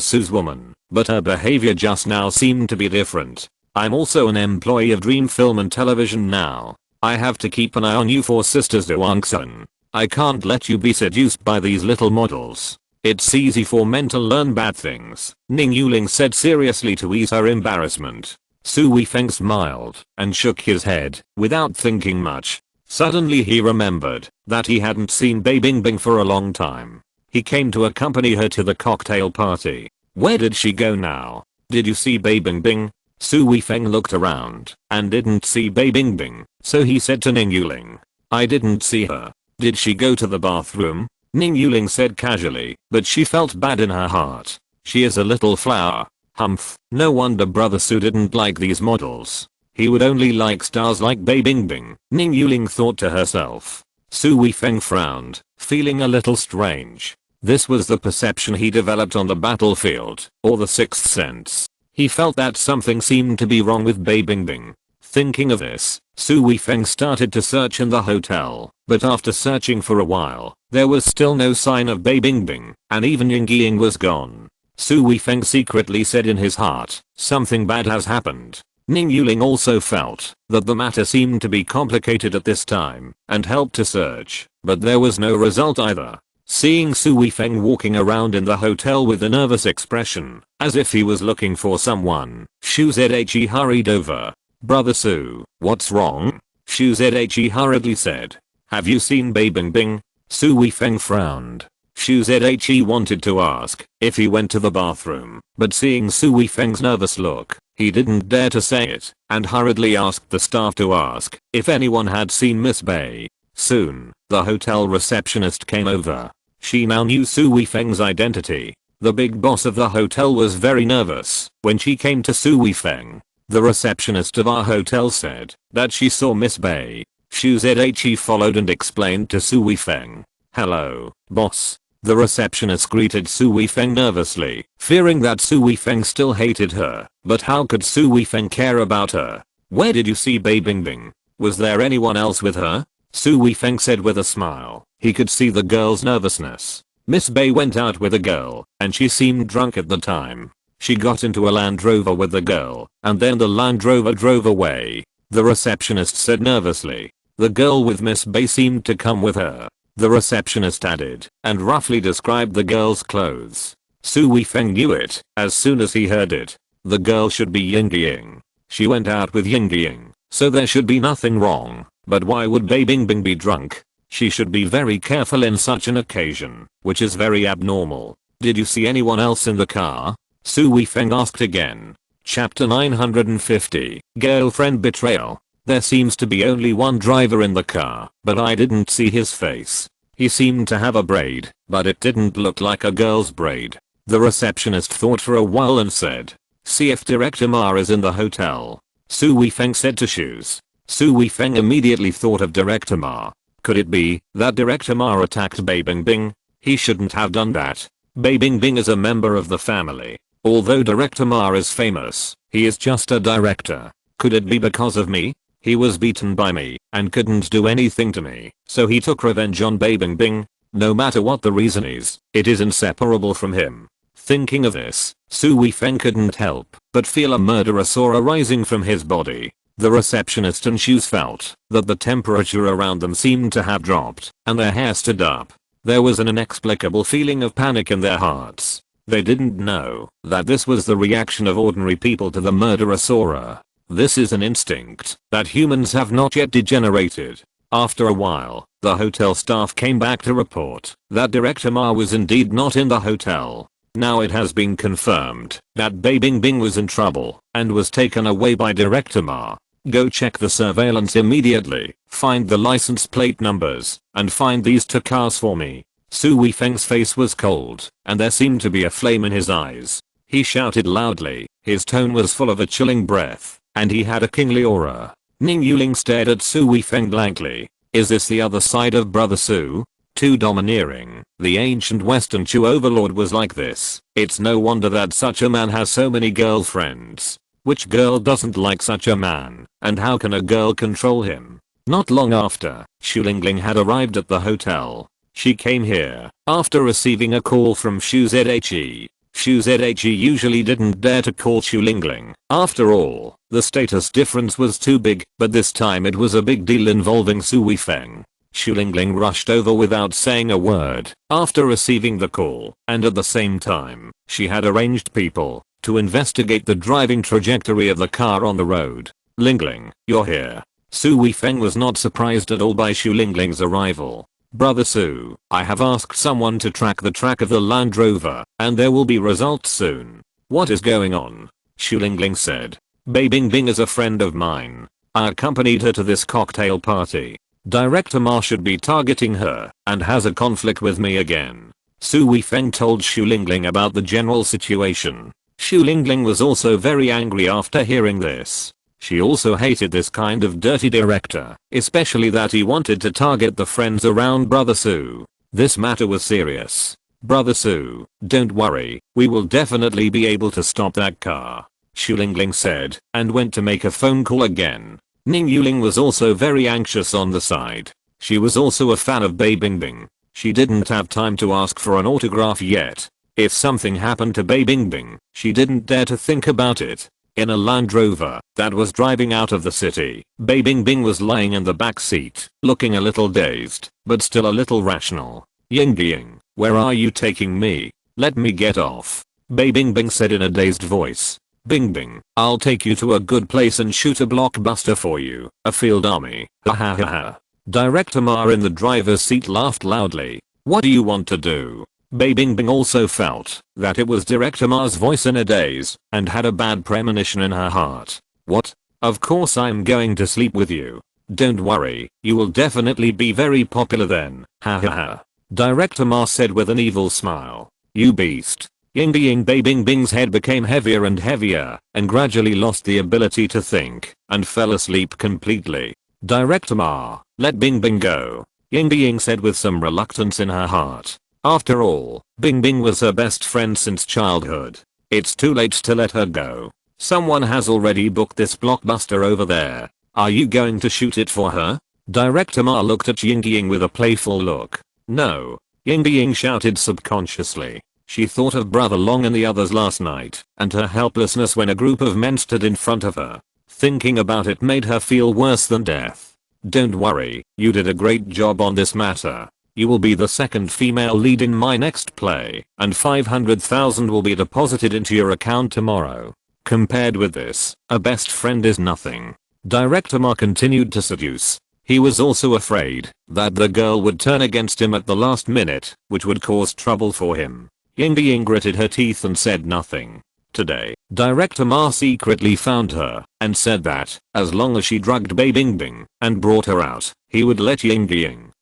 Su's woman, but her behavior just now seemed to be different. I'm also an employee of Dream Film and Television now. I have to keep an eye on you for Sisters Duangsun. I can't let you be seduced by these little models. It's easy for men to learn bad things, Ning Yuling said seriously to ease her embarrassment. Su Weifeng smiled and shook his head without thinking much. Suddenly he remembered that he hadn't seen Bei Bingbing for a long time. He came to accompany her to the cocktail party. Where did she go now? Did you see Bei Bingbing? Su Weifeng looked around and didn't see Bei Bingbing, so he said to Ning Yuling, I didn't see her. Did she go to the bathroom? Ning Yuling said casually, but she felt bad in her heart. She is a little flower. Humph, no wonder Brother Su didn't like these models. He would only like stars like Bei Bingbing, Ning Yuling thought to herself. Su Weifeng frowned, feeling a little strange. This was the perception he developed on the battlefield, or the sixth sense. He felt that something seemed to be wrong with Bei Bingbing. Thinking of this, Su Weifeng started to search in the hotel, but after searching for a while, there was still no sign of Bei Bingbing, and even Ying Ying was gone. Su Weifeng secretly said in his heart, something bad has happened. Ning Yuling also felt that the matter seemed to be complicated at this time, and helped to search, but there was no result either. Seeing Su Weifeng walking around in the hotel with a nervous expression, as if he was looking for someone, Xu Zhe hurried over. Brother Su, what's wrong? Xu Zhe hurriedly said. Have you seen Bei Bingbing? Su Weifeng frowned. Xu Zhe wanted to ask if he went to the bathroom, but seeing Su Weifeng's nervous look, he didn't dare to say it, and hurriedly asked the staff to ask if anyone had seen Miss Bei. Soon, the hotel receptionist came over. She now knew Su Weifeng's identity. The big boss of the hotel was very nervous when she came to Su Weifeng. The receptionist of our hotel said that she saw Miss Bei. Xu Zhe followed and explained to Su Weifeng. Hello, boss. The receptionist greeted Su Weifeng nervously, fearing that Su Weifeng still hated her, but how could Su Weifeng care about her? Where did you see Bei Bingbing? Was there anyone else with her? Su Weifeng said with a smile. He could see the girl's nervousness. Miss Bei went out with a girl, and she seemed drunk at the time. She got into a Land Rover with the girl, and then the Land Rover drove away. The receptionist said nervously. The girl with Miss Bei seemed to come with her. The receptionist added, and roughly described the girl's clothes. Su Weifeng knew it as soon as he heard it. The girl should be Ying Ying. She went out with Ying Ying, so there should be nothing wrong. But why would Bei Bingbing be drunk? She should be very careful in such an occasion, which is very abnormal. Did you see anyone else in the car? Su Weifeng asked again. Chapter 950, Girlfriend Betrayal. There seems to be only one driver in the car, but I didn't see his face. He seemed to have a braid, but it didn't look like a girl's braid. The receptionist thought for a while and said, See if Director Ma is in the hotel. Su Weifeng said to Shoes. Su Weifeng immediately thought of Director Ma. Could it be that Director Ma attacked Bai Bingbing? He shouldn't have done that. Bai Bingbing is a member of the family. Although Director Ma is famous, he is just a director. Could it be because of me? He was beaten by me and couldn't do anything to me, so he took revenge on Bai Bingbing. No matter what the reason is, it is inseparable from him. Thinking of this, Su Weifeng couldn't help but feel a murderous aura rising from his body. The receptionist and Shoes felt that the temperature around them seemed to have dropped, and their hair stood up. There was an inexplicable feeling of panic in their hearts. They didn't know that this was the reaction of ordinary people to the murderous aura. This is an instinct that humans have not yet degenerated. After a while, the hotel staff came back to report that Director Ma was indeed not in the hotel. Now it has been confirmed that Bai Bingbing was in trouble and was taken away by Director Ma. Go check the surveillance immediately, find the license plate numbers, and find these two cars for me. Su Weifeng's face was cold, and there seemed to be a flame in his eyes. He shouted loudly, his tone was full of a chilling breath, and he had a kingly aura. Ning Yuling stared at Su Weifeng blankly. Is this the other side of Brother Su? Too domineering. The ancient Western Chu overlord was like this. It's no wonder that such a man has so many girlfriends. Which girl doesn't like such a man, and how can a girl control him? Not long after, Xu Lingling had arrived at the hotel. She came here after receiving a call from Xu Zhe. Xu Zhe usually didn't dare to call Xu Lingling. After all, the status difference was too big, but this time it was a big deal involving Su Weifeng. Xu Lingling rushed over without saying a word after receiving the call, and at the same time, she had arranged people to investigate the driving trajectory of the car on the road. Lingling, you're here. Su Weifeng was not surprised at all by Xu Lingling's arrival. Brother Su, I have asked someone to track the track of the Land Rover, and there will be results soon. What is going on? Xu Lingling said. Bai Bingbing is a friend of mine. I accompanied her to this cocktail party. Director Ma should be targeting her and has a conflict with me again. Su Weifeng told Xu Lingling about the general situation. Xu Lingling was also very angry after hearing this. She also hated this kind of dirty director, especially that he wanted to target the friends around Brother Su. This matter was serious. Brother Su, don't worry, we will definitely be able to stop that car, Xu Lingling said, and went to make a phone call again. Ning Yuling was also very anxious on the side. She was also a fan of Bai Bingbing. She didn't have time to ask for an autograph yet. If something happened to Bai Bingbing, she didn't dare to think about it. In a Land Rover that was driving out of the city, Bai Bingbing was lying in the back seat, looking a little dazed, but still a little rational. Ying, where are you taking me? Let me get off. Bai Bingbing said in a dazed voice. Bingbing, I'll take you to a good place and shoot a blockbuster for you, a field army. Ha ha ha ha. Director Ma in the driver's seat laughed loudly. What do you want to do? Bai Bingbing also felt that it was Director Ma's voice in a daze and had a bad premonition in her heart. What? Of course I'm going to sleep with you. Don't worry, you will definitely be very popular then. Ha ha ha. Director Ma said with an evil smile. You beast. Ying Bai Bingbing's head became heavier and heavier and gradually lost the ability to think and fell asleep completely. Director Ma, let Bingbing go. Ying said with some reluctance in her heart. After all, Bingbing was her best friend since childhood. It's too late to let her go. Someone has already booked this blockbuster over there. Are you going to shoot it for her? Director Ma looked at Ying with a playful look. No. Ying shouted subconsciously. She thought of Brother Long and the others last night and her helplessness when a group of men stood in front of her. Thinking about it made her feel worse than death. Don't worry, you did a great job on this matter. You will be the second female lead in my next play, and 500,000 will be deposited into your account tomorrow. Compared with this, a best friend is nothing. Director Ma continued to seduce. He was also afraid that the girl would turn against him at the last minute, which would cause trouble for him. Ying gritted her teeth and said nothing. Today, Director Ma secretly found her and said that, as long as she drugged Bai Bingbing and brought her out, he would let Ying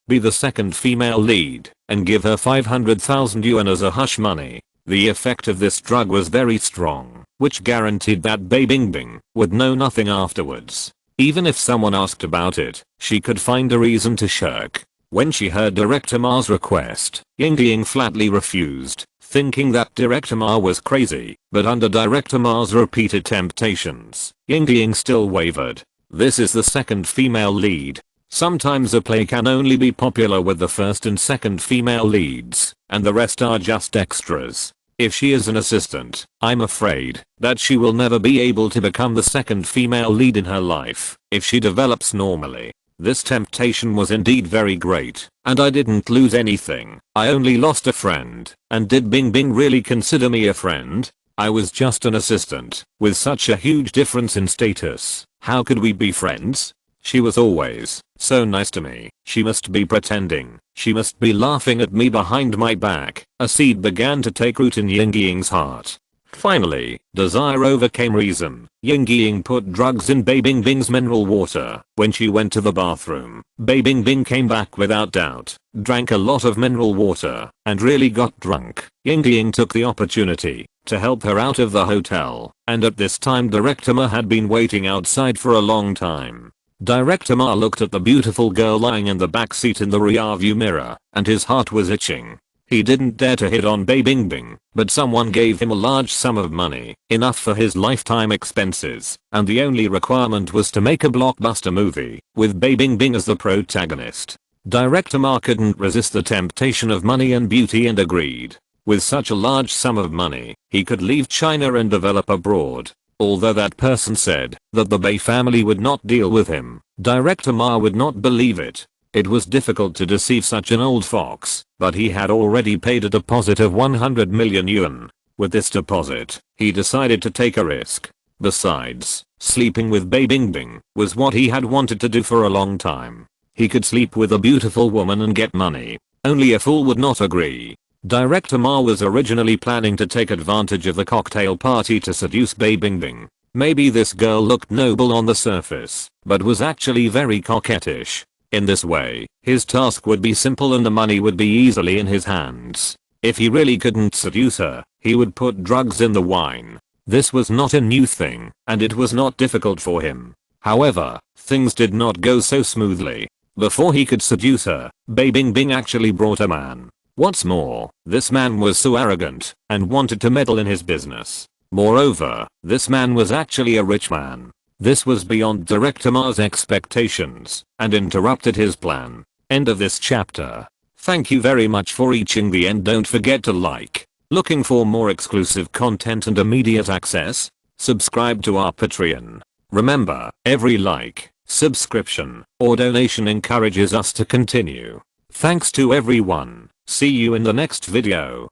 be the second female lead and give her 500,000 yuan as a hush money. The effect of this drug was very strong, which guaranteed that Bai Bingbing would know nothing afterwards. Even if someone asked about it, she could find a reason to shirk. When she heard Director Ma's request, Ying flatly refused, thinking that Director Ma was crazy, but under Director Ma's repeated temptations, Ying still wavered. This is the second female lead. Sometimes a play can only be popular with the first and second female leads, and the rest are just extras. If she is an assistant, I'm afraid that she will never be able to become the second female lead in her life if she develops normally. This temptation was indeed very great, and I didn't lose anything. I only lost a friend. And did Bingbing really consider me a friend? I was just an assistant, with such a huge difference in status. How could we be friends? She was always so nice to me. She must be pretending. She must be laughing at me behind my back. A seed began to take root in Ying's heart. Finally, desire overcame reason. Ying put drugs in Bai Bingbing's mineral water. When she went to the bathroom, Bai Bingbing came back without doubt, drank a lot of mineral water, and really got drunk. Ying took the opportunity to help her out of the hotel, and at this time Director Ma had been waiting outside for a long time. Director Ma looked at the beautiful girl lying in the back seat in the rearview mirror, and his heart was itching. He didn't dare to hit on Bai Bingbing, but someone gave him a large sum of money, enough for his lifetime expenses, and the only requirement was to make a blockbuster movie, with Bai Bingbing as the protagonist. Director Ma couldn't resist the temptation of money and beauty and agreed. With such a large sum of money, he could leave China and develop abroad. Although that person said that the Bai family would not deal with him, Director Ma would not believe it. It was difficult to deceive such an old fox, but he had already paid a deposit of 100 million yuan. With this deposit, he decided to take a risk. Besides, sleeping with Bai Bingbing was what he had wanted to do for a long time. He could sleep with a beautiful woman and get money. Only a fool would not agree. Director Ma was originally planning to take advantage of the cocktail party to seduce Bai Bingbing. Maybe this girl looked noble on the surface, but was actually very coquettish. In this way, his task would be simple and the money would be easily in his hands. If he really couldn't seduce her, he would put drugs in the wine. This was not a new thing, and it was not difficult for him. However, things did not go so smoothly. Before he could seduce her, Bai Bingbing actually brought a man. What's more, this man was so arrogant and wanted to meddle in his business. Moreover, this man was actually a rich man. This was beyond Director Ma's expectations and interrupted his plan. End of this chapter. Thank you very much for reaching the end. Don't forget to like. Looking for more exclusive content and immediate access? Subscribe to our Patreon. Remember, every like, subscription, or donation encourages us to continue. Thanks to everyone. See you in the next video.